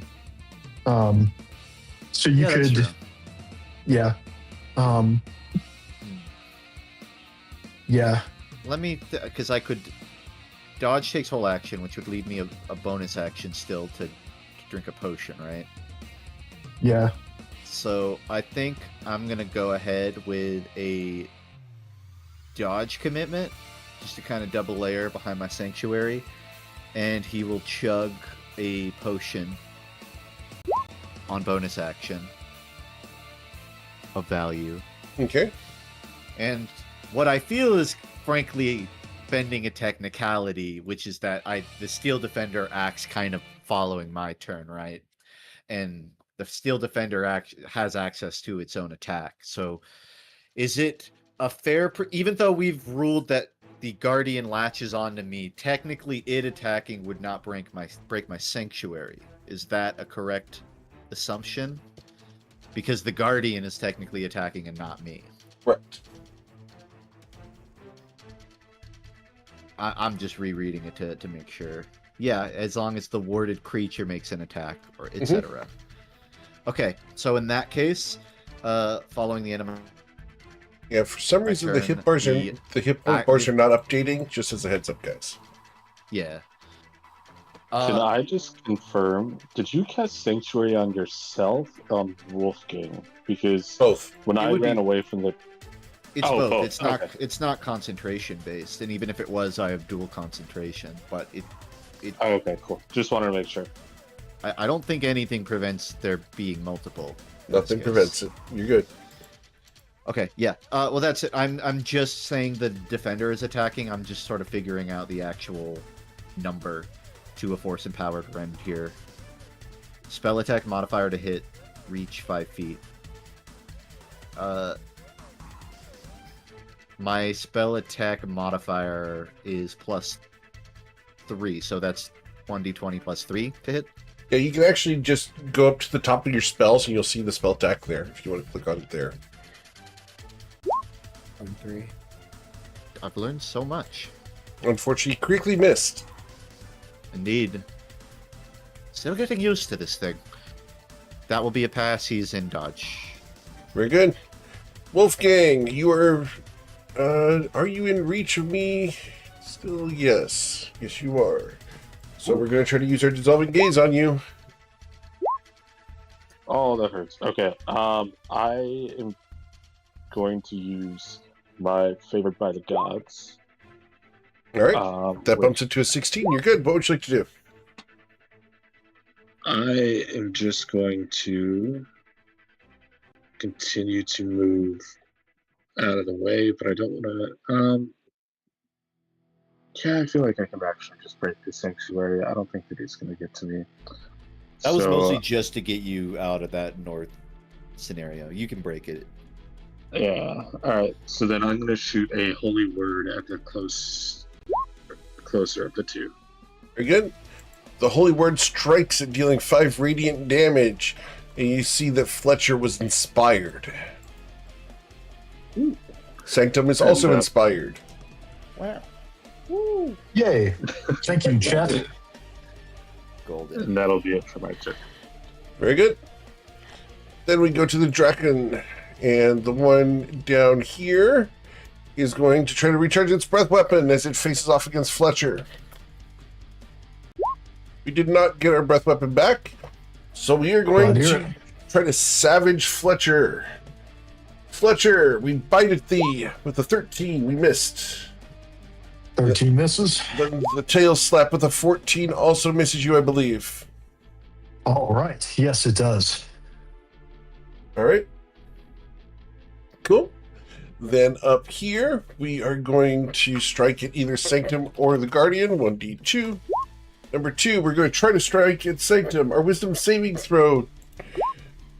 So you that's true. could, yeah, yeah. Let me, because I could dodge takes whole action, which would leave me a bonus action still to drink a potion, right? Yeah. So I think I'm gonna go ahead with a dodge commitment, just to kind of double layer behind my sanctuary, and he will chug a potion on bonus action of value. Okay. And what I feel is, frankly, bending a technicality, which is that the Steel Defender acts kind of following my turn, right? And the Steel Defender has access to its own attack. So is it a fair... even though we've ruled that the Guardian latches onto me, technically it attacking would not break my Sanctuary. Is that a correct assumption? Because the Guardian is technically attacking and not me. Correct. I'm just rereading it to make sure. Yeah, as long as the warded creature makes an attack, or etc. Okay, so in that case, following the enemy... Yeah, for some reason the hit bars are not updating, just as a heads up, guys. Yeah. Can I just confirm, did you cast Sanctuary on yourself, Wolfgang? Because both. When I ran away from the... It's both. It's not. Okay. It's not concentration based, and even if it was, I have dual concentration. But it. Oh, okay, cool. Just wanted to make sure. I don't think anything prevents there being multiple. Nothing prevents it. You're good. Okay. Yeah. Well, that's it. I'm just saying the defender is attacking. I'm just sort of figuring out the actual number to a force empowered rend here. Spell attack modifier to hit, reach 5 feet. My spell attack modifier is +3, so that's 1d20 +3 to hit. Yeah, you can actually just go up to the top of your spells and you'll see the spell attack there, if you want to click on it there. 3. I've learned so much. Unfortunately, quickly missed. Indeed. Still getting used to this thing. That will be a pass. He's in dodge. Very good. Wolfgang, you are you in reach of me? Still, yes. Yes, you are. So we're going to try to use our Dissolving Gaze on you. Oh, that hurts. Okay. I am going to use my Favored by the Gods. All right. That bumps it to a 16. You're good. What would you like to do? I am just going to continue to move out of the way, but I don't want to. Yeah, I feel like I can actually just break the Sanctuary. I don't think that he's going to get to me. That was mostly just to get you out of that north scenario. You can break it. Yeah. All right. So then I'm going to shoot a Holy Word at the closer of the two. Very good. The Holy Word strikes it, dealing 5 radiant damage, and you see that Fletcher was inspired. Ooh. Sanctum is also inspired. Wow. Woo! Yay. Thank you, chat. Golden. And that'll be it for my turn. Very good. Then we go to the Draken, and the one down here is going to try to recharge its breath weapon as it faces off against Fletcher. We did not get our breath weapon back, so we are going to try to savage Fletcher. Fletcher, we bite at thee with a 13. We missed. 13 misses. The tail slap with a 14 also misses you, I believe. All right. Yes, it does. All right. Cool. Then up here, we are going to strike at either Sanctum or the Guardian, 1d2. Number 2, we're going to try to strike at Sanctum. Our Wisdom saving throw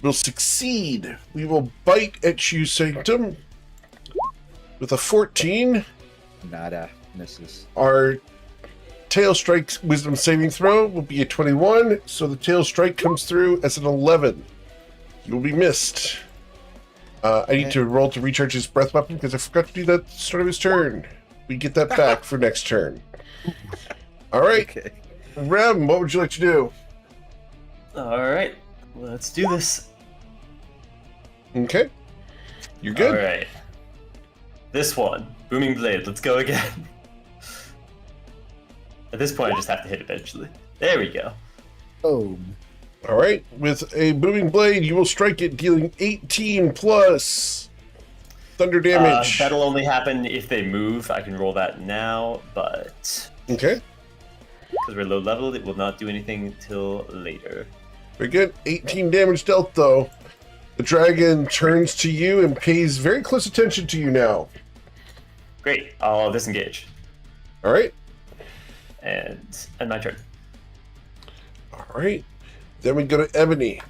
will succeed. We will bite at you, Sanctum, with a 14. Nada. Misses. Our tail strike wisdom saving throw will be a 21, so the tail strike comes through as an 11. You will be missed. I need to roll to recharge his breath weapon because I forgot to do that at the start of his turn. We get that back for next turn. All right. Okay. Rem, what would you like to do? All right, let's do this. Okay. You're good. All right. This one, Booming Blade. Let's go again. At this point, I just have to hit eventually. There we go. Boom. All right. With a booming blade, you will strike it, dealing 18 plus thunder damage. That'll only happen if they move. I can roll that now, but Okay. because we're low leveled, it will not do anything until later. Very good. 18 damage dealt, though. The dragon turns to you and pays very close attention to you now. Great. I'll disengage. All right. And end my turn. All right. Then we go to Ebony.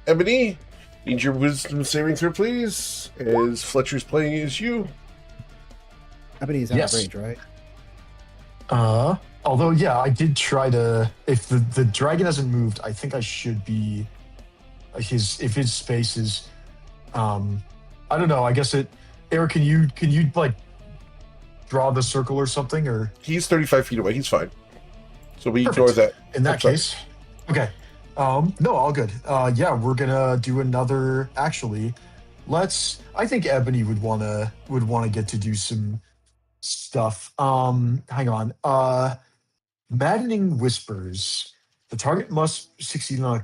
Ebony, need your wisdom saving throw, please, as Fletcher's playing as you. Ebony's out Yes. of range, right? Although, yeah, I did try to. If the dragon hasn't moved, I think I should be. If his space is, I don't know. I guess it. Eric, can you like draw the circle or something? Or He's 35 feet away. He's fine. So we Perfect. ignore that. in that I'm sorry. case, okay. No, all good. Yeah, we're gonna do another. Actually, I think Ebony would wanna get to do some stuff. Hang on. Maddening Whispers. The target must succeed on a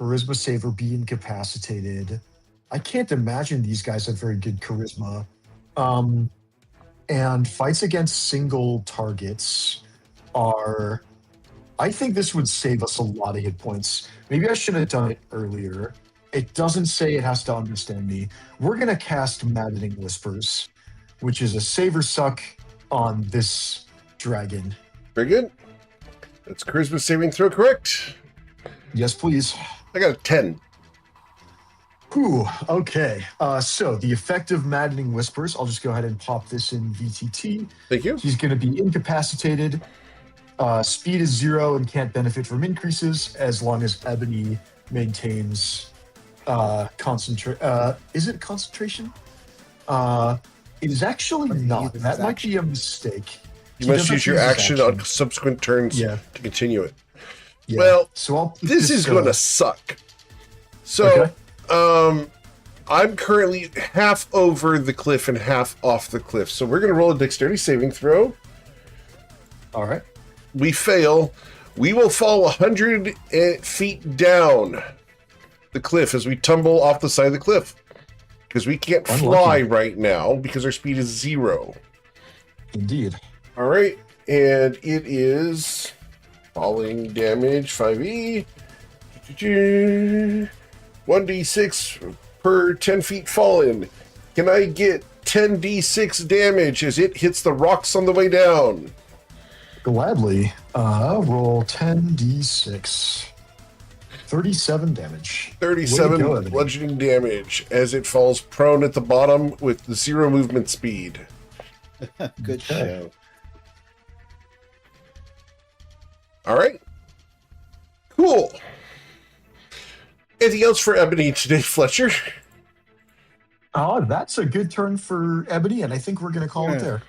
charisma save or be incapacitated. I can't imagine these guys have very good charisma. And fights against single targets are. I think this would save us a lot of hit points. Maybe I should have done it earlier. It doesn't say it has to understand me. We're going to cast Maddening Whispers, which is a save or suck on this dragon. Very good. That's charisma saving throw, correct? Yes, please. I got a 10. Whew, okay. So the effect of Maddening Whispers, I'll just go ahead and pop this in VTT. Thank you. He's going to be incapacitated. Speed is 0 and can't benefit from increases as long as Ebony maintains concentration. Is it concentration? It is actually Or he not. uses That his might action. be a mistake. You He must doesn't use your his action on subsequent turns Yeah. to continue it. Yeah. Well, so I'll put This is going to suck. So, I'm currently half over the cliff and half off the cliff. So we're going to roll a dexterity saving throw. All right. We fail. We will fall 100 feet down the cliff as we tumble off the side of the cliff. Because we can't fly Unlucky. right now because our speed is 0. Indeed. All right. And it is falling damage 5e. 1d6 per 10 feet fallen. Can I get 10d6 damage as it hits the rocks on the way down? Gladly. Roll 10d6. 37 damage. Way to 37 go, Ebony. bludgeoning damage as it falls prone at the bottom with 0 movement speed. Good show. All right. Cool. Anything else for Ebony today, Fletcher? Oh, that's a good turn for Ebony, and I think we're going to call it Yeah. there.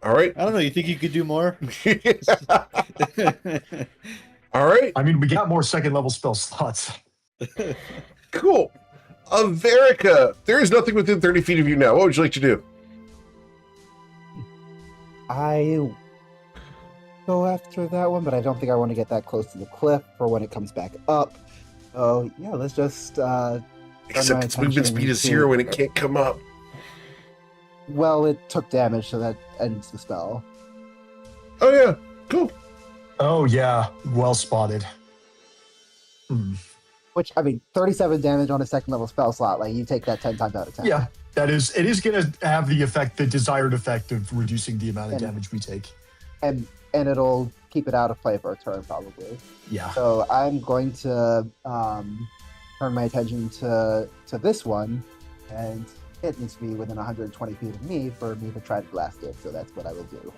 All right. I don't know. You think you could do more? All right. I mean, we got more second level spell slots. Cool. Averica, there is nothing within 30 feet of you now. What would you like to do? I go after that one, but I don't think I want to get that close to the cliff for when it comes back up. So yeah, let's just. Except its movement attention speed is to- 0 and it can't come up. Well, it took damage, so that ends the spell. Oh, yeah. Cool. Oh, yeah. Well spotted. Which, I mean, 37 damage on a second level spell slot. Like, you take that 10 times out of 10. Yeah, it is going to have the desired effect of reducing the amount of And- damage we take. And it'll keep it out of play for a turn, probably. Yeah. So I'm going to turn my attention to this one, and it needs to be within 120 feet of me for me to try to blast it. So that's what I will do.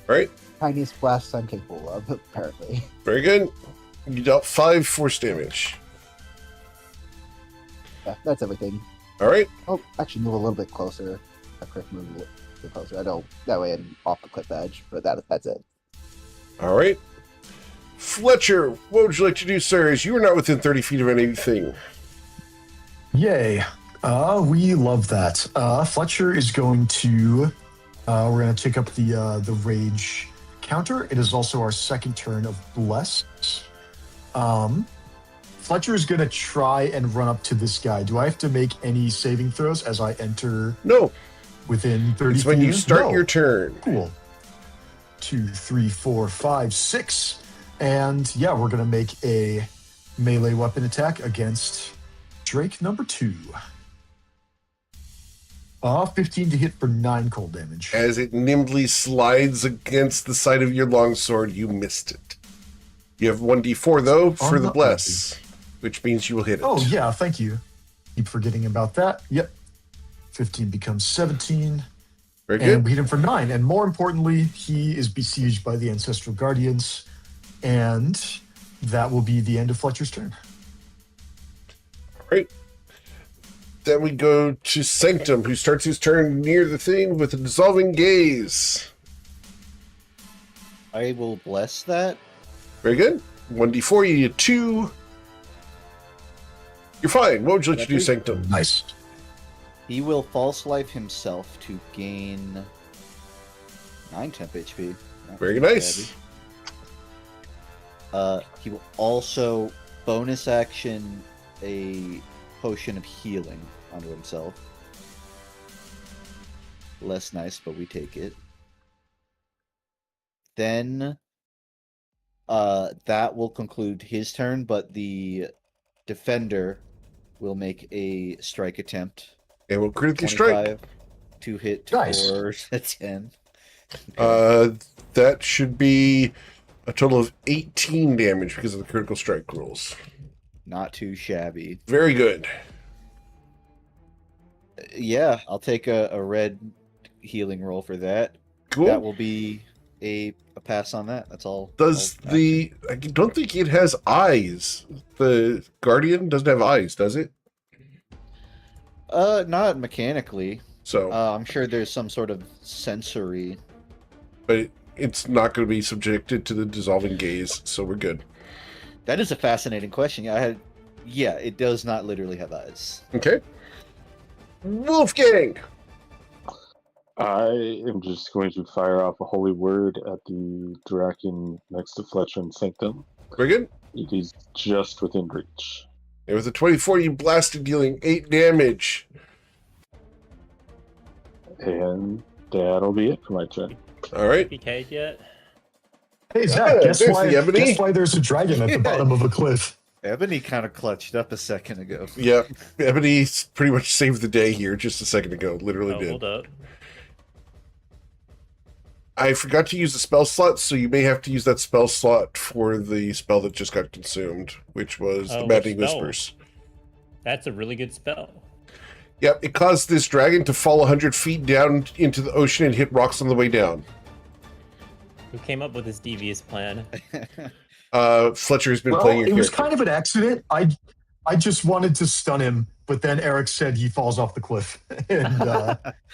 All right. Tiniest blasts I'm capable of, apparently. Very good. You dealt 5 force damage. Yeah, that's everything. All right. Oh, actually move a little bit closer. A quick move a little bit closer. I don't. That way I'm off the cliff edge, but that's it. All right. Fletcher, what would you like to do, sir? As you are not within 30 feet of anything. Yay. We love that. Fletcher is going to... we're going to take up the rage counter. It is also our second turn of Bless. Fletcher is going to try and run up to this guy. Do I have to make any saving throws as I enter No. within 30 It's when feet? you start No. your turn. Cool. 2, 3, 4, 5, 6. And yeah, we're going to make a melee weapon attack against Drake number 2. 15 to hit for 9 cold damage. As it nimbly slides against the side of your longsword, you missed it. You have 1d4, though, for the bless, which means you will hit it. Oh, yeah, thank you. Keep forgetting about that. Yep. 15 becomes 17. Very And good. we hit him for 9. And more importantly, he is besieged by the Ancestral Guardians. And that will be the end of Fletcher's turn. All right. Then we go to Sanctum, who starts his turn near the thing with a dissolving gaze. I will bless that. Very good. 1d4, you need 2. You're fine. What would you like to do, Sanctum? Nice. He will false life himself to gain 9 temp HP. Not Very too nice. shabby. He will also bonus action a potion of healing onto himself. Less nice, but we take it. Then that will conclude his turn, but the defender will make a strike attempt. And we'll critically strike. 25 to hit Nice. for a 10. Okay. That should be a total of 18 damage because of the critical strike rules. Not too shabby. Very good. Yeah, I'll take a red healing roll for that. Cool. That will be a pass on that. That's all. Does all the... I don't think it has eyes. The Guardian doesn't have eyes, does it? not mechanically. So, I'm sure there's some sort of sensory. but it's not going to be subjected to the dissolving gaze, so we're good. That is a fascinating question. Yeah, it does not literally have eyes. Okay. Wolfgang! I am just going to fire off a holy word at the Draken next to Fletcher and Sanctum. Very good. It is just within reach. And with a 24, you blasted, dealing 8 damage. And that'll be it for my turn. All right. PK'd yet? Hey, Zach, Yeah, guess there's why, the ebony. guess why there's a dragon at the bottom of a cliff? Ebony kind of clutched up a second ago. Yeah, Ebony pretty much saved the day here just a second ago. Literally Oh, did. hold up. I forgot to use the spell slot, so you may have to use that spell slot for the spell that just got consumed, which was the Oh, Maddening which spell? Whispers. That's a really good spell. Yep, it caused this dragon to fall 100 feet down into the ocean and hit rocks on the way down. Who came up with this devious plan? Fletcher's been Well, playing your it was character. kind of an accident. I just wanted to stun him, but then Eric said he falls off the cliff, and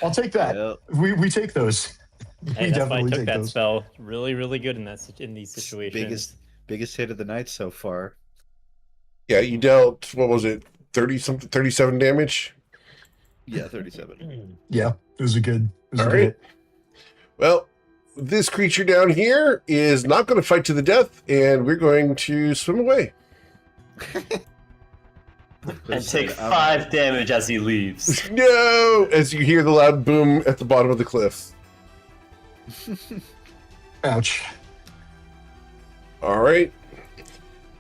I'll take that. Yep. We take those. Hey, We that's why I definitely took take that those. spell. Really, really good in in these situations. Biggest hit of the night so far. Yeah, you dealt, what was it, 37 damage? Yeah, 37. Yeah, it was a good All good right. hit. Well, this creature down here is not going to fight to the death, and we're going to swim away. And take 5 damage as he leaves. No! As you hear the loud boom at the bottom of the cliff. Ouch. All right.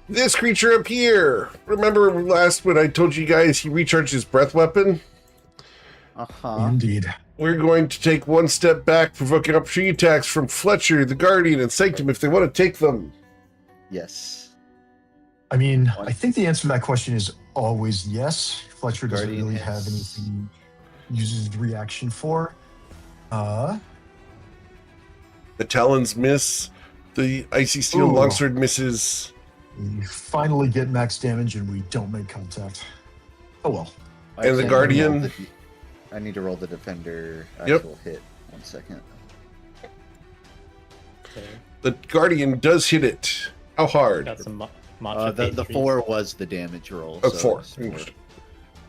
This creature up here. Remember last when I told you guys he recharged his breath weapon? Uh-huh. Indeed. We're going to take one step back, provoking opportunity attacks from Fletcher, the Guardian, and Sanctum if they want to take them. Yes. I mean, I think the answer to that question is always yes. Fletcher doesn't Guardian really has- have anything he uses reaction for. The talons miss. The icy steel Ooh. longsword misses. We finally get max damage and we don't make contact. Oh well. And the I Guardian- I need to roll the defender Yep. actual hit. 1 second. Okay. The Guardian does hit it. How hard? Got some matcha The pastries. 4 was the damage roll. Oh, so 4. it's 4.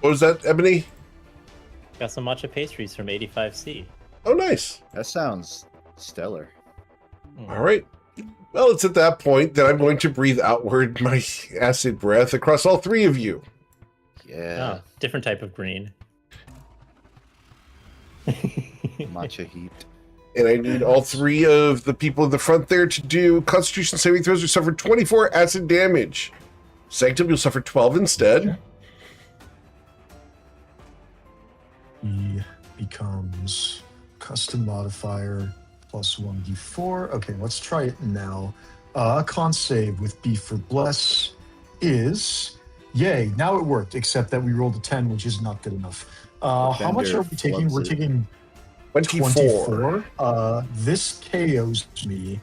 What was that, Ebony? Got some matcha pastries from 85C. Oh, nice. That sounds stellar. All right. Well, it's at that point that I'm going to breathe outward my acid breath across all 3 of you. Yeah. Oh, different type of green. Matcha heat. And I need all 3 of the people in the front there to do Constitution saving throws. You suffer 24 acid damage. Sanctum, you'll suffer 12 instead. He becomes custom modifier plus 1d4. Okay, let's try it now. Con save with B for bless is yay. Now it worked, except that we rolled a 10, which is not good enough. How much are we taking? We're flubs it. taking 24. 24. This KOs me.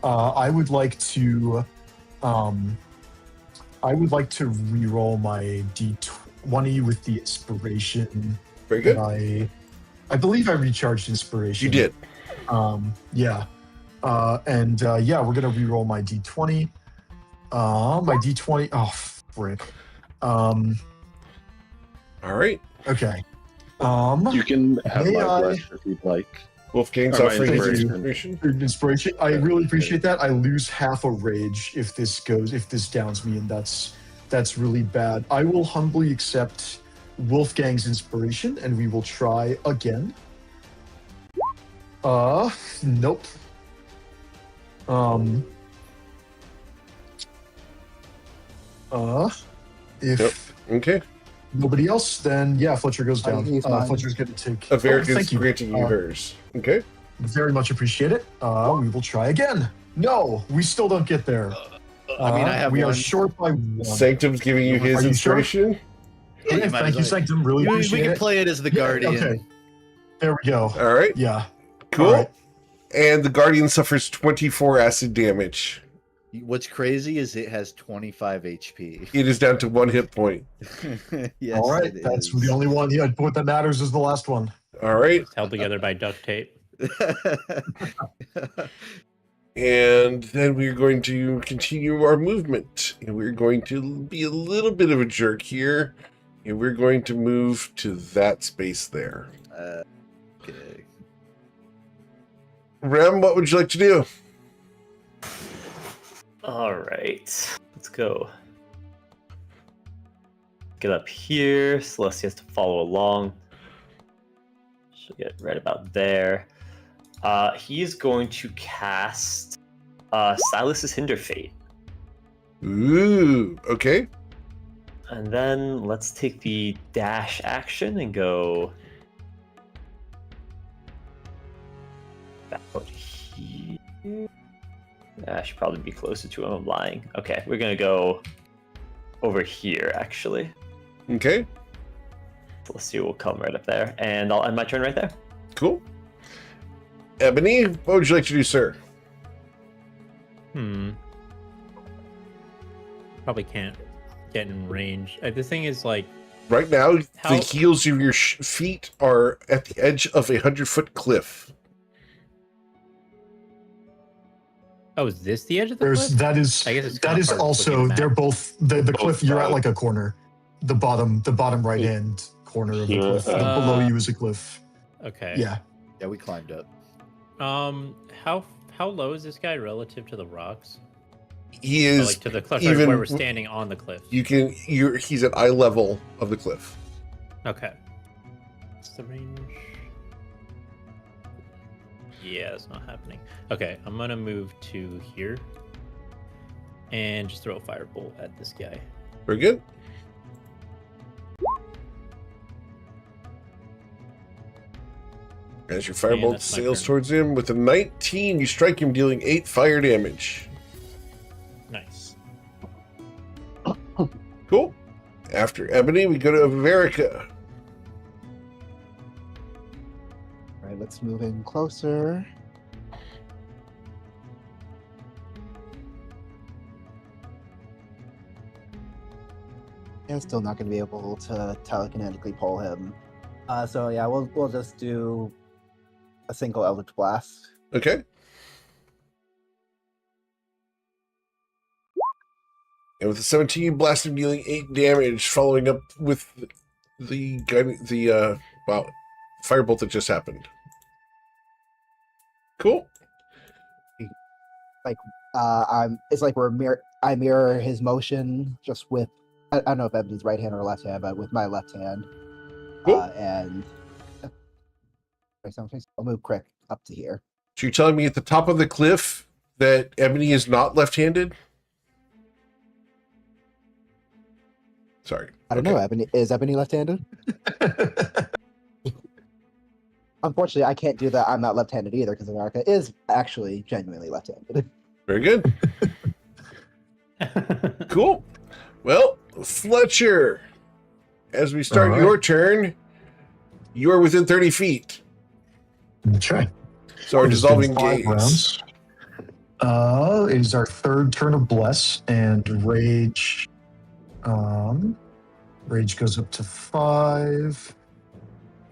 I would like to re-roll my D20 with the inspiration. Very good. I believe I recharged inspiration. You did. Yeah. Yeah, we're gonna re-roll my D20. My D20. Oh, frick. All right. Okay. You can have May my I- bless if you'd like. Wolfgang's Or my offering his inspiration. inspiration. Inspiration. I really appreciate that. I lose half a rage if this downs me, and that's really bad. I will humbly accept Wolfgang's inspiration, and we will try again. Nope. If Yep. Okay. nobody else, then yeah, Fletcher goes I down. use mine. Fletcher's going to take. Americans thank you. granting you hers. Okay. Very much appreciate it. We will try again. No, we still don't get there. I mean, I have we one. are short by 1. Sanctum's giving you his Are you sure? inspiration. Yeah, you Okay, might thank as you, well. Sanctum. Really We appreciate can it. play it as the Yeah, Guardian. okay. There we go. All right. Yeah. Cool. All right. And the Guardian suffers 24 acid damage. What's crazy is it has 25 HP. It is down to 1 hit point. Yes, All right. That's That's the only one. Yeah, what that matters is the last one. All right. It's held together by duct tape. And then we're going to continue our movement. And we're going to be a little bit of a jerk here. And we're going to move to that space there. Okay. Rem, what would you like to do? All right, let's go. Get up here. Celestia has to follow along. She'll get right about there. He's going to cast Silas's Hinder Fate. Ooh, okay. And then let's take the dash action and go about here. I should probably be closer to him. I'm lying. Okay, we're gonna go over here actually. Okay, So let's see, we'll come right up there, and I'll end my turn right there. cool. Ebony, what would you like to do, sir? Probably can't get in range. The thing is, like, Right now, the How- heels of your feet are at the edge of a 100-foot cliff. oh, is this the edge of the There's cliff? that is I guess it's that kinda is hard to look also at the they're map. both the cliff. You're at sides. like a corner. The bottom right hand corner of the Yeah. cliff. Below you is a cliff. Okay. Yeah. Yeah, we climbed up. How low is this guy relative to the rocks? He Or, is like to the cliff, even- where we're standing on the cliff. he's at eye level of the cliff. Okay. What's the range? Yeah, it's not happening. Okay, I'm gonna move to here and just throw a firebolt at this guy. Very good. As your firebolt that's my sails turn. towards him with a 19, you strike him, dealing 8 fire damage. Nice. Cool. After Ebony, we go to Verica. All right, let's move in closer. I'm still not going to be able to telekinetically pull him. So yeah, we'll just do a single Eldritch Blast. Okay. And with the 17, blasting dealing 8 damage, following up with the firebolt that just happened. Cool. It's like I mirror his motion just with I don't know if Ebony's right hand or left hand, but with my left hand. Cool. And I'll move Crick up to here. So you're telling me at the top of the cliff that Ebony is not left-handed? Sorry. I don't know. Is Ebony left-handed? Unfortunately, I can't do that. I'm not left-handed either because America is actually genuinely left-handed. Very good. Cool. Well, Fletcher, as we start your turn, you are within 30 feet. Okay. So our It's dissolving been 5 gaze. rounds. It is our 3rd turn of Bless, and Rage. Rage goes up to 5.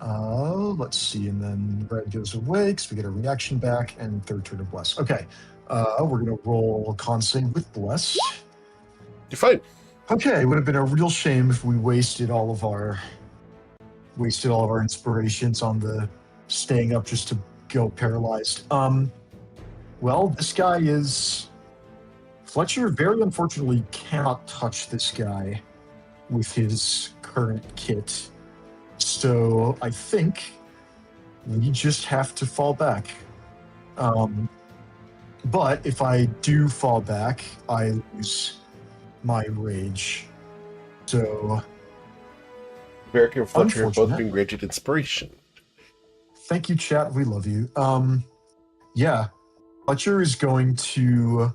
Let's see, and then Red goes away because we get a reaction back, and 3rd turn of Bless. Okay. We're gonna roll con save with Bless. You're fine. Okay, it would have been a real shame if we wasted all of our inspirations on the staying up just to go paralyzed. Well, this guy is Fletcher. Very unfortunately, cannot touch this guy with his current kit. So I think we just have to fall back. But if I do fall back, I lose my rage. So Varric and Fletcher have both Unfortunate. been granted inspiration. thank you, chat. We love you. Yeah. Fletcher is going to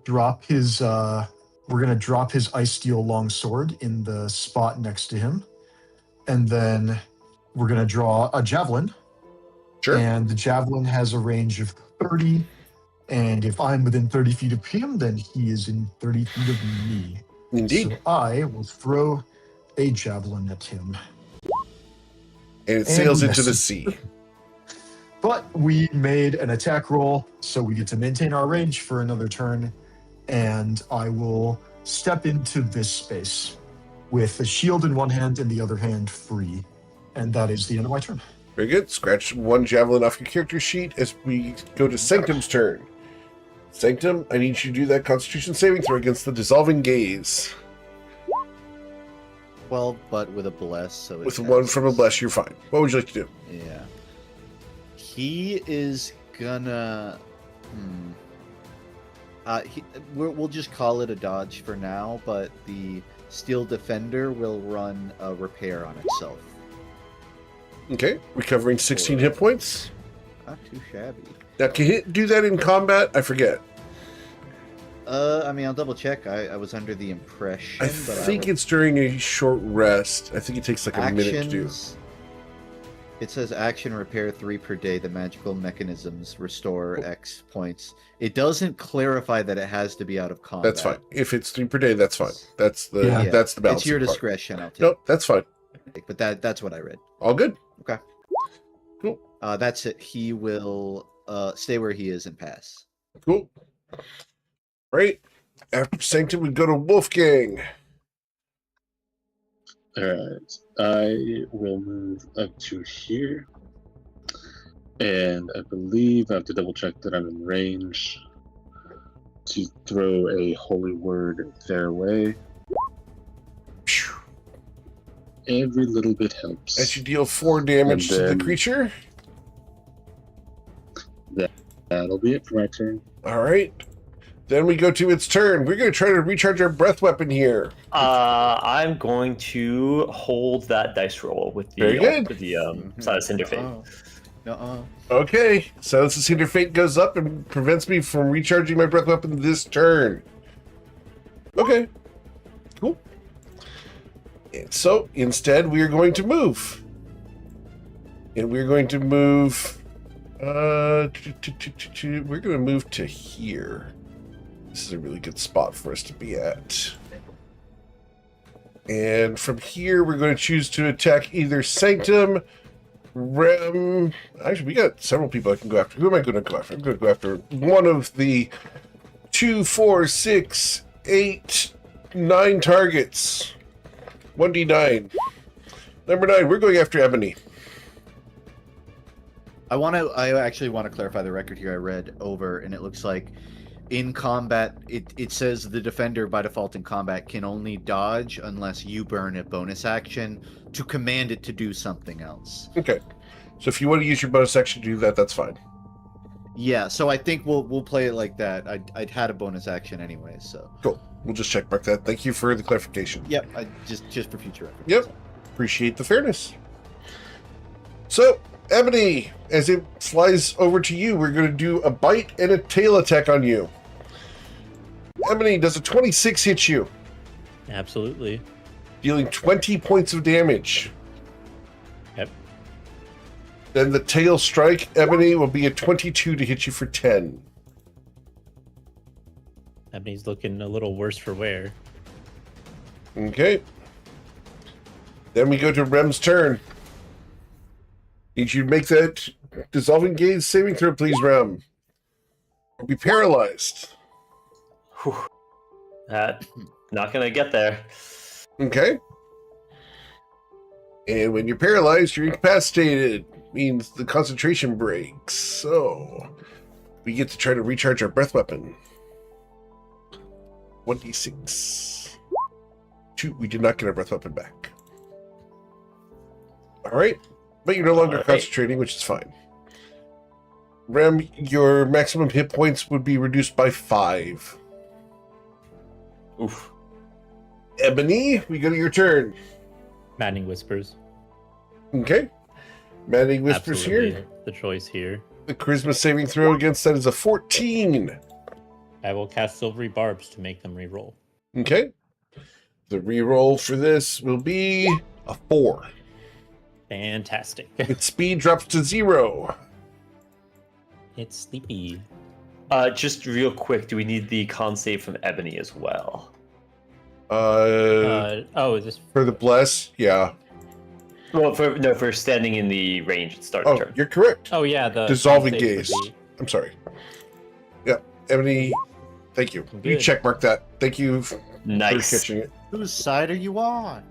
drop his we're gonna drop his ice steel longsword in the spot next to him. And then we're gonna draw a javelin. Sure. And the javelin has a range of 30. And if I'm within 30 feet of him, then he is in 30 feet of me. Indeed. So I will throw a javelin at him. And it sails And into the misses. sea. But we made an attack roll, so we get to maintain our range for another turn. And I will step into this space with a shield in one hand and the other hand free. And that is the end of my turn. Very good. Scratch 1 javelin off your character sheet as we go to Sanctum's turn. Sanctum, I need you to do that Constitution saving throw against the dissolving gaze. 12, but with a bless, so it With 1 from a bless, you're fine. What would you like to do? Yeah. He is gonna. We'll just call it a dodge for now, but the Steel Defender will run a repair on itself. Okay. Recovering 16 hit points. Not too shabby. Now, can he do that in combat? I forget. I mean, I'll double check. I was under the impression, I but think it's during a short rest. I think it takes like a minute to do. It says action repair 3 per day. The magical mechanisms restore X points. It doesn't clarify that it has to be out of combat. That's fine. If it's 3 per day, that's fine. That's the Yeah. that's the balance. It's your discretion. I'll take. Nope, that's fine. But that's what I read. All good. Okay. Cool. That's it. He will stay where he is and pass. Cool. Right. After Sanctum, we go to Wolfgang. Alright, I will move up to here. And I believe I have to double check that I'm in range to throw a holy word their way. Every little bit helps. As you deal 4 damage And to the then- creature. That'll be it for my turn. All right. Then we go to its turn. We're going to try to recharge our breath weapon here. I'm going to hold that dice roll with the Very good. with the Side of Cinder Fate. Okay. So the Cinder Fate goes up and prevents me from recharging my breath weapon this turn. Okay. Cool. And so instead, we are going to move. And we're going to move... we're going to move to here. This is a really good spot for us to be at. And from here, we're going to choose to attack either Sanctum, Rem. Actually, we got several people I can go after. Who am I going to go after? I'm going to go after one of the 2, 4, 6, 8, 9 targets. 1d9. Number 9, we're going after Ebony. I actually want to clarify the record here. I read over, and it looks like in combat, it says the defender by default in combat can only dodge unless you burn a bonus action to command it to do something else. Okay. So if you want to use your bonus action to do that, that's fine. Yeah, so I think we'll play it like that. I'd had a bonus action anyway, so. Cool. We'll just check mark that. Thank you for the clarification. Yep, I just for future reference. Yep. Appreciate the fairness. So, Ebony, as it flies over to you, we're going to do a bite and a tail attack on you. Ebony, does a 26 hit you? Absolutely. Dealing 20 points of damage. Yep. Then the tail strike, Ebony, will be a 22 to hit you for 10. Ebony's looking a little worse for wear. Okay. Then we go to Rem's turn. Need you to make that dissolving gaze saving throw, please, Rem. Or be paralyzed. Whew. Not gonna get there. Okay. And when you're paralyzed, you're incapacitated. Means the concentration breaks. So we get to try to recharge our breath weapon. 1d6. 2. We did not get our breath weapon back. Alright. But you're no longer concentrating, which is fine. Rem, your maximum hit points would be reduced by 5. Oof. Ebony, we go to your turn. Maddening Whispers. Okay. Maddening Whispers Absolutely here. the choice here. The charisma saving throw against that is a 14. I will cast Silvery Barbs to make them reroll. Okay. The reroll for this will be a 4. Fantastic. Its speed drops to 0. It's sleepy. Just real quick, do we need the con save from Ebony as well? Is this For the bless, yeah. Well, for standing in the range at start Oh, Uh, of turn. you're correct. Oh yeah, the Dissolving con save would gaze. be- I'm sorry. Yeah, Ebony, thank you. You Good. checkmark that. Thank you for Nice. catching it. Whose side are you on?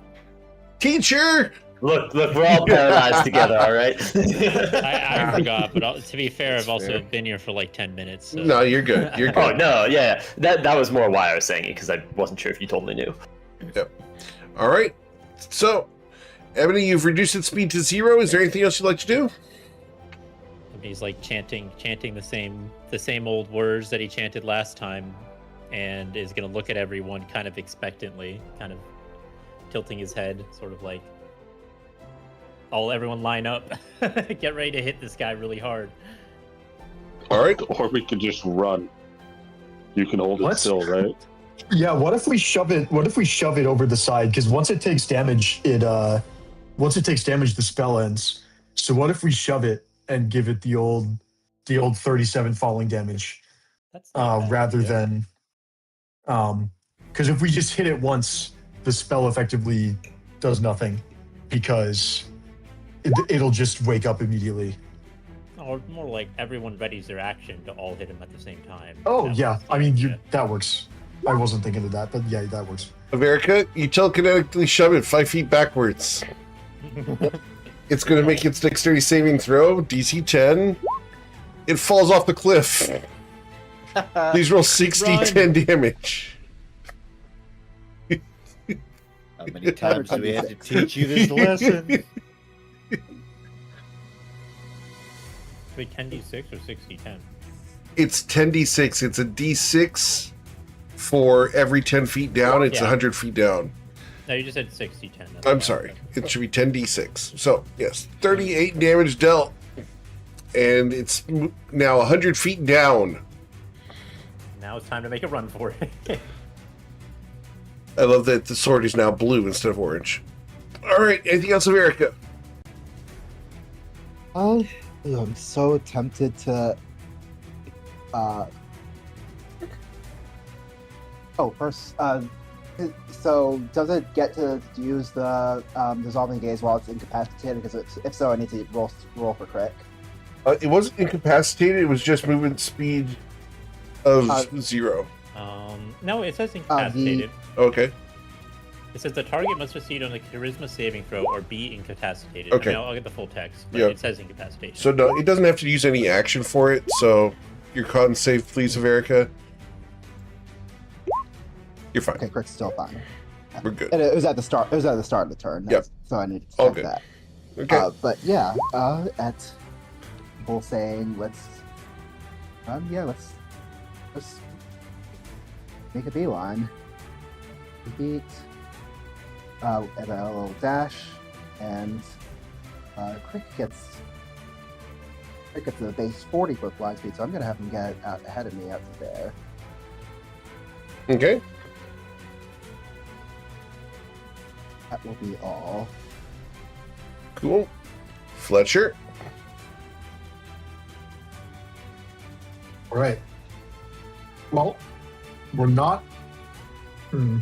Teacher! Look, we're all paralyzed together, all right? I forgot, but to be fair, I've also fair. been here for like 10 minutes. So. No, you're good. You're Oh good. no, yeah, that was more why I was saying it because I wasn't sure if you totally knew. All right. So, Ebony, you've reduced its speed to 0. Is there anything else you'd like to do? He's like chanting the same old words that he chanted last time, and is gonna look at everyone kind of expectantly, kind of tilting his head, sort of like, everyone line up, get ready to hit this guy really hard. All right. Or we could just run. You can hold it What? still, right? Yeah, what if we shove it over the side? Because once it takes damage, the spell ends. So what if we shove it and give it the old 37 falling damage, That's not a bad rather idea. than because if we just hit it once, the spell effectively does nothing because it'll just wake up immediately. Or more like everyone readies their action to all hit him at the same time. Oh That yeah, works. I mean Yeah. that works. I wasn't thinking of that, but yeah, that works. America, you telekinetically shove it 5 feet backwards. It's going to make its dexterity saving throw, DC 10. It falls off the cliff. Please roll 60 10 damage. How many times do we have to teach you this lesson? Wait, 10d6 or 60-10? It's 10d6. It's a d6 for every 10 feet down. It's Yeah. 100 feet down. No, you just said 60-10. That's I'm fine. sorry. It should be 10d6. So, yes, 38 damage dealt. And it's now 100 feet down. Now it's time to make a run for it. I love that the sword is now blue instead of orange. All right, anything else, America? Oh, I'm so tempted to Oh, first, so does it get to use the dissolving gaze while it's incapacitated? Because if so, I need to roll for crit. It wasn't incapacitated. It was just movement speed of 0. No, it says incapacitated. Okay. It says the target must succeed on a charisma saving throw or be incapacitated. Okay. I mean, I'll get the full text, but Yeah. it says incapacitation. So no, it doesn't have to use any action for it. So your con save, please, Averica. You're fine. Okay, crit's still fine. We're good. And it was at the start. It was at the start of the turn. Yep. So I need to All check good. that. Okay. But yeah, at Bull saying, let's make a beeline. Beat, and a little dash, and Crick gets the base 40 foot fly speed, so I'm gonna have him get out ahead of me out to there. Okay. That will be all. Cool. Fletcher. All right. Well, we're not. I'm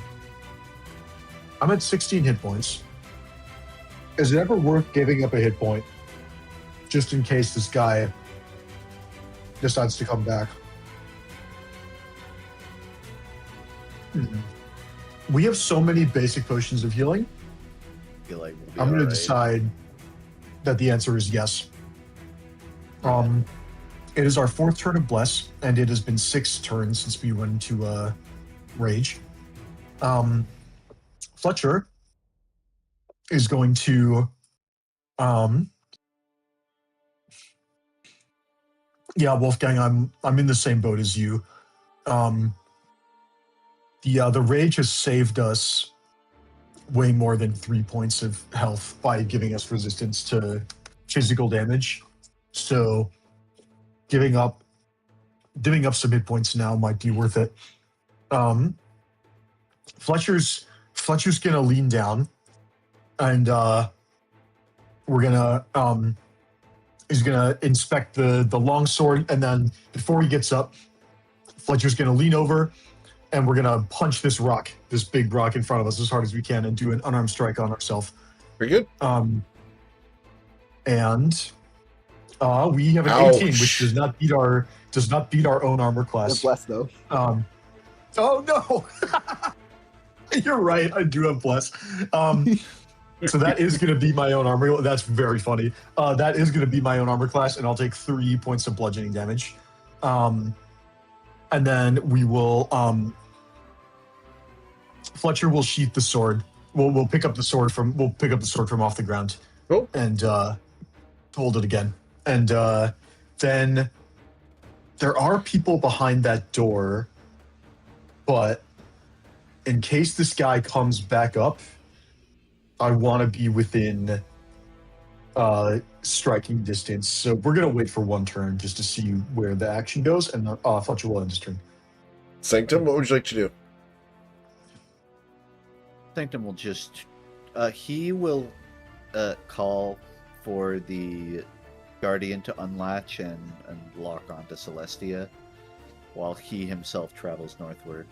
at 16 hit points. Is it ever worth giving up a hit point just in case this guy decides to come back? We have so many basic potions of healing. I feel like we'll be I'm going to alright. decide that the answer is yes. It is our 4th turn of Bless, and it has been 6 turns since we went into Rage. Fletcher is going to yeah, Wolfgang, I'm in the same boat as you. The Rage has saved us way more than 3 points of health by giving us resistance to physical damage. So giving up some hit points now might be worth it. Fletcher's gonna lean down, and he's gonna inspect the longsword, and then before he gets up, Fletcher's gonna lean over, and we're gonna punch this big rock in front of us as hard as we can, and do an unarmed strike on ourselves. Very good. And we have an 18, which does not beat our own armor class. They're blessed though. Oh no! You're right. I do have bless. So that is going to be my own armor. That's very funny. That is going to be my own armor class, and I'll take 3 points of bludgeoning damage. And then we will. Fletcher will sheath the sword. We'll pick up the sword from off the ground. Cool. And hold it again. And then there are people behind that door, but in case this guy comes back up, I want to be within striking distance. So we're going to wait for one turn just to see where the action goes, and Fletcher will end his turn. Sanctum, what would you like to do? Sanctum will just he will call for the Guardian to unlatch and lock onto Celestia while he himself travels northward.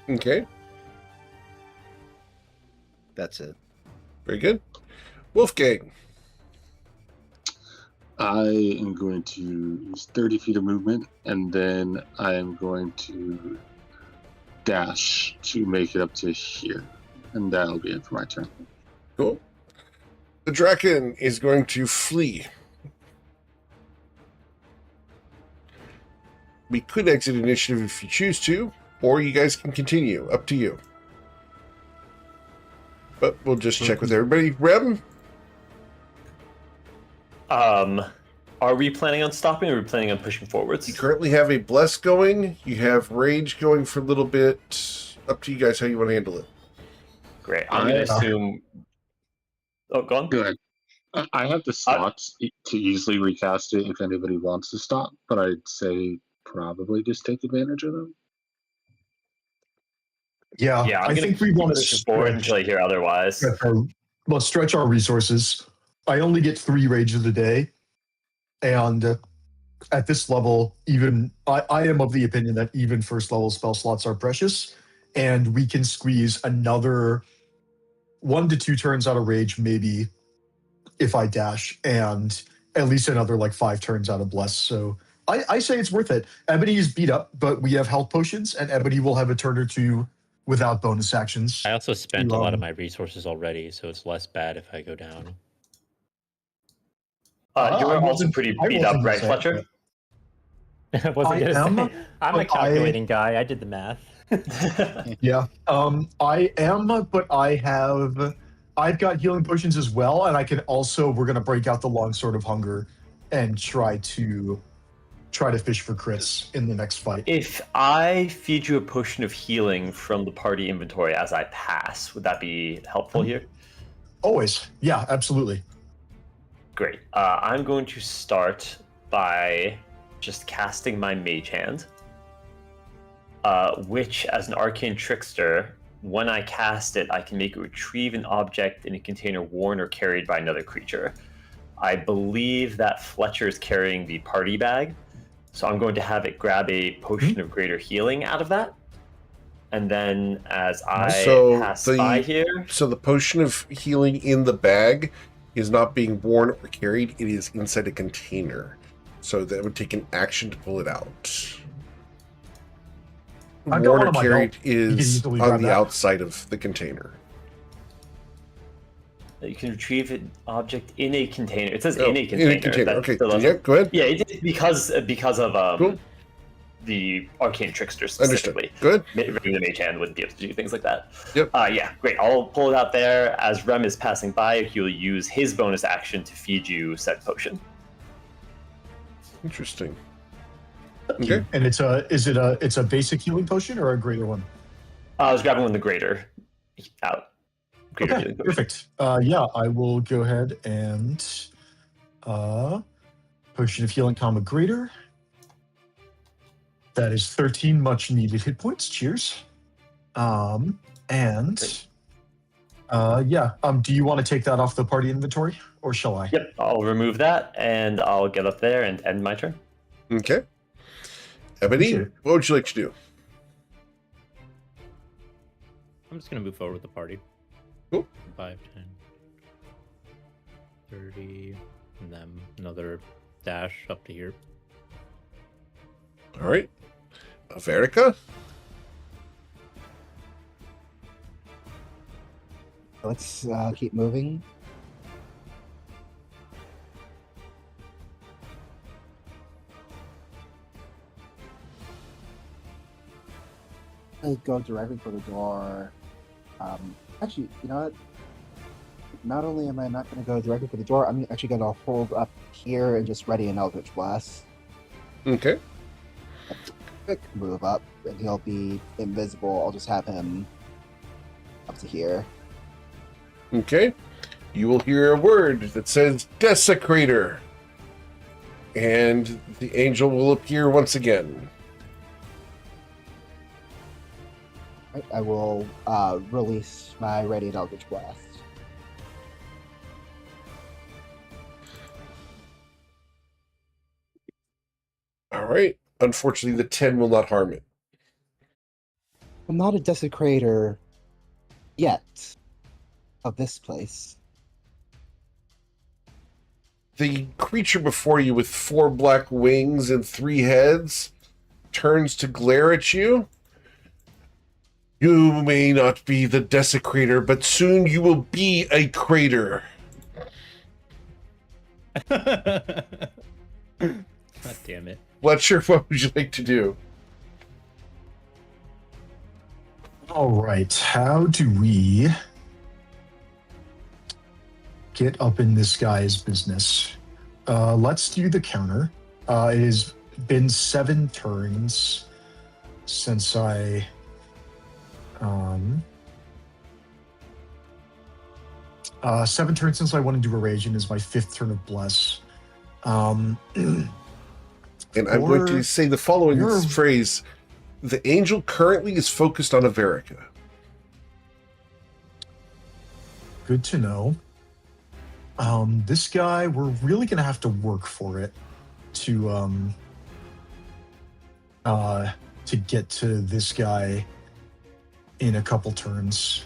Okay. That's it. Very good. Wolfgang. I am going to use 30 feet of movement, and then I am going to dash to make it up to here. And that'll be it for my turn. Cool. The Draken is going to flee. We could exit initiative if you choose to, or you guys can continue. Up to you. But we'll just check with everybody. Rem? Are we planning on stopping, or are we planning on pushing forwards? You currently have a Bless going. You have Rage going for a little bit. Up to you guys how you want to handle it. Great. I'm going to assume... Oh, go on. Go ahead. I have the slots to easily recast it if anybody wants to stop, but I'd say probably just take advantage of them. Yeah, Yeah, I'm I going think to we want to push forward until I hear otherwise. stretch our resources. I only get 3 rages a day, and at this level, even I am of the opinion that even first level spell slots are precious, and we can squeeze another 1 to 2 turns out of rage, maybe if I dash, and at least another like 5 turns out of bless. So I say it's worth it. Ebony is beat up, but we have health potions, and Ebony will have a turn or two without bonus actions. I also spent a lot of my resources already, so it's less bad if I go down. You were I also wasn't- pretty I beat up, wasn't right, gonna say Fletcher? I wasn't I gonna am, say. I'm a but calculating guy. I did the math. Yeah. I am, but I've got healing potions as well, and I can also we're gonna break out the longsword of hunger and try to fish for crits in the next fight. If I feed you a potion of healing from the party inventory as I pass, would that be helpful here? Always. Yeah, absolutely. Great. I'm going to start by just casting my mage hand, which, as an arcane trickster, when I cast it, I can make it retrieve an object in a container worn or carried by another creature. I believe that Fletcher is carrying the party bag, so I'm going to have it grab a potion of greater healing out of that. And then as I pass by here... So the potion of healing in the bag is not being worn or carried. It is inside a container. So that would take an action to pull it out. I've got Worn one or on my carried belt. You can is easily on grab the that. outside of the container. You can retrieve an object in a container. It says Oh, in a container. In a container. That Okay. still doesn't- Yeah, go ahead. Yeah, it is because of Cool. the arcane trickster Understood. specifically. Good. Regular mage hand wouldn't be able to do things like that. Yep. Yeah, great. I'll pull it out there. As Rem is passing by, he'll use his bonus action to feed you said potion. Interesting. Okay. And it's a basic healing potion or a greater one? I was grabbing one of the greater out. Greater Okay, healing potion. perfect. Yeah, I will go ahead and potion of healing, comma greater. That is 13 much needed hit points. Cheers. Do you want to take that off the party inventory, or shall I? Yep, I'll remove that and I'll get up there and end my turn. Okay. Ebony, Sure. what would you like to do? I'm just gonna move forward with the party. Cool. 5, 10, 30, and then another dash up to here. All right. Verica? Let's keep moving. I'll go directly for the door. Actually, you know what? Not only am I not going to go directly for the door, I'm actually going to hold up here and just ready an Eldritch Blast. Okay. Quick move up, and he'll be invisible. I'll just have him up to here. Okay. You will hear a word that says Desecrator. And the angel will appear once again. Right, I will release my Radiant Eldritch Blast. All right. Unfortunately, the 10 will not harm it. I'm not a Desecrator yet of this place. The creature before you with 4 black wings and 3 heads turns to glare at you. You may not be the Desecrator, but soon you will be a crater. God damn it. Fletcher, what would you like to do? All right. How do we get up in this guy's business? Let's do the counter. It has been 7 turns since I... 7 turns since I went into a rage, and is my 5th turn of bless. And I'm going to say the following You're- phrase. The angel currently is focused on Averica. Good to know. This guy, we're really going to have to work for it. to get to this guy in a couple turns.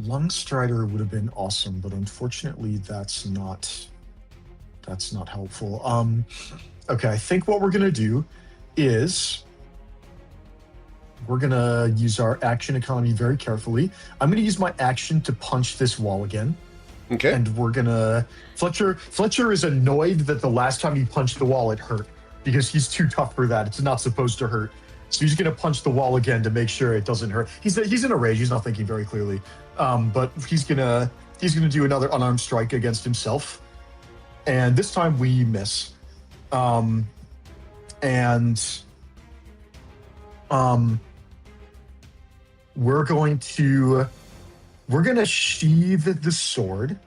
Lungstrider would have been awesome, but unfortunately that's not helpful. Okay, I think what we're gonna do is we're gonna use our action economy very carefully. I'm gonna use my action to punch this wall again. Okay. And we're gonna Fletcher is annoyed that the last time he punched the wall it hurt because he's too tough for that. It's not supposed to hurt. So he's gonna punch the wall again to make sure it doesn't hurt. He's in a rage. He's not thinking very clearly. But he's gonna do another unarmed strike against himself, and this time we miss. We're gonna sheathe the sword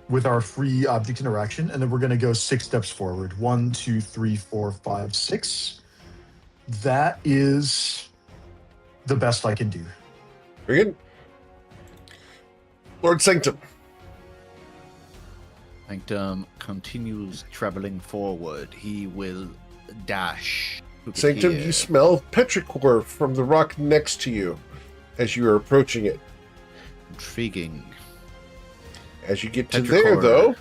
with our free object interaction, and then we're gonna go 6 steps forward. 1, 2, 3, 4, 5, 6. That is the best I can do. Very good. Lord Sanctum. Sanctum continues traveling forward. He will dash. Sanctum, here. you smell petrichor from the rock next to you as you are approaching it. Intriguing. As you get to there, though,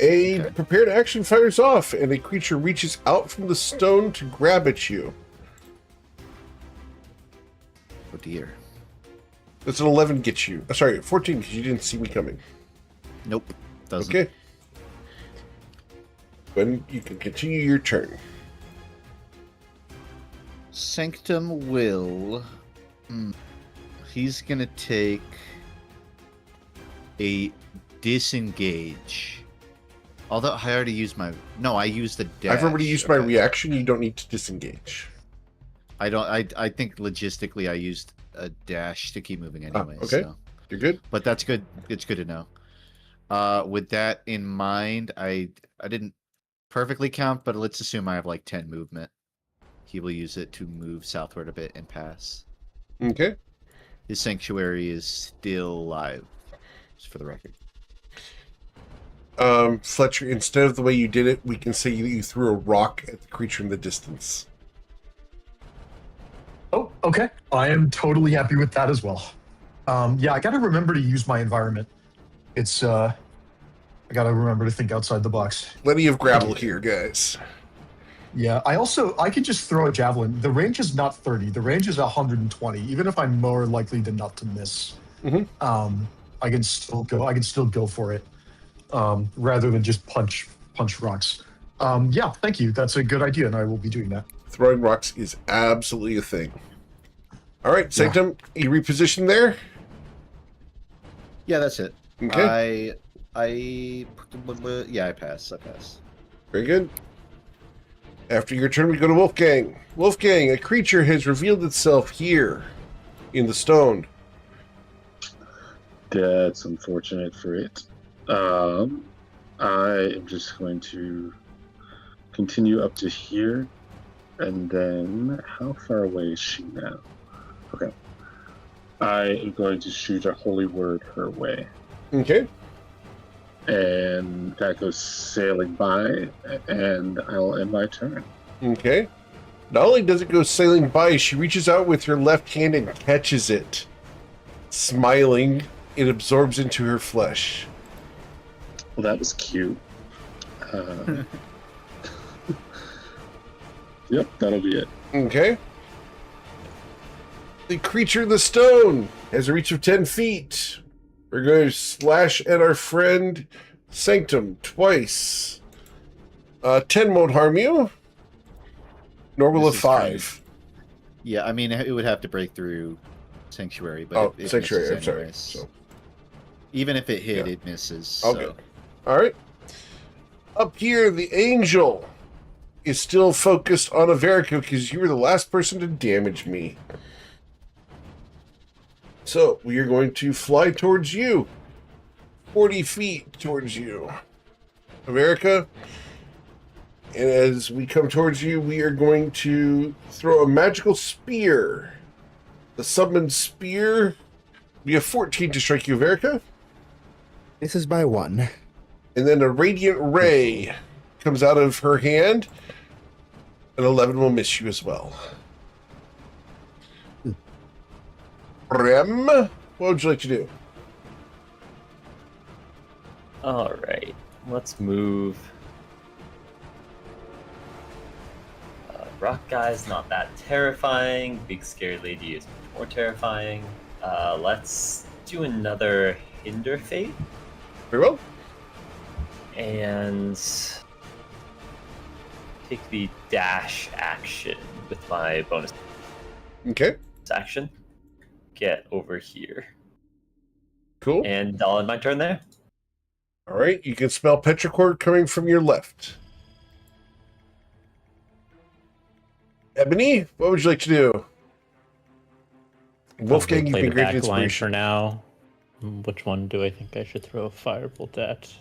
a Okay. prepared action fires off, and a creature reaches out from the stone to grab at you. Oh dear. Does an 11 get you? Sorry, 14, because you didn't see me coming. Nope. Doesn't. Okay. When you can continue your turn. Sanctum will. He's gonna take a disengage. Although I already used my. No, I used the dash. I've already used my Okay. reaction. You don't need to disengage. I don't. I think logistically I used a dash to keep moving anyway. okay. So. You're good? But that's good. It's good to know. With that in mind, I didn't perfectly count, but let's assume I have like 10 movement. He will use it to move southward a bit and pass. Okay. His sanctuary is still alive, just for the record. Fletcher, instead of the way you did it, we can say you threw a rock at the creature in the distance. Oh, okay. I am totally happy with that as well. Yeah, I got to remember to use my environment. It's I got to remember to think outside the box. Plenty of gravel here, guys. Yeah, I could just throw a javelin. The range is not 30. The range is 120. Even if I'm more likely than not to miss, I can still go for it, rather than just punch rocks. Yeah, thank you. That's a good idea, and I will be doing that. Throwing rocks is absolutely a thing. All right, Sanctum, you reposition there. Yeah, that's it. Okay. I pass. Very good. After your turn, we go to Wolfgang. Wolfgang, a creature has revealed itself here in the stone. That's unfortunate for it. I am just going to continue up to here, and then how far away is she now? Okay. I am going to shoot a holy word her way, Okay. and that goes sailing by, and I'll end my turn. Okay. Not only does it go sailing by, she reaches out with her left hand and catches it. Smiling, it absorbs into her flesh. Well, that was cute. Yep, that'll be it. Okay. The creature in the stone has a reach of 10 feet. We're going to slash at our friend Sanctum twice. 10 won't harm you. Normal This of is 5. Yeah, I mean it would have to break through sanctuary, but it Sanctuary, misses I'm sorry. anyways. So, Even if it hit, Yeah. it misses. Okay. So. all right. Up here, the angel is still focused on Averica because you were the last person to damage me. So we are going to fly towards you. 40 feet towards you. Averica. And as we come towards you, we are going to throw a magical spear. The summoned spear. We have 14 to strike you, Averica. This is my one. And then a radiant ray comes out of her hand. An 11 will miss you as well. Rem, what would you like to do? All right, let's move. Rock guy's not that terrifying. Big scary lady is much more terrifying. Let's do another hinder fate. Very well. And take the dash action with my bonus Okay. action. Get over here. Cool. And I'll end my turn there. All right. You can smell petrichor coming from your left. Ebony, what would you like to do? Wolfgang, you've Play been the great back line for inspiration. now. Which one do I think I should throw a firebolt at?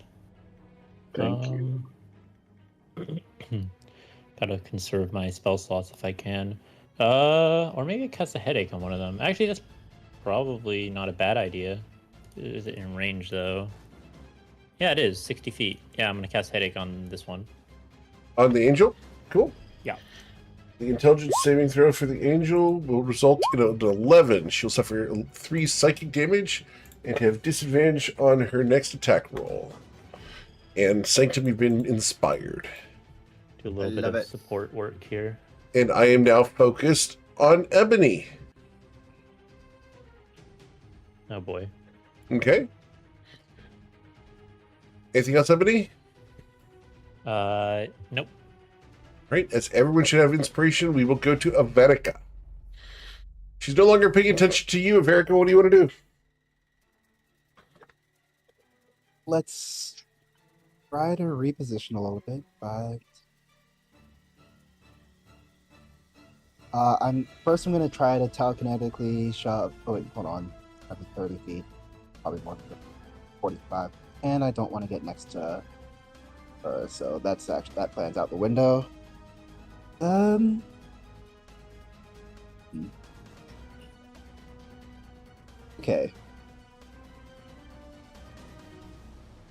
Thank you. Gotta conserve my spell slots if I can. Or maybe cast a headache on one of them. Actually, that's probably not a bad idea. Is it in range though? Yeah, it is 60 feet. Yeah, I'm gonna cast headache on this one. On the angel? Cool. Yeah. The intelligence saving throw for the angel will result in an 11. She'll suffer 3 psychic damage and have disadvantage on her next attack roll. And Sanctum, you've been inspired. Do a little bit love of it. support work here. And I am now focused on Ebony. Oh boy. Okay. Anything else, Ebony? Nope. Right, as everyone should have inspiration, we will go to Averica. She's no longer paying attention to you. Averica, what do you want to do? Let's try to reposition a little bit, but I'm gonna try to telekinetically shove. Oh wait, hold on. That'd be 30 feet, probably more than 45, and I don't want to get next to her, so that plan's out the window. Okay.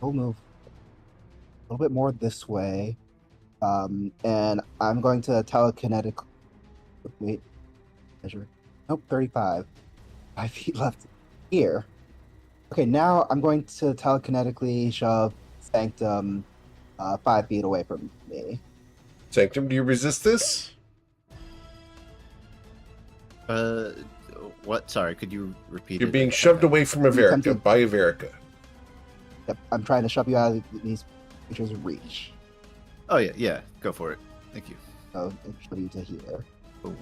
We'll move a little bit more this way. And I'm going to telekinetic. Wait, measure. Nope, 35. 5 feet left here. Okay, now I'm going to telekinetically shove Sanctum 5 feet away from me. Sanctum, do you resist this? What? Sorry, could you repeat You're it? being shoved away from Averica Attempted. by Averica. Yep, I'm trying to shove you out of these creatures' reach. Oh yeah, go for it. Thank you. So shove you to here. Oh.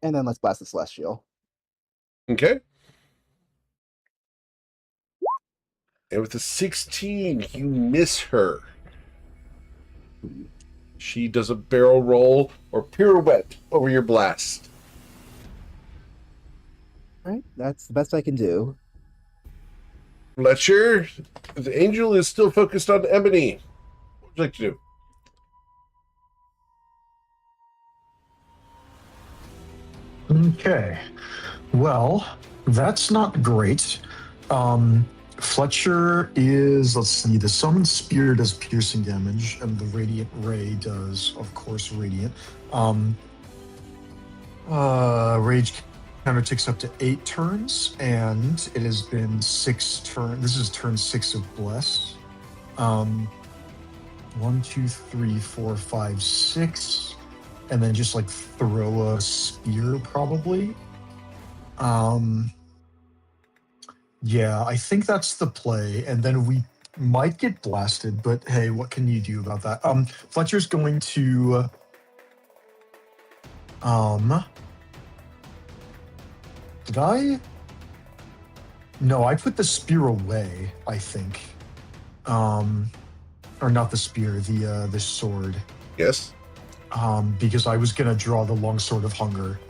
And then let's blast the Celestial. Okay. And with a 16, you miss her. She does a barrel roll or pirouette over your blast. Alright, that's the best I can do. Fletcher, the angel is still focused on Ebony. What would you like to do? Okay. Well, that's not great. Fletcher is, let's see, the summoned spear does piercing damage, and the radiant ray does, of course, radiant. Rage counter ticks up to 8 turns, and it has been 6 turns. This is turn 6 of Bless. 1, 2, 3, 4, 5, 6. And then just like throw a spear, probably. Yeah, I think that's the play. And then we might get blasted, but hey, what can you do about that? Fletcher's going to did I? No, I put the spear away, I think. Or not the spear, the sword. Yes. Because I was gonna draw the longsword of hunger.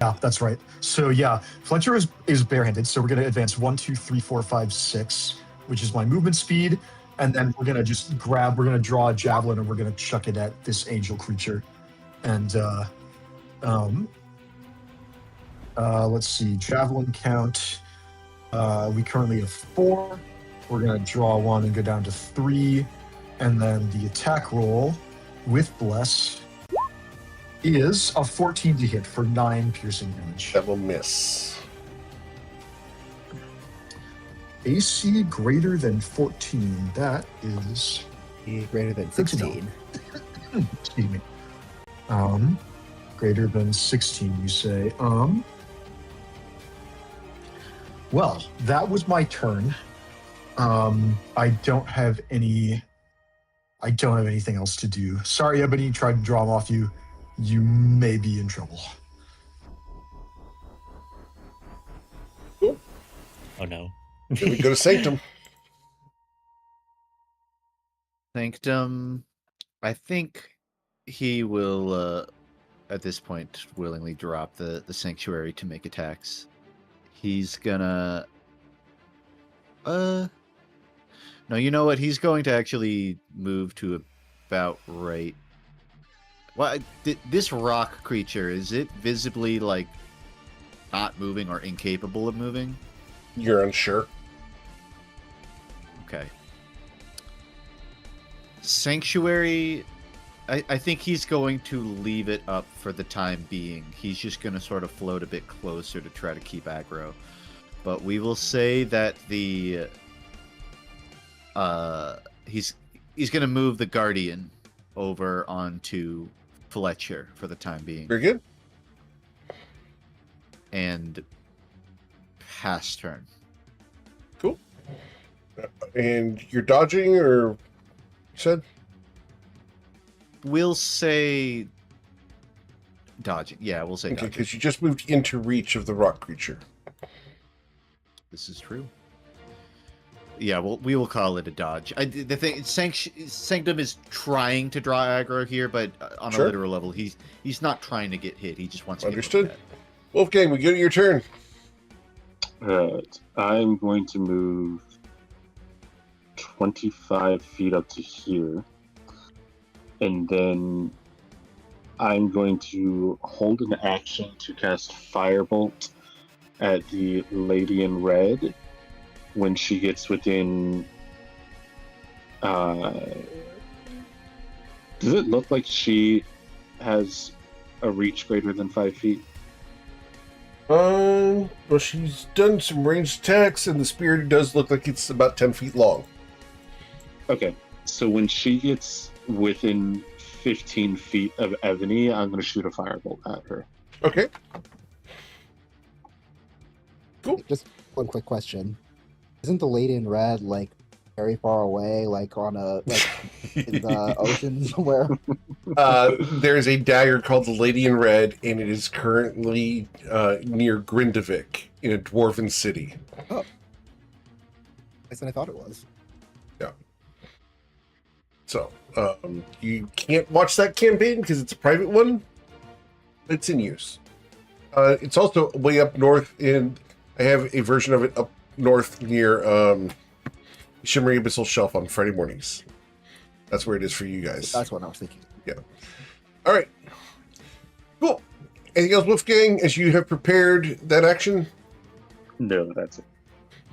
Yeah, that's right. So yeah, Fletcher is barehanded. So we're gonna advance 1, 2, 3, 4, 5, 6, which is my movement speed, and then we're gonna just grab. We're gonna draw a javelin, and we're gonna chuck it at this angel creature, and Let's see. Javelin count. We currently have 4. We're going to draw 1 and go down to 3. And then the attack roll with Bless is a 14 to hit for 9 piercing damage. That will miss. AC greater than 14. That is Greater than Good to know. 16. excuse me. Greater than 16, you say. Well, that was my turn. I don't have anything else to do. Sorry, Ebony, tried to draw him off you. You may be in trouble. Oh no. Then we go to Sanctum. Sanctum, I think he will, at this point, willingly drop the sanctuary to make attacks. He's gonna... No, you know what? He's going to actually move to about right... Well, this rock creature, is it visibly, like, not moving or incapable of moving? You're unsure. Okay. Sanctuary, I think he's going to leave it up for the time being. He's just going to sort of float a bit closer to try to keep aggro. But we will say that the he's going to move the Guardian over onto Fletcher for the time being. Very good. And pass turn. Cool. And you're dodging, or you said? We'll say dodging. Yeah, we'll say Okay, dodging. because you just moved into reach of the rock creature. This is true. Yeah, well, we will call it a dodge. The thing, Sanctum is trying to draw aggro here, but on Sure. a literal level, he's not trying to get hit. He just wants to Understood. get looked at. Wolfgang, we get your turn. Alright, I'm going to move 25 feet up to here. And then I'm going to hold an action to cast Firebolt at the lady in red when she gets within... does it look like she has a reach greater than 5 feet? Well, she's done some ranged attacks, and the spear does look like it's about 10 feet long. Okay, so when she gets within 15 feet of Ebony, I'm going to shoot a firebolt at her. Okay. Cool. Just one quick question. Isn't the lady in red, like, very far away, like, on a, like, in the ocean somewhere? There's a dagger called the Lady in Red, and it is currently near Grindavik in a dwarven city. Oh. Less than I thought it was. Yeah. So, you can't watch that campaign because it's a private one. It's in use. It's also way up north I have a version of it up north near Shimmering Abyssal Shelf on Friday mornings. That's where it is for you guys. That's what I was thinking. Yeah. All right. Cool. Anything else, Wolfgang, as you have prepared that action? No, that's it.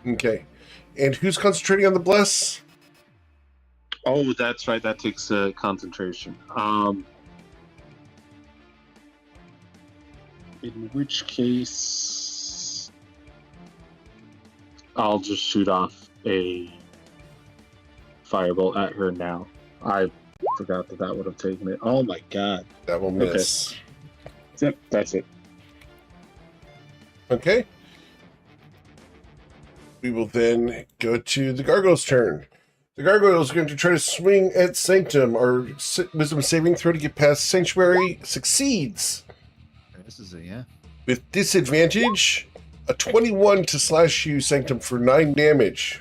Okay. And who's concentrating on the bless? Oh, that's right. That takes concentration. In which case, I'll just shoot off a firebolt at her now. I forgot that would have taken it. Oh my god. That will miss. Yep, that's it. Okay. We will then go to the Gargoyle's turn. The Gargoyle is going to try to swing at Sanctum. Our wisdom saving throw to get past Sanctuary succeeds. This is a, yeah. With disadvantage, a 21 to slash you, Sanctum, for 9 damage.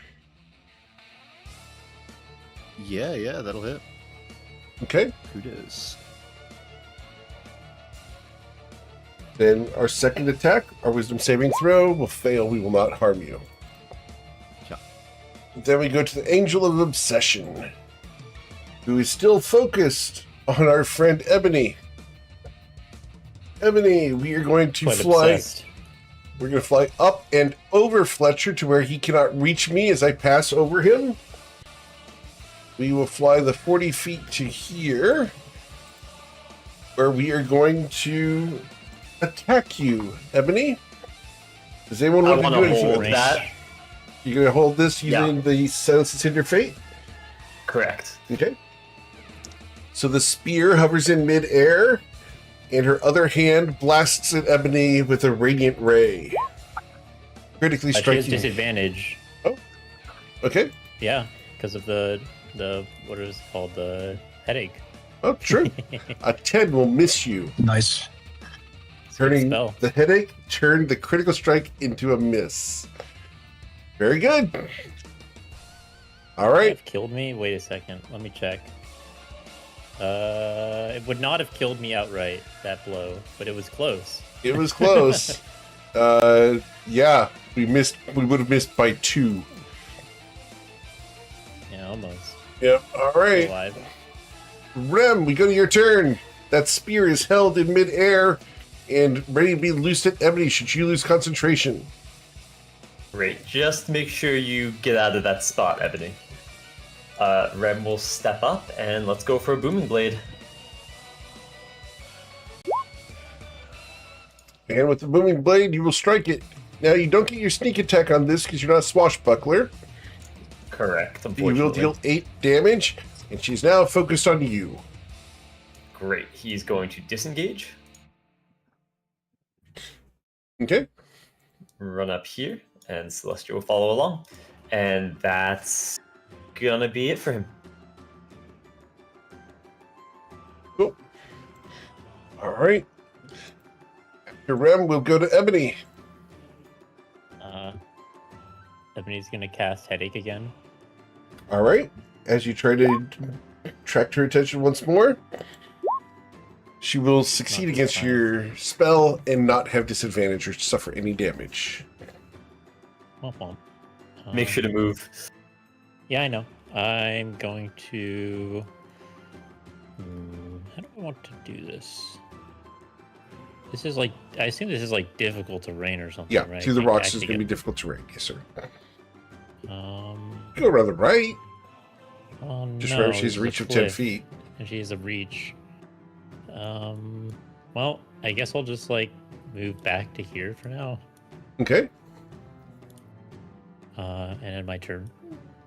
Yeah, that'll hit. Okay. Kudos. Then our second attack, our wisdom saving throw, will fail. We will not harm you. Yeah. Then we go to the Angel of Obsession, who is still focused on our friend Ebony. Ebony, we are going to Quite fly. obsessed. We're going to fly up and over Fletcher to where he cannot reach me as I pass over him. We will fly the 40 feet to here, where we are going to attack you, Ebony. Does anyone want to do anything hold with that. that? You're going to hold this using the Silence Hinder Fate? Correct. Okay. So the spear hovers in midair, and her other hand blasts at Ebony with a radiant ray. Critically She has striking. disadvantage. Okay. Yeah, because of the what is it called, the headache. Oh, true. A 10 will miss you. Nice. It's a good Turning spell. the headache, turn the critical strike into a miss. Very good. All Would it right. have killed me? Wait a second. Let me check. It would not have killed me outright, that blow, but it was close. It was close. Yeah, we missed. We would have missed by 2. Yeah, almost. Yep. All right. Alive. Rem, we go to your turn. That spear is held in midair and ready to be loosed at Ebony should you lose concentration. Great. Just make sure you get out of that spot, Ebony. Rem will step up, and let's go for a Booming Blade. And with the booming blade, you will strike it. Now, you don't get your sneak attack on this because you're not a swashbuckler. Correct, You unfortunately. will deal 8 damage, and she's now focused on you. Great. He's going to disengage, Okay. run up here, and Celestia will follow along. And that's gonna be it for him. Cool. All right. After Rem, we'll go to Ebony. Ebony's gonna cast headache again. All right. As you try to attract her attention once more, she will succeed Not this against time. your spell and not have disadvantage or suffer any damage. Womp womp. Make sure to move. Yeah, I know. I'm going to. How do I want to do this? This is like, I assume this is like difficult terrain or something, Yeah, right? through the Can't rocks is actually going to be get- difficult terrain. Yes, sir. Um, Go around the right. oh Just no, remember she has this a is reach of 10 cliff, feet. and she has a reach. Well, I guess I'll just like move back to here for now. Okay. And end my turn.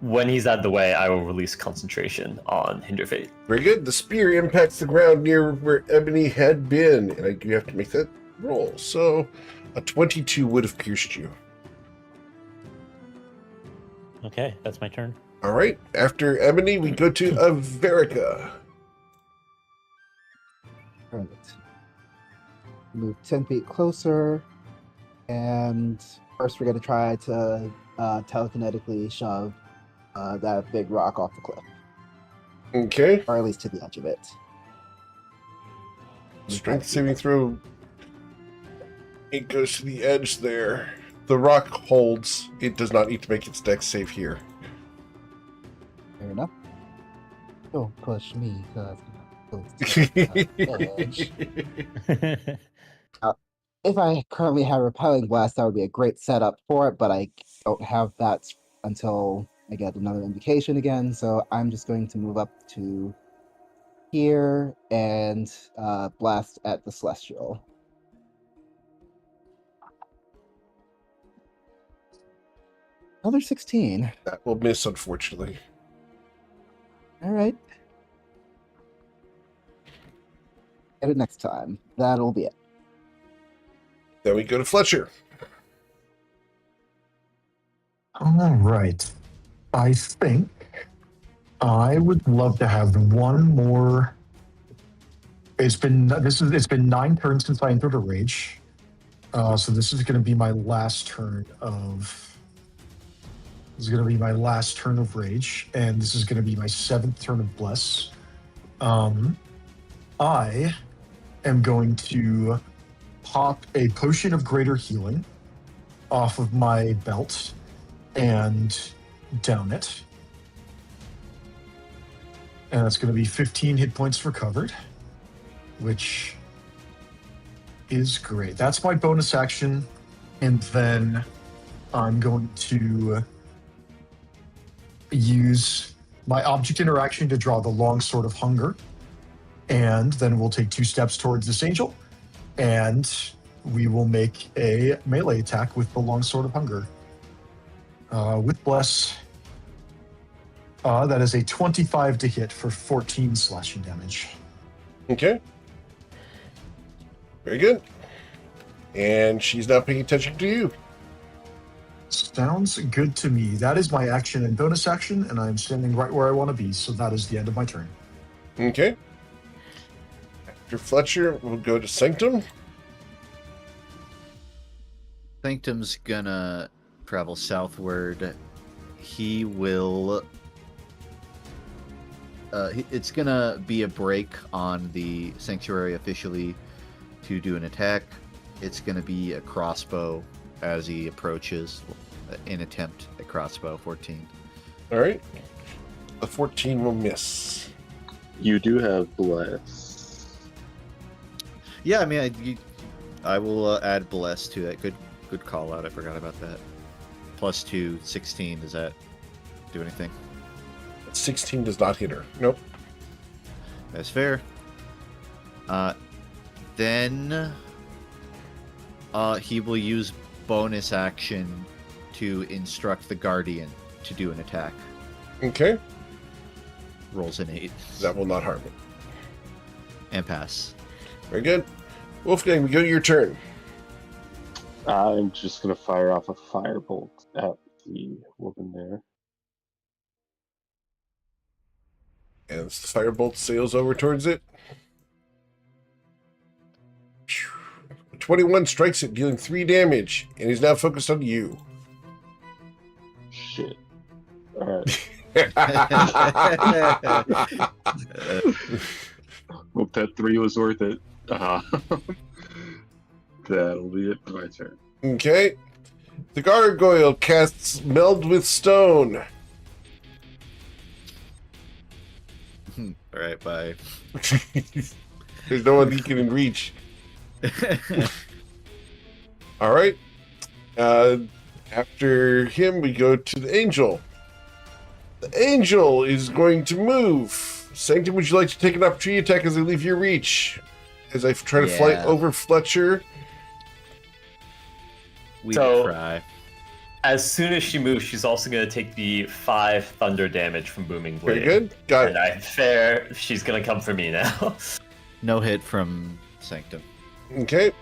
When he's out of the way, I will release concentration on Hinder Fate. Very good. The spear impacts the ground near where Ebony had been, and I do have to make that roll. So a 22 would have pierced you. Okay, that's my turn. All right. After Ebony, we go to Averica. Right. Move 10 feet closer. And first, we're going to try to telekinetically shove that big rock off the cliff, Okay. or at least to the edge of it. Strength saving throw. It goes to the edge there. The rock holds. It does not need to make its dex save here. Fair enough. Don't push me, because I'm close to the edge. If I currently had Repelling Blast, that would be a great setup for it, but I don't have that until I get another indication again, so I'm just going to move up to here and blast at the Celestial. Another 16. That will miss, unfortunately. Alright. Get it next time. That'll be it. Then we go to Fletcher. All right. I think I would love to have one more. It's been 9 turns since I entered a rage, so this is going to be my last turn of. This is going to be my last turn of rage, and this is going to be my 7th turn of bless. I am going to pop a potion of greater healing off of my belt and down it. And that's going to be 15 hit points recovered, which is great. That's my bonus action. And then I'm going to use my object interaction to draw the long sword of hunger. And then we'll take 2 steps towards this angel. And we will make a melee attack with the long sword of hunger. With bless. That is a 25 to hit for 14 slashing damage. Okay. Very good. And she's not paying attention to you. Sounds good to me. That is my action and bonus action, and I'm standing right where I want to be, so that is the end of my turn. Okay. After Fletcher, we'll go to Sanctum. Sanctum's gonna travel southward. He will. It's gonna be a break on the sanctuary officially to do an attack. It's gonna be a crossbow as he approaches. An attempt at crossbow, 14. All right. The 14 will miss. You do have bless. Yeah, I mean, I will add bless to that. Good call out. I forgot about that. +2, 16. Does that do anything? 16 does not hit her. Nope. That's fair. Then he will use bonus action to instruct the Guardian to do an attack. Okay. Rolls an 8. That will not harm it. And pass. Very good. Wolfgang, we go to your turn. I'm just going to fire off a firebolt at the woman there. And the firebolt sails over towards it. 21 strikes it, dealing 3 damage, and he's now focused on you. Shit. Alright. Hope that 3 was worth it. That'll be it for my turn. Okay. The gargoyle casts Meld with Stone. Alright, bye. There's no one he can reach. All right. After him, we go to the angel. The angel is going to move. Sanctum, would you like to take an opportunity attack as I leave your reach? As I try to fly over Fletcher. We So- try. As soon as she moves, she's also going to take the 5 thunder damage from Booming Blade. Very good. Got And it. I'm fair. She's going to come for me now. No hit from Sanctum. Okay.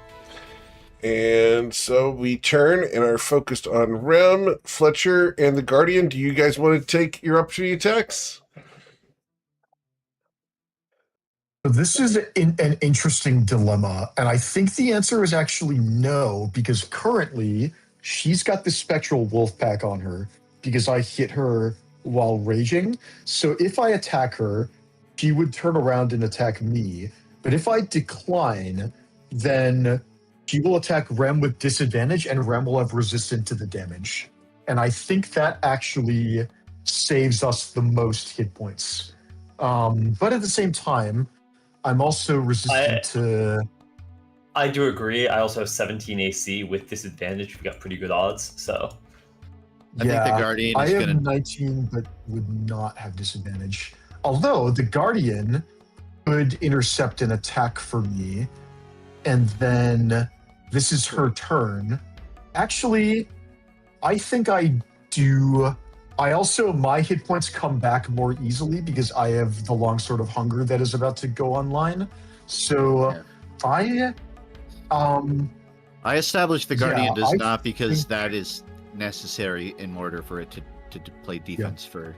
And so we turn and are focused on Rem, Fletcher, and the Guardian. Do you guys want to take your opportunity attacks? So this is an interesting dilemma, and I think the answer is actually no, because currently she's got the spectral wolf pack on her because I hit her while raging. So if I attack her, she would turn around and attack me. But if I decline, then she will attack Rem with disadvantage, and Rem will have resistance to the damage. And I think that actually saves us the most hit points. But at the same time, I'm also resistant to... I do agree. I also have 17 AC with disadvantage. We got pretty good odds, so. I think the Guardian I is have gonna 19, but would not have disadvantage. Although the Guardian could intercept an attack for me, and then this is her turn. Actually, I think I do. I also, my hit points come back more easily because I have the longsword of hunger that is about to go online. So Yeah. I established the Guardian Yeah, does I not because think- that is necessary in order for it to play defense for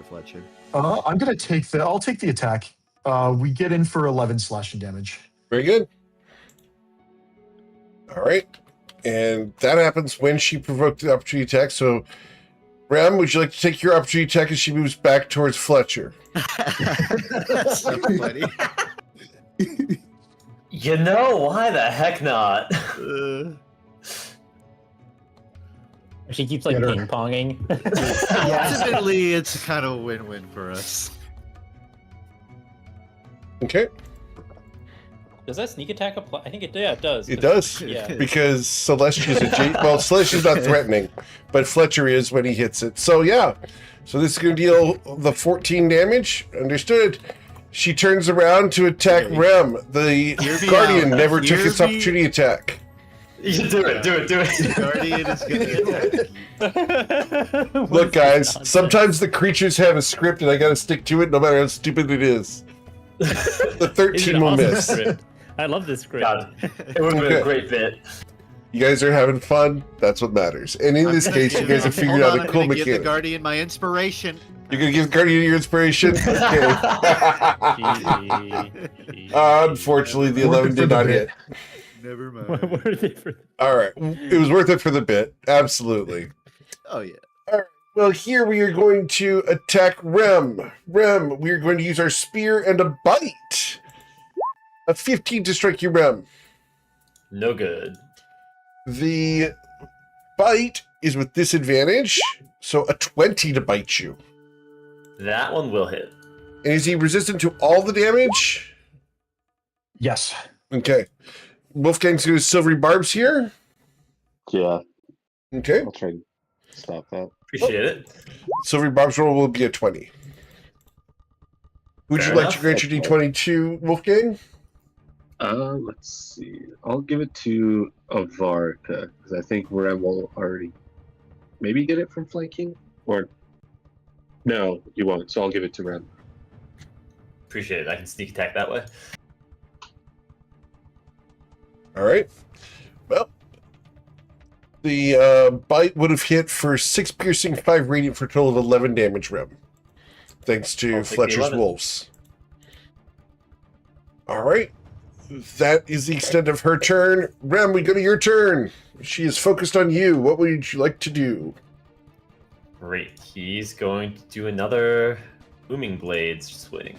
Fletcher. I'm gonna take I'll take the attack. We get in for 11 slashing damage. Very good. All right. And that happens when she provoked the opportunity attack. So, Ram, would you like to take your opportunity attack as she moves back towards Fletcher? That's so funny. You know, why the heck not? She keeps like Get her. ping ponging. Ultimately, it's kind of a win-win for us. Okay. Does that sneak attack apply? I think it does. It 'cause- does. Yeah. Because Celestia's well, Celestia's not threatening, but Fletcher is when he hits it. So yeah. So this is going to deal the 14 damage. Understood. She turns around to attack Rem. The Hear me Guardian out. never took Hear its me- opportunity attack. You do it. Guardian is gonna attack you. Look, guys, sometimes the creatures have a script and I got to stick to it no matter how stupid it is. The It's 13 an will awesome miss. script. I love this script. God, it would have been Okay. a great bit. You guys are having fun. That's what matters. And in this case, you guys have figured Hold out on, a I'm cool gonna give the mechanic. Guardian my inspiration. You're going to give Guardian your inspiration? Okay. GG. Unfortunately, the Worth 11 it did for the not bit. hit. Never mind. What are they for? All right. It was worth it for the bit. Absolutely. Oh yeah. Well, here we are going to attack Rem. Rem, we are going to use our spear and a bite. A 15 to strike you, Rem. No good. The bite is with disadvantage, so a 20 to bite you. That one will hit. And is he resistant to all the damage? Yes. Okay. Wolfgang's going to silvery barbs here. Yeah, Okay. I'll try and stop that. Appreciate it. Silvery barbs roll will be a 20. Would you Fair like enough. to grant your D20 to Wolfgang? Let's see. I'll give it to Avarka because I think Rem will already maybe get it from flanking, or no, you won't. So I'll give it to Rem. Appreciate it. I can sneak attack that way. All right. Well, the bite would have hit for 6 piercing, 5 radiant for a total of 11 damage, Rem. Thanks to I'll take the Fletcher's 11. wolves. All right. That is the extent of her turn. Rem, we go to your turn. She is focused on you. What would you like to do? Great. He's going to do another booming blades swing.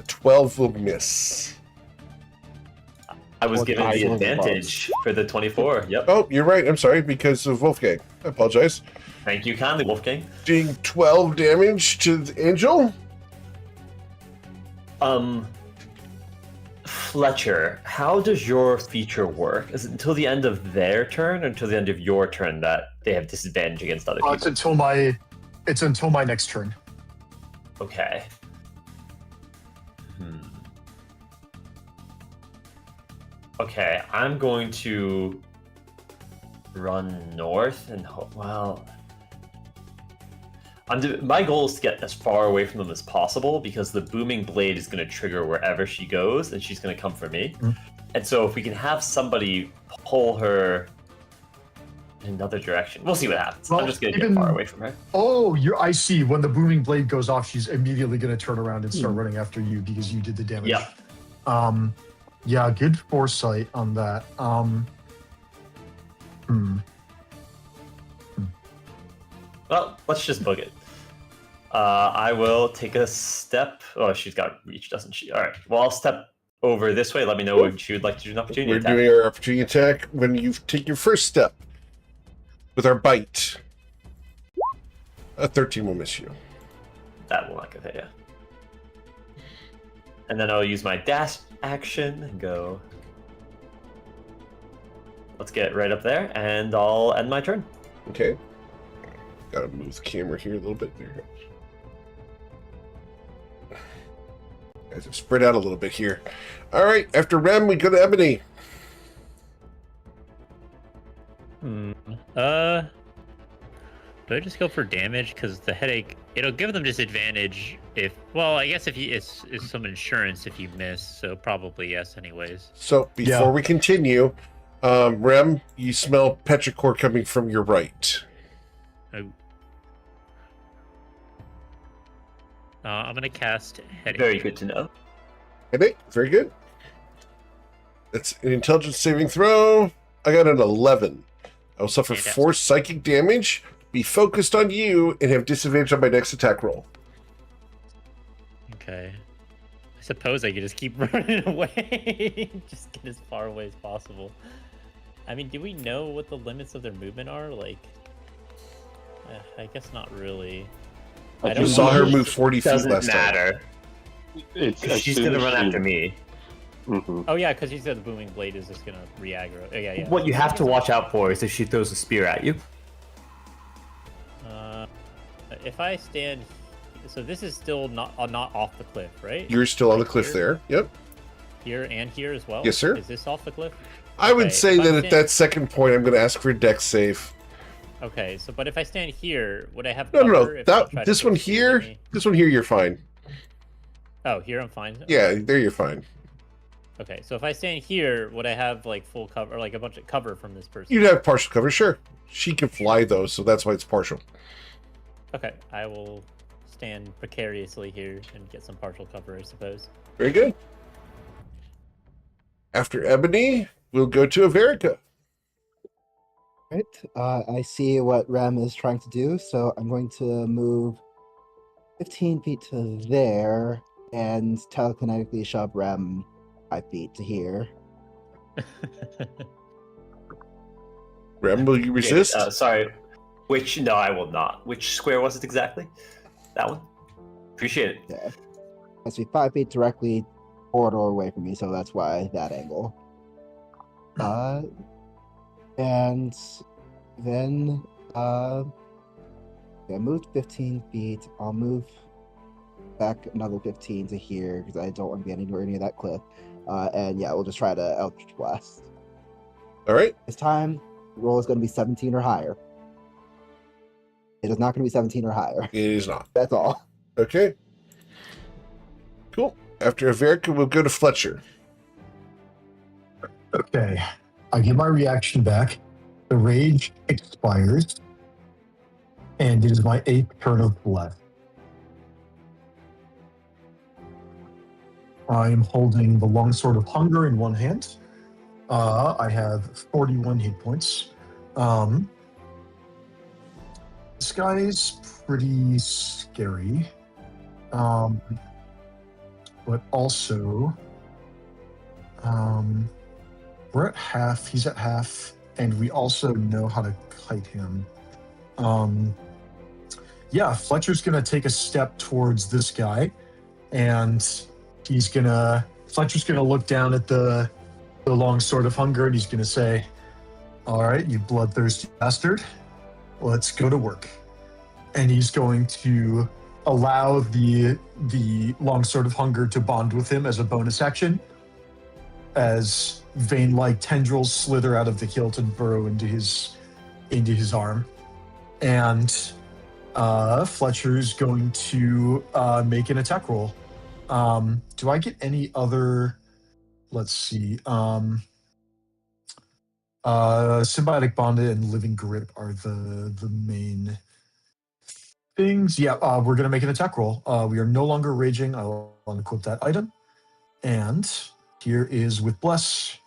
12 will miss. I was What given the the hell? advantage for the 24. Yep. Oh, you're right. I'm sorry, because of Wolfgang. I apologize. Thank you kindly, Wolfgang. Doing 12 damage to the angel. Fletcher, how does your feature work? Is it until the end of their turn or until the end of your turn that they have disadvantage against other It's people? until my next turn. Okay. Okay, I'm going to run north and my goal is to get as far away from them as possible because the booming blade is going to trigger wherever she goes and she's going to come for me. Mm. And so if we can have somebody pull her in another direction, we'll see what happens. Well, I'm just going to get even- far away from her. Oh, I see. When the booming blade goes off, she's immediately going to turn around and start running after you because you did the damage. Yeah. Yeah, good foresight on that. Well, let's just book it. I will take a step. Oh, she's got reach, doesn't she? All right. Well, I'll step over this way. Let me know when she would like to do an opportunity We're attack. doing our opportunity attack when you take your first step with our bite. A 13 will miss you. That will not get hit, yeah. And then I'll use my dash action and go. Let's get right up there, and I'll end my turn. Okay. Gotta move the camera here a little bit. There. Guys have spread out a little bit here. All right. After Rem, we go to Ebony. Do I just go for damage? Because the headache, it'll give them disadvantage if, well, I guess if you, it's some insurance if you miss, so probably yes anyways. So before we continue, Rem, you smell petrichor coming from your right. Oh. I'm going to cast headache. Very good to know. Headache, very good. That's an intelligence saving throw. I got an 11. I will suffer Fantastic. 4 psychic damage, be focused on you, and have disadvantage on my next attack roll. Okay. I suppose I could just keep running away. Just get as far away as possible. I mean, do we know what the limits of their movement are? Like, I guess not really. I You don't saw know. her move 40 feet Doesn't last time. matter. It's as She's soon gonna as run she- after me. Mhm. Oh yeah, because you said the booming blade is just gonna re-aggro. Oh, yeah. What you have to watch out for is if she throws a spear at you. If I stand, so this is still not off the cliff, right? You're still on the Like cliff here? there. Yep. Here and here as well. Yes, sir. Is this off the cliff? I would Okay, say if I'm that at that second point, I'm going to ask for a dex save. Okay, so but if I stand here, would I have No, cover? no, if I try that to this throw one spears here, at me? this one here, you're fine. Oh, here I'm fine. Yeah, there you're fine. Okay, so if I stand here, would I have like full cover or like a bunch of cover from this person? You'd have partial cover, sure. She can fly though, so that's why it's partial. Okay, I will stand precariously here and get some partial cover, I suppose. Very good. After Ebony, we'll go to Averica. Right. I see what Rem is trying to do, so I'm going to move 15 feet to there and telekinetically shove Rem 5 feet to here. Rem, will you resist? Sorry. Which? No, I will not. Which square was it exactly? That one? Appreciate it. Yeah. That's be 5 feet directly corridor away from me, so that's why that angle. And then I moved 15 feet. I'll move back another 15 to here because I don't want to be anywhere near that cliff. And yeah, we'll just try to Eldritch Blast. All right. This time, the roll is going to be 17 or higher. It is not going to be 17 or higher. It is not. That's all. Okay. Cool. After Averica, we'll go to Fletcher. Okay. I get my reaction back. The rage expires. And it is my 8th turn of bless. I am holding the Longsword of Hunger in one hand. I have 41 hit points. This guy is pretty scary. But also, we're at half. He's at half. And we also know how to kite him. Yeah, Fletcher's going to take a step towards this guy. And Fletcher's going to look down at the long sword of hunger, and he's going to say, "All right, you bloodthirsty bastard, let's go to work." And he's going to allow the long sword of hunger to bond with him as a bonus action, as vein-like tendrils slither out of the hilt and burrow into his arm. And Fletcher's going to make an attack roll. Do I get any other? Let's see. Symbiotic Bond and Living Grip are the main things. Yeah, we're gonna make an attack roll. We are no longer raging. I'll unequip that item. And here is with Bless.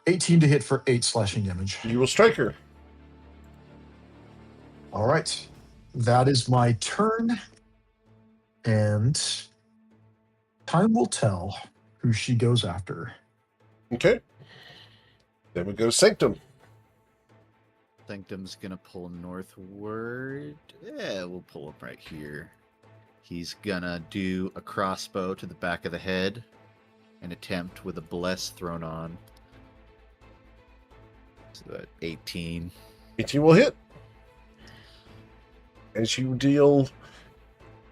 18 to hit for 8 slashing damage. You will strike her. All right. That is my turn. And time will tell who she goes after. Okay. Then we go to Sanctum. Sanctum's gonna pull northward. Yeah, we'll pull him right here. He's gonna do a crossbow to the back of the head and attempt with a bless thrown on. So that 18. 18 will hit. As you deal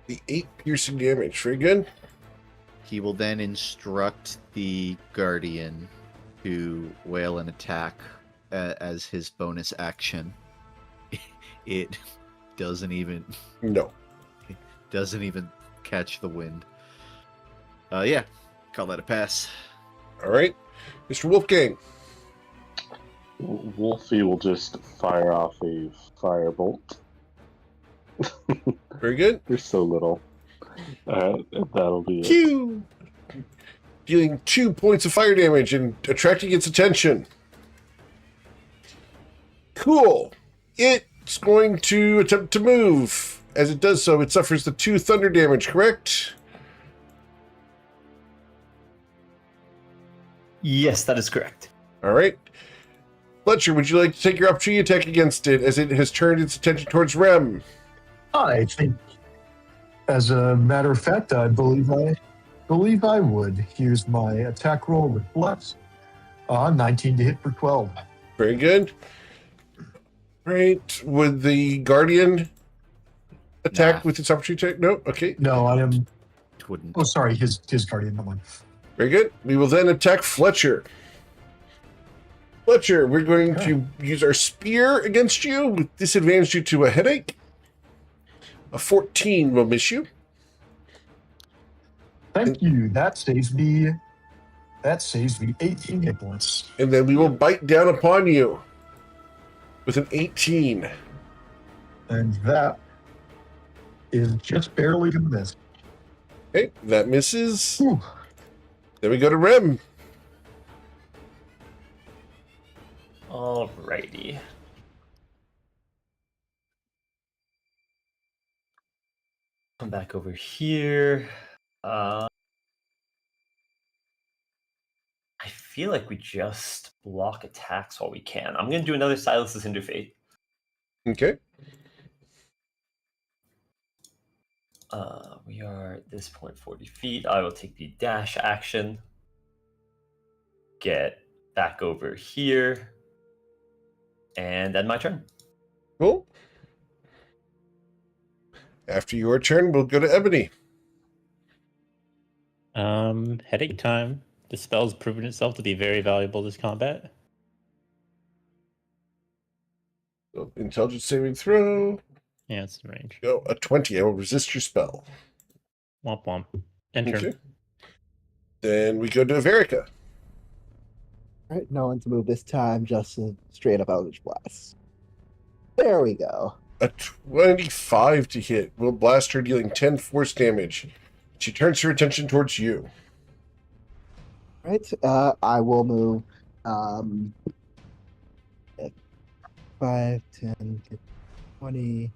the 8 piercing damage. Very good. He will then instruct the Guardian to wail an attack as his bonus action. It doesn't even catch the wind. Yeah, call that a pass. All right. Mr. Wolfgang. Wolfie will just fire off a firebolt. Very good. There's so little. That'll be it. Q. Dealing 2 points of fire damage and attracting its attention. Cool. It's going to attempt to move. As it does so, it suffers the 2 thunder damage, correct? Yes, that is correct. All right. Fletcher, would you like to take your opportunity attack against it as it has turned its attention towards Rem? I think, as a matter of fact, I believe I believe I would. Here's my attack roll with Bless. 19 to hit for 12. Very good. Right. Would the Guardian attack Nah. with its opportunity attack? No? Okay. No, I am. It wouldn't. Oh, sorry, his guardian. Not mine. Very good. We will then attack Fletcher. Fletcher, we're going to use our spear against you with disadvantage due to a headache. A 14 will miss you. Thank you. That saves me 18 hit points. And then we will bite down upon you with an 18. And that is just barely gonna miss. Okay, that misses. Whew. Then we go to Rem. Alrighty. Come back over here. I feel like we just block attacks while we can. I'm gonna do another Silas's Hinder Fate. Okay. We are at this point 40 feet. I will take the dash action. Get back over here. And end my turn. Cool. After your turn, we'll go to Ebony. Headache time. The spell's proven itself to be very valuable this combat. So, intelligence saving throw. Yeah, it's in range. Go a 20. I will resist your spell. Womp womp. End turn. Okay. Then we go to Verica. All right, no one to move this time, just a straight up Eldritch Blast. There we go. A 25 to hit will blast her, dealing 10 force damage. She turns her attention towards you. All right, I will move 5, 10, 20,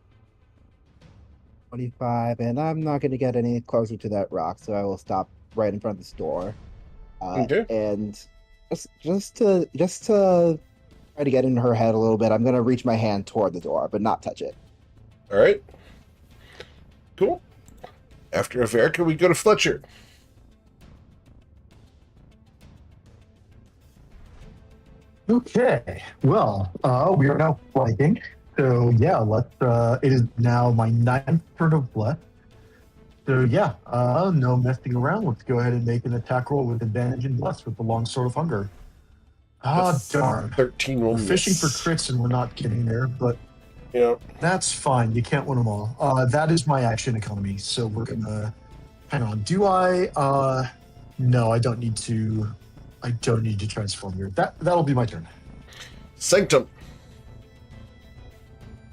25, and I'm not going to get any closer to that rock, so I will stop right in front of this door. Okay. And just to try to get in her head a little bit, I'm going to reach my hand toward the door, but not touch it. All right. Cool. After Verica, we go to Fletcher. Okay. Well, we are now flanking. So yeah, let's. It is now my 9th turn of Bless. So yeah, no messing around. Let's go ahead and make an attack roll with advantage and Bless with the Longsword of Hunger. Ah, darn. 13 will We're fishing for miss. crits and we're not getting there, but Yeah. that's fine. You can't win them all. That is my action economy. So we're gonna. Hang on. Do I? No, I don't need to. I don't need to transform here. That'll be my turn. Sanctum.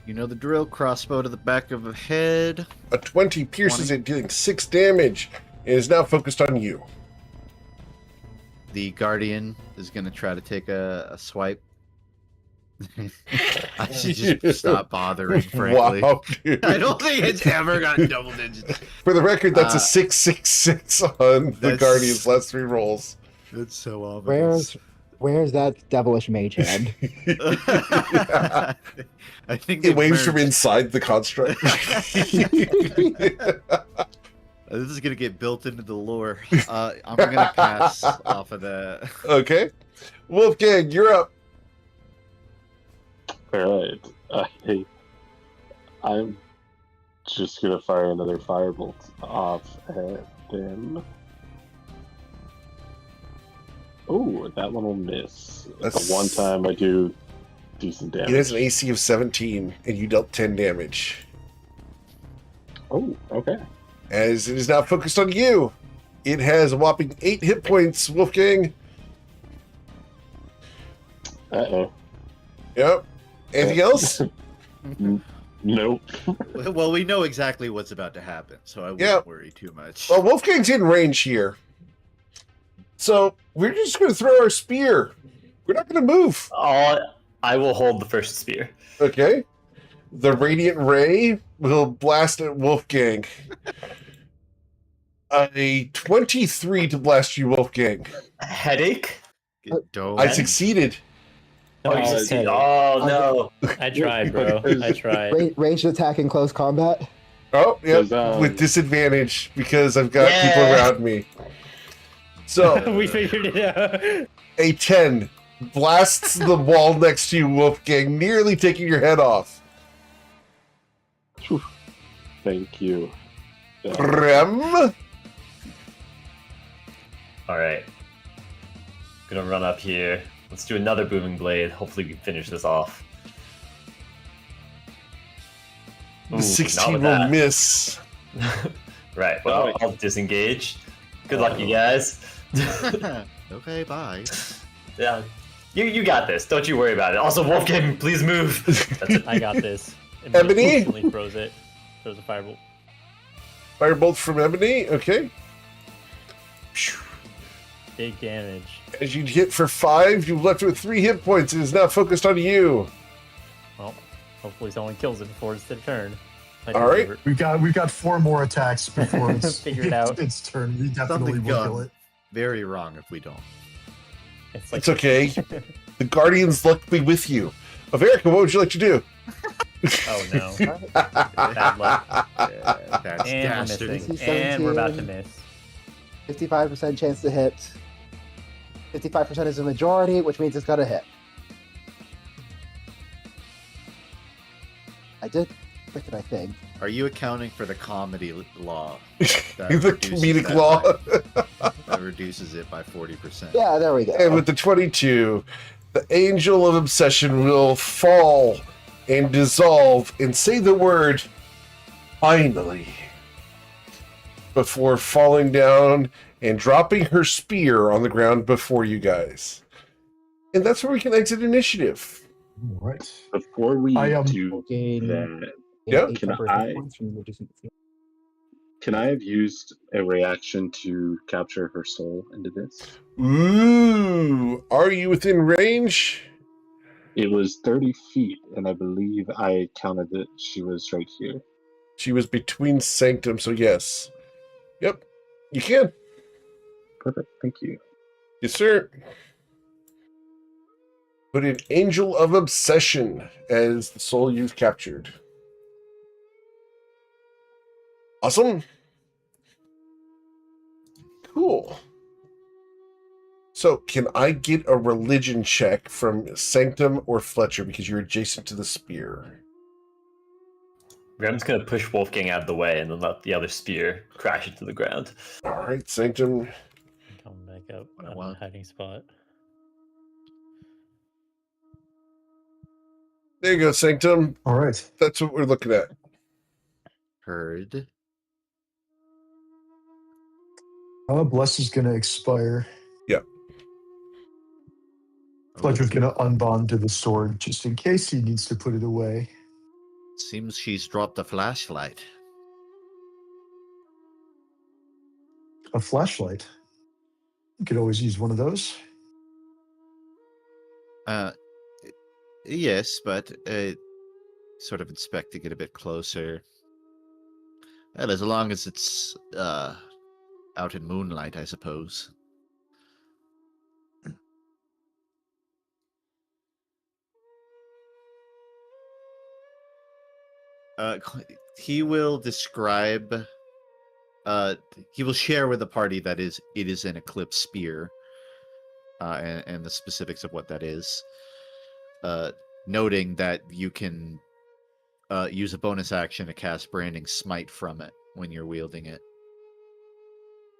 You know the drill. Crossbow to the back of the head. A 20 pierces it, dealing 6 damage. It is now focused on you. The Guardian is going to try to take a swipe. I should just stop bothering, frankly. Wow, dude. I don't think it's ever got double digits. For the record, that's a 666 on the that's- Guardian's last 3 rolls. It's so obvious. Where's that devilish mage hand? I think It waves from inside the construct. This is gonna get built into the lore. I'm gonna pass off of that. Okay. Wolfgang, you're up. All right. I'm just gonna fire another firebolt off at them. Oh, that one will miss. That's- The one time I do decent It damage. has an AC of 17, and you dealt 10 damage. Oh, okay. As it is now focused on you, it has a whopping 8 hit points, Wolfgang. Uh-oh. Yep. Anything else? Nope. Well, we know exactly what's about to happen, so I wouldn't Yeah. worry too much. Well, Wolfgang's in range here. So we're just going to throw our spear. We're not going to move. I will hold the first spear. Okay. The Radiant Ray will blast at Wolfgang. A 23 to blast you, Wolfgang. Headache? Don't. I succeeded. Oh, you succeed. Oh, no. I tried, bro. I tried. Ranged attack in close combat? Oh, yep. Does, With disadvantage because I've got people Yeah. around me. So we figured it out. a 10 blasts the wall next to you, Wolfgang, nearly taking your head off. Thank you. Yeah. Rem. All right. Gonna run up here. Let's do another booming blade. Hopefully we can finish this off. The Ooh, 16 not with will that. miss. Right. Well, I'll disengage. Good luck, you guys. Okay, bye. Yeah. You got this. Don't you worry about it. Also, Wolfgang, please move. That's it. I got this. Ebony? Instantly throws it. Throws a firebolt. Firebolt from Ebony. Okay. Big damage. As you hit for 5, you left with 3 hit points. It is now focused on you. Well, hopefully someone kills it before it's their turn. All right. We've got 4 more attacks before it's Figure it out. its turn. We definitely Something will kill gone it. very wrong if we don't. It's like It's okay. The Guardian's luck be with you. Averica, what would you like to do? oh no. Bad luck. That's And we're dastardly. missing. And we're about to miss. 55% chance to hit. 55% is a majority, which means it's got to hit. I did click it, I think. Are you accounting for the comedy law? That The reduces comedic that law. That reduces it by 40%. Yeah, there we go. And with the 22, the Angel of Obsession will fall and dissolve and say the word finally before falling down and dropping her spear on the ground before you guys. And that's where we can exit initiative. All right. Before we do Gain- that, Yeah. 8 Can temporary I- hit points from reducing the field. can I have used a reaction to capture her soul into this? Ooh, are you within range? It was 30 feet, and I believe I counted that she was right here. She was between Sanctum, so yes. Yep, you can. Perfect. Thank you. Yes, sir. Put in Angel of Obsession as the soul you've captured. Awesome. Cool. So, can I get a religion check from Sanctum or Fletcher because you're adjacent to the spear? Rem's gonna push Wolfgang out of the way and then let the other spear crash into the ground. All right, Sanctum. Come back up. I I'm in a want- hiding spot. There you go, Sanctum. All right. That's what we're looking at. Heard. Bless is going to expire. Yeah. Fletcher's going to unbond to the sword just in case he needs to put it away. Seems she's dropped a flashlight. A flashlight. You could always use one of those. Yes, but sort of inspecting it a bit closer. Well, as long as it's out in moonlight, I suppose. He will describe. He will share with the party that it is an eclipse spear, and the specifics of what that is. Noting that you can use a bonus action to cast Branding Smite from it when you're wielding it.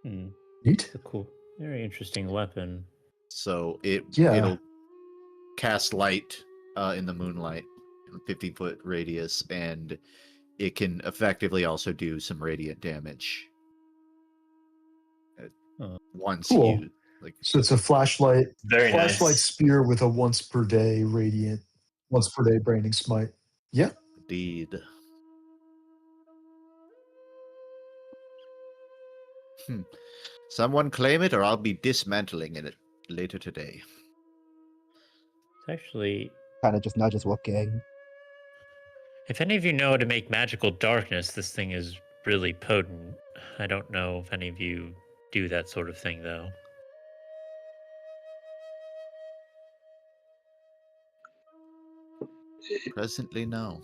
Hmm. Neat. It's a cool, very interesting weapon. So Yeah. it'll cast light in the moonlight, 50-foot radius, and it can effectively also do some radiant damage. Once Cool. you like, So it's a flashlight. Very Flashlight nice. spear with a once per day radiant, once per day branding smite. Yeah. indeed. Someone claim it, or I'll be dismantling it later today. It's actually, Kind of just nudges Wolfgang. if any of you know how to make magical darkness, this thing is really potent. I don't know if any of you do that sort of thing, though. Presently, no.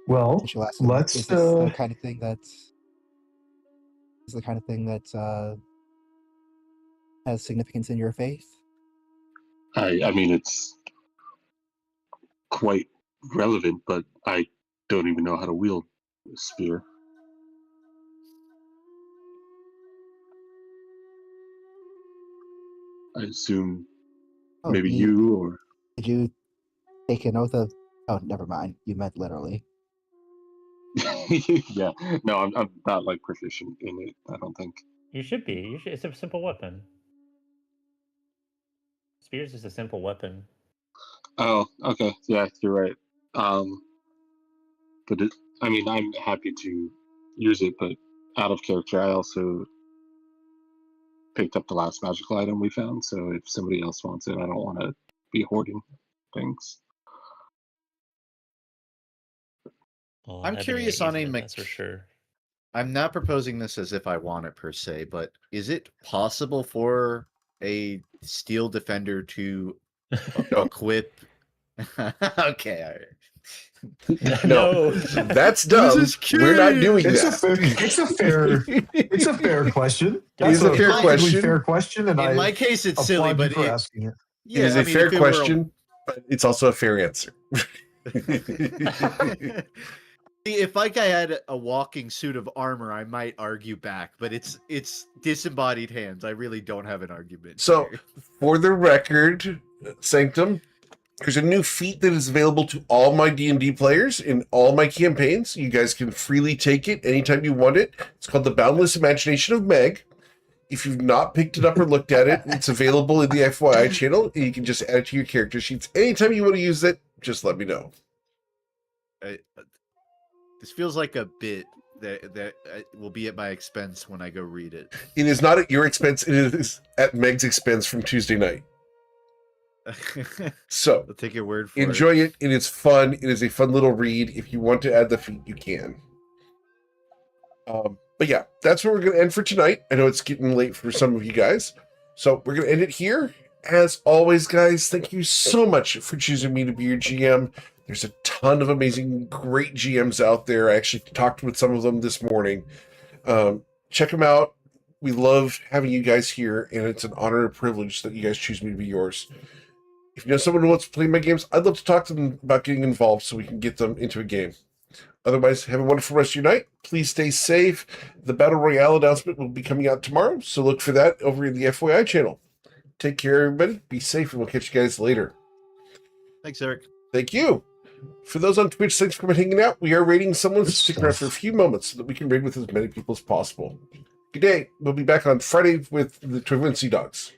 Well, Since your last one, let's. is this the kind of thing that has significance in your faith? I mean, it's quite relevant, but I don't even know how to wield a spear. I assume Oh, maybe you or did you take an oath of? Oh, never mind. You meant literally. yeah. No, I'm not like proficient in it. I don't think. You should be. You should. It's a simple weapon. Spear's just a simple weapon. Oh, okay. Yeah, you're right. But I mean, I'm happy to use it, but out of character, I also picked up the last magical item we found. So if somebody else wants it, I don't want to be hoarding things. Well, I'm Ebony curious ain't on using a it, that's for sure. I'm not proposing this as if I want it per se, but is it possible for a steel defender to No. equip? Okay, all right. No, that's dumb. This is We're not doing It's that. it's a fair question. It is a fair perfectly question. fair question, and In I my case, it's silly, applaud you but for asking it. yeah, it is I a mean, fair if it were a- question, but it's also a fair answer. If like I had a walking suit of armor, I might argue back, but it's disembodied hands. I really don't have an argument. So, here. for the record, Sanctum, there's a new feat that is available to all my D&D players in all my campaigns. You guys can freely take it anytime you want it. It's called the Boundless Imagination of Meg. If you've not picked it up or looked at it, it's available in the FYI channel, and you can just add it to your character sheets. Anytime you want to use it, just let me know. This feels like a bit that will be at my expense when I go read it. It is not at your expense. It is at Meg's expense from Tuesday night. So, I'll take your word for enjoy it. It is fun. It is a fun little read. If you want to add the feat, you can. But yeah, that's where we're going to end for tonight. I know it's getting late for some of you guys. So we're going to end it here. As always, guys, thank you so much for choosing me to be your GM. There's a ton of amazing, great GMs out there. I actually talked with some of them this morning. Check them out. We love having you guys here, and it's an honor and privilege that you guys choose me to be yours. If you know someone who wants to play my games, I'd love to talk to them about getting involved so we can get them into a game. Otherwise, have a wonderful rest of your night. Please stay safe. The Battle Royale announcement will be coming out tomorrow, so look for that over in the FYI channel. Take care, everybody. Be safe, and we'll catch you guys later. Thanks, Eric. Thank you. For those on Twitch, thanks for hanging out. We are raiding someone, so stick around for a few moments so that we can raid with as many people as possible. Good day. We'll be back on Friday with the Travinci Dogs.